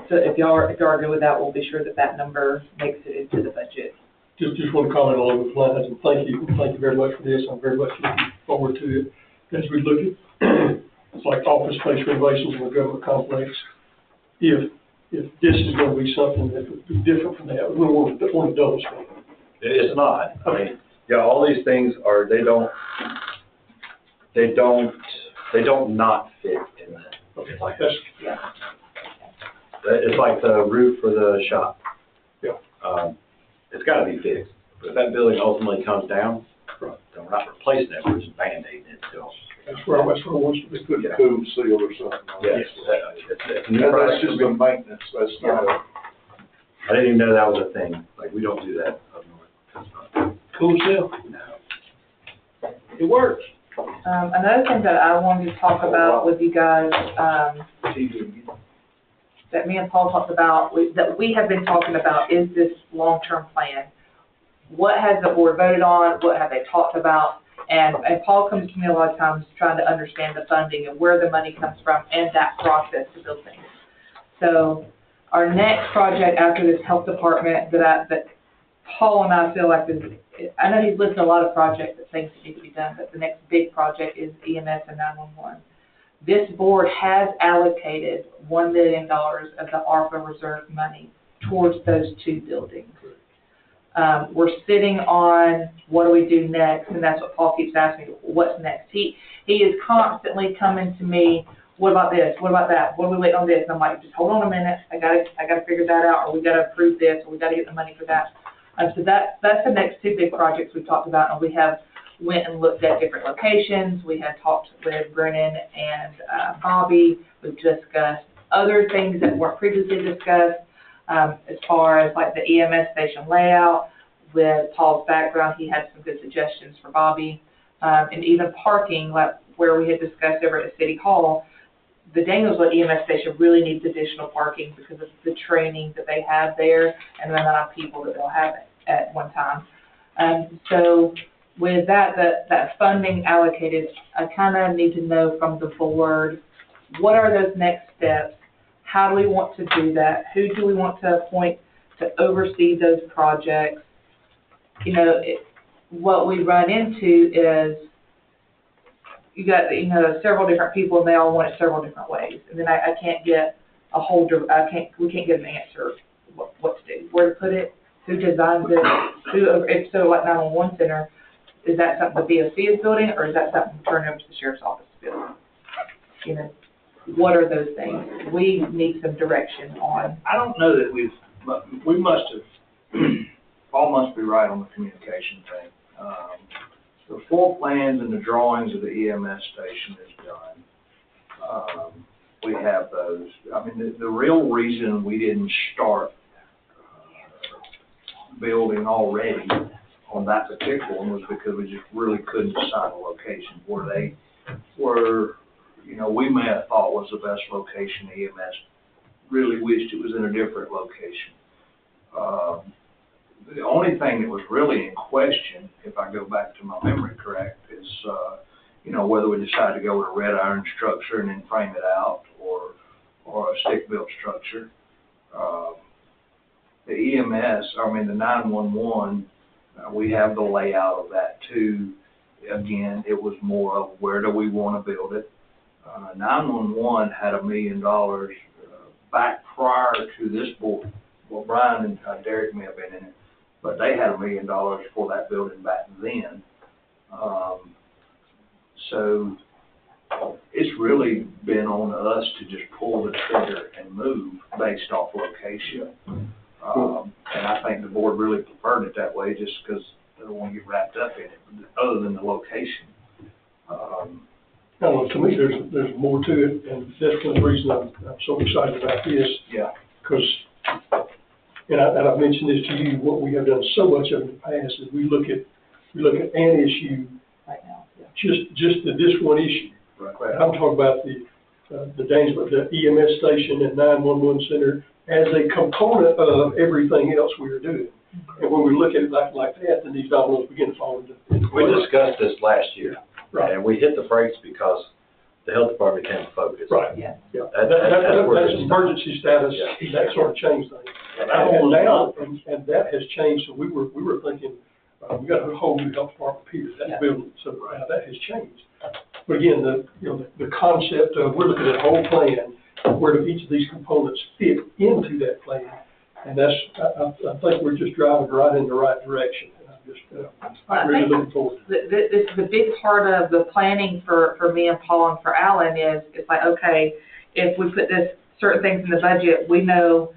Speaker 12: So if y'all are good with that, we'll be sure that number makes it into the budget.
Speaker 4: Just want to comment along those lines, and thank you very much for this. I'm very much looking forward to it. As we look at, it's like office space renovations in the government complex. If this is going to be something that would be different from that, we don't want to double spend.
Speaker 14: It's not. I mean, all these things are, they don't not fit in that.
Speaker 4: Okay,
Speaker 14: It's like the roof for the shop.
Speaker 4: Yeah.
Speaker 14: It's got to be fixed. But if that building ultimately comes down, then we're not replacing it, we're just band-aiding it still.
Speaker 7: That's where I want to be putting a cool seal or something.
Speaker 14: Yes.
Speaker 7: That's just a maintenance, that's not a.
Speaker 14: I didn't even know that was a thing. Like, we don't do that up north.
Speaker 1: Cool seal.
Speaker 14: No.
Speaker 1: It works.
Speaker 12: Another thing that I wanted to talk about with you guys, that me and Paul talked about, that we have been talking about, is this long-term plan. What has the board voted on? What have they talked about? And Paul comes to me a lot of times trying to understand the funding and where the money comes from and that process to build things. So our next project after this health department that Paul and I feel like is, I know he's listed a lot of projects that things that need to be done, but the next big project is EMS and 911. This board has allocated $1 million of the ARPA reserve money towards those two buildings. We're sitting on what do we do next, and that's what Paul keeps asking me, what's next? He is constantly coming to me, what about this, what about that, what do we wait on this? And I'm like, just hold on a minute, I gotta figure that out, or we gotta approve this, or we gotta get the money for that. So that's the next two big projects we've talked about, and we have went and looked at different locations. We had talked with Brennan and Bobby. We've discussed other things that weren't previously discussed, as far as like the EMS station layout. With Paul's background, he had some good suggestions for Bobby, and even parking, like where we had discussed over at City Hall. The Danielsville EMS station really needs additional parking because of the training that they have there and the amount of people that they'll have at one time. So with that funding allocated, I kind of need to know from the board, what are those next steps? How do we want to do that? Who do we want to appoint to oversee those projects? You know, what we run into is you got, several different people and they all want it several different ways. And then I can't get we can't get an answer what to do, where to put it, who designs it, if so, like 911 center, is that something the BOC is building, or is that something turned over to the sheriff's office to build? What are those things? We need some direction on.
Speaker 1: I don't know that we must have, Paul must be right on the communication thing. The floor plans and the drawings of the EMS station is done. We have those. I mean, the real reason we didn't start building already on that particular one was because we just really couldn't decide a location where they were, we may have thought was the best location. EMS really wished it was in a different location. The only thing that was really in question, if I go back to my memory correct, is, whether we decide to go with a red iron structure and then frame it out, or a stick-built structure. The EMS, the 911, we have the layout of that too. Again, it was more of where do we want to build it. 911 had $1 million back prior to this board. Well, Brian and Derek may have been in it, but they had $1 million for that building back then. So it's really been on us to just pull the trigger and move based off location. And I think the board really preferred it that way just because they don't want to get wrapped up in it, other than the location.
Speaker 4: To me, there's more to it, and that's one of the reasons I'm so excited about this.
Speaker 1: Yeah.
Speaker 4: Because, and I've mentioned this to you, what we have done so much of in the past is we look at an issue
Speaker 12: Right now, yeah.
Speaker 4: just this one issue.
Speaker 1: Right.
Speaker 4: I'm talking about the EMS station and 911 center as a component of everything else we are doing. And when we look at it like that, then these dominoes begin to fall into
Speaker 14: We discussed this last year,
Speaker 4: right.
Speaker 14: and we hit the brakes because the health department became a focus.
Speaker 4: Right.
Speaker 12: Yeah.
Speaker 4: Yeah.
Speaker 14: That's
Speaker 4: That's emergency status.
Speaker 14: Yeah.
Speaker 4: That sort of changed things. And now, and that has changed. So we were thinking, we got a whole new health department here, that building. So now that has changed. But again, the concept of we're looking at a whole plan, where do each of these components fit into that plan, and that's I think we're just driving right in the right direction. And I'm just really looking forward to it.
Speaker 12: This is a big part of the planning for me and Paul and for Alan is it's like, okay, if we put certain things in the budget, we know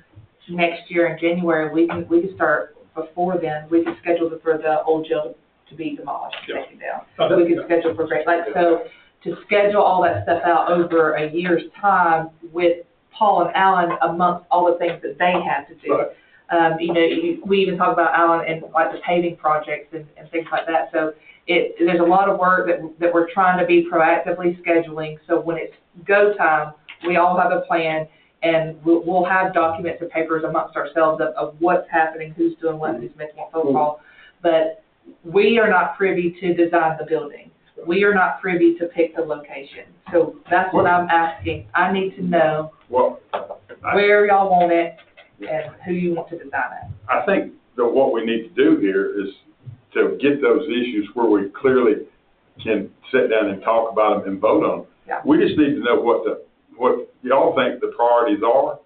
Speaker 12: next year in January we can start before then. We can schedule for the old jail to be demolished, taken down. We can schedule for so to schedule all that stuff out over a year's time with Paul and Alan amongst all the things that they have to do. Right. We even talk about Alan and like the paving projects and things like that. So there's a lot of work that we're trying to be proactively scheduling. So when it's go time, we all have a plan, and we'll have documents and papers amongst ourselves of what's happening, who's doing what, who's making what phone call. But we are not privy to design the building. We are not privy to pick the location. So that's what I'm asking. I need to know where y'all want it and who you want to design it.
Speaker 3: I think that what we need to do here is to get those issues where we clearly can sit down and talk about them and vote on them.
Speaker 12: Yeah.
Speaker 3: We just need to know what y'all think the priorities are,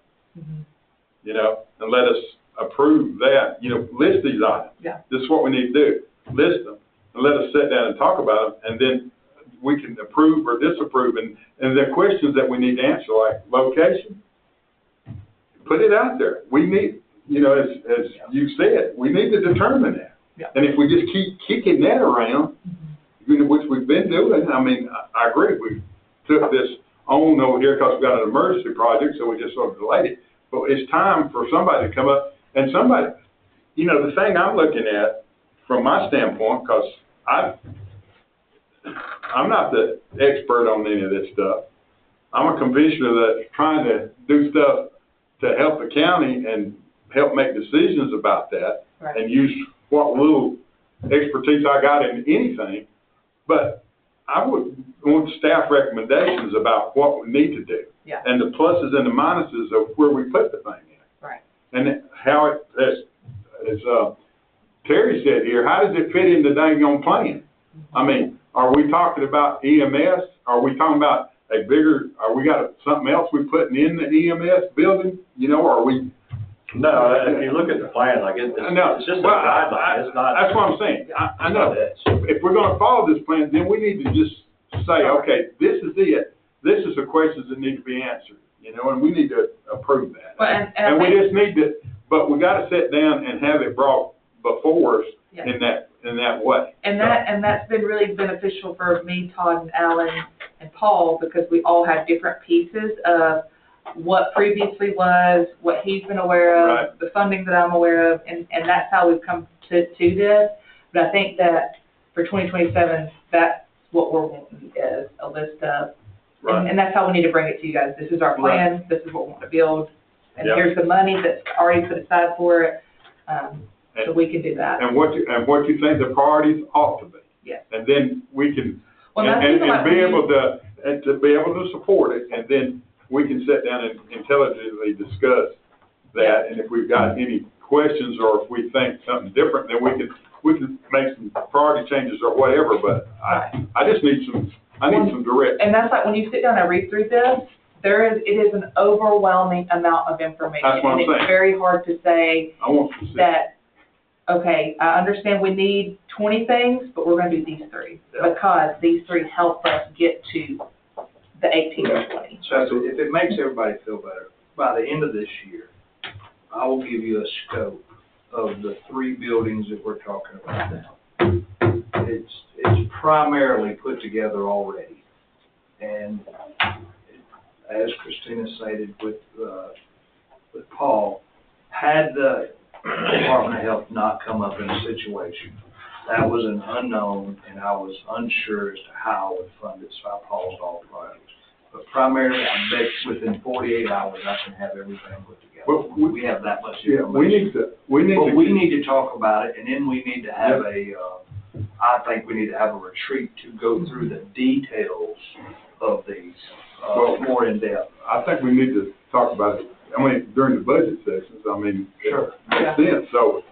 Speaker 3: you know, and let us approve that, you know, list these items.
Speaker 12: Yeah.
Speaker 3: This is what we need to do, list them, and let us sit down and talk about them, and then we can approve or disapprove, and the questions that we need to answer, like location, put it out there. We need, you know, as you said, we need to determine that.
Speaker 12: Yeah.
Speaker 3: And if we just keep kicking that around, you know, which we've been doing, I mean, I agree, we took this on over here because we got an emergency project, so we just sort of delayed it. But it's time for somebody to come up, and somebody, you know, the thing I'm looking at from my standpoint, because I'm not the expert on any of this stuff. I'm a commissioner that's trying to do stuff to help the county and help make decisions about that,
Speaker 12: right,
Speaker 3: and use what little expertise I got in anything. But I would want staff recommendations about what we need to do.
Speaker 12: Yeah.
Speaker 3: And the pluses and the minuses of where we put the thing in.
Speaker 12: Right.
Speaker 3: And how it, as Terry said here, how does it fit in the dang on plan? I mean, are we talking about EMS? Are we talking about we got something else we putting in the EMS building? You know, are we?
Speaker 14: No, if you look at the plan, like it's just a guideline, it's not.
Speaker 3: That's what I'm saying. I know that. If we're gonna follow this plan, then we need to just say, okay, this is it. This is the questions that need to be answered, you know, and we need to approve that.
Speaker 12: Well,
Speaker 3: and we just need to, but we gotta sit down and have it brought before us in that way.
Speaker 12: And that's been really beneficial for me, Todd, and Alan, and Paul, because we all have different pieces of what previously was, what he's been aware of,
Speaker 3: right,
Speaker 12: the funding that I'm aware of, and that's how we've come to this. But I think that for 2027, that's what we're wanting is a list of,
Speaker 3: right,
Speaker 12: and that's how we need to bring it to you guys. This is our plan,
Speaker 3: right,
Speaker 12: this is what we want to build, and
Speaker 3: yep,
Speaker 12: here's the money that's already put aside for it, so we can do that.
Speaker 3: And what you think the priorities ought to be.
Speaker 12: Yes.
Speaker 3: And then we can,
Speaker 12: well,
Speaker 3: and be able to support it, and then we can sit down and intelligently discuss that, and if we've got any questions or if we think something different, then we can make some priority changes or whatever, but I just need some direction.
Speaker 12: And that's like, when you sit down and read through this, it is an overwhelming amount of information.
Speaker 3: That's what I'm saying.
Speaker 12: It's very hard to say
Speaker 3: I want to see
Speaker 12: that, okay, I understand we need 20 things, but we're gonna do these 3, because these 3 help us get to the 18 or 20.
Speaker 1: So if it makes everybody feel better, by the end of this year, I will give you a scope of the 3 buildings that we're talking about now. It's primarily put together already. And as Christina stated with Paul, had the Department of Health not come up in a situation, that was an unknown, and I was unsure as to how I would fund it, so I paused all projects. But primarily, I bet within 48 hours, I can have everything put together.
Speaker 3: Well,
Speaker 1: We have that much
Speaker 3: yeah,
Speaker 1: information.
Speaker 3: we need
Speaker 1: to talk about it, and then we need to have I think we need to have a retreat to go through the details of these, more in depth.
Speaker 3: I think we need to talk about it, I mean, during the budget sessions, I mean,
Speaker 1: Sure.
Speaker 3: it makes sense, so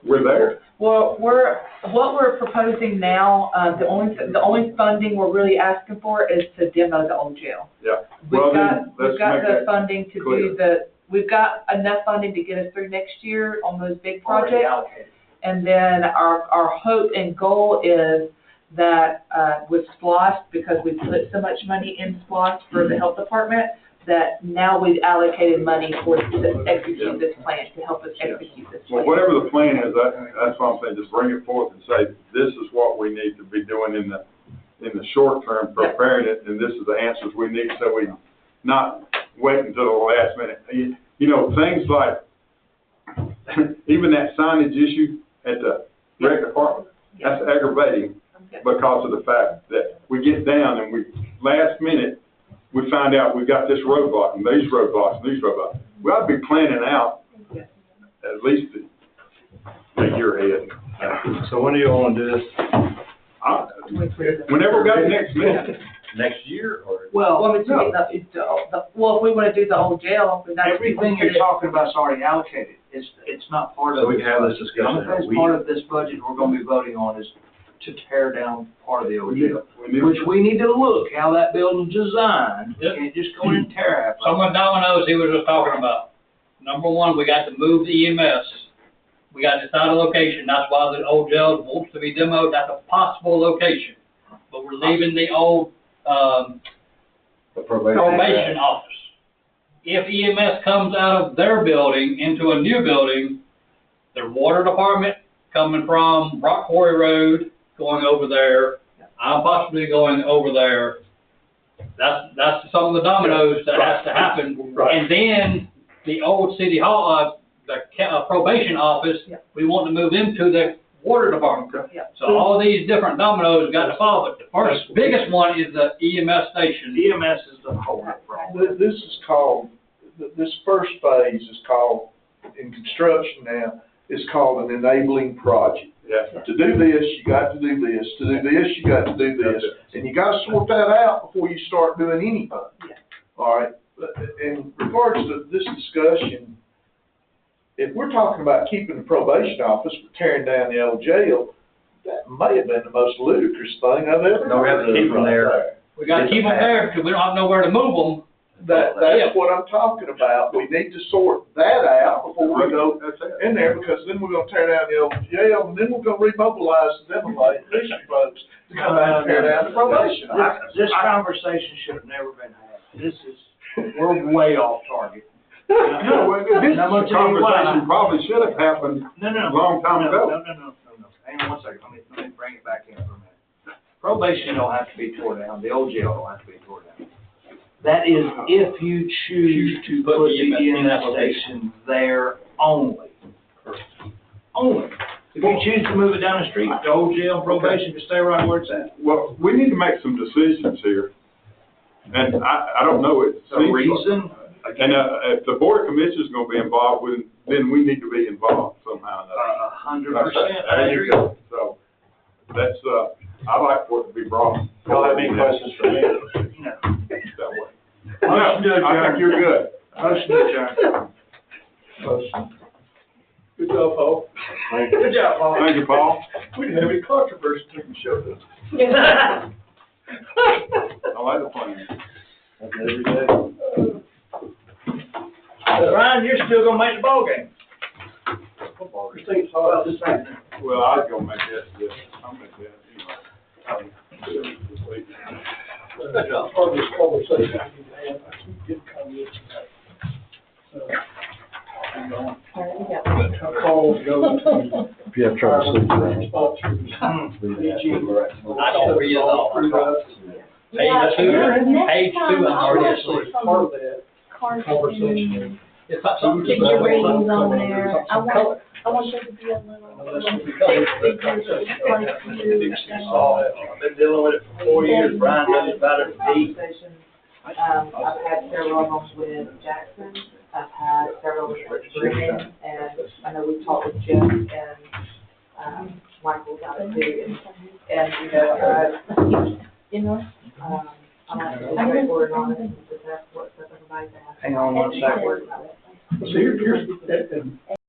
Speaker 3: we're there.
Speaker 12: Well, what we're proposing now, the only funding we're really asking for is to demo the old jail.
Speaker 3: Yeah.
Speaker 12: We've got the funding to do we've got enough funding to get us through next year on those big projects. And then our hope and goal is that with SPLOST, because we put so much money in SPLOST for the health department, that now we've allocated money to execute this plan, to help us execute this plan.
Speaker 3: Well, whatever the plan is, that's what I'm saying, just bring it forth and say, this is what we need to be doing in the short term, preparing it, and this is the answers we need, so we not wait until the last minute. You know, things like, even that signage issue at the rec department, that's aggravating because of the fact that we get down and last minute, we find out we've got this roadblock and these roadblocks and these roadblocks. We ought to be planning out at least a year ahead.
Speaker 11: So when do you wanna do this?
Speaker 3: Whenever we got the next meeting.
Speaker 11: Next year, or?
Speaker 2: Well,
Speaker 12: Well, if we wanna do the old jail, we gotta.
Speaker 1: everything you're talking about is already allocated. It's not part of.
Speaker 11: So we can have this
Speaker 1: The
Speaker 11: discussion
Speaker 1: only
Speaker 11: in a week?
Speaker 1: part of this budget we're gonna be voting on is to tear down part of the old jail.
Speaker 3: We need-
Speaker 1: Which we need to look how that building's designed. We
Speaker 15: Yep.
Speaker 1: can't just go in and tear half of
Speaker 15: Someone Domino's he was just talking about. Number one, we got to move the EMS. We got to decide a location. That's why the old jail wants to be demoed. That's a possible location. But we're leaving the old,
Speaker 11: The probation.
Speaker 15: probation office. If EMS comes out of their building into a new building, their water department coming from Rock Quarry Road, going over there, I'm possibly going over there. That's some of the dominoes that has to happen.
Speaker 4: Right.
Speaker 15: And then the old city hall, probation office, we want to move into the water department. So all these different dominoes got to fall, but the first biggest one is the EMS station.
Speaker 1: EMS is the whole problem.
Speaker 7: This is called, this first phase is called, in construction now, is called an enabling project.
Speaker 3: Yeah.
Speaker 7: To do this, you got to do this, to do this, you got to do this, and you gotta sort that out before you start doing anything. All right, in regards to this discussion, if we're talking about keeping the probation office, but tearing down the old jail, that may have been the most ludicrous thing I've ever heard.
Speaker 11: No, we have to keep them there.
Speaker 15: We got to keep them there because we don't have nowhere to move them.
Speaker 7: That's what I'm talking about. We need to sort that out before we go in there, because then we're gonna tear down the old jail, and then we're gonna remobilize the demolition folks to come out and tear down the probation.
Speaker 1: This conversation should have never been had. We're way off target.
Speaker 3: No, this conversation probably should have happened a long time ago.
Speaker 1: No. Hang on one second. Let me bring it back in for a minute. Probation don't have to be tore down. The old jail don't have to be tore down. That is if you choose to put the EMS station there only. Only. If you choose to move it down the street, the old jail, probation can stay right where it's at.
Speaker 3: Well, we need to make some decisions here. And I don't know, it
Speaker 1: The
Speaker 3: seems.
Speaker 1: reason,
Speaker 3: And, if the board of commissioners is gonna be involved with, then we need to be involved somehow.
Speaker 1: 100%.
Speaker 3: There you go. So, that's, I like for it to be brought.
Speaker 11: Y'all have any questions for me?
Speaker 1: No.
Speaker 3: That way.
Speaker 1: Motion to
Speaker 3: No, I
Speaker 1: adjourn.
Speaker 3: think you're good.
Speaker 1: Motion to adjourn.
Speaker 4: Motion. Good job, Paul.
Speaker 1: Good job, Paul.
Speaker 3: Thank you, Paul.
Speaker 4: We didn't have any controversy till you showed up.
Speaker 3: I like the plan.
Speaker 11: That's every day.
Speaker 1: Ryan, you're still gonna make the ballgame.
Speaker 4: Christine's hot.
Speaker 3: Well, I was gonna make that, yeah, I'll make that anyway.
Speaker 4: Good job. Part of this conversation, I need to have, I keep getting comments about, calls go to.
Speaker 5: If you have trouble sleeping,
Speaker 4: Sponsors.
Speaker 15: I don't read it all. Page two, I'm already asleep.
Speaker 4: Part of that conversation.
Speaker 15: It's not something.
Speaker 2: Get your ratings on there. I want there to be a little big figures, like you.
Speaker 1: I've been dealing with it for 4 years. Brian knows about it for deep.
Speaker 12: I've had several of them with Jackson, I've had several with Brennan, and I know we talked with Jeff and, Michael about it too, and, you know, I'm not straightforward on it, because that's what everybody's asking.
Speaker 1: Hang on one second.
Speaker 12: Work about it.
Speaker 4: So here's,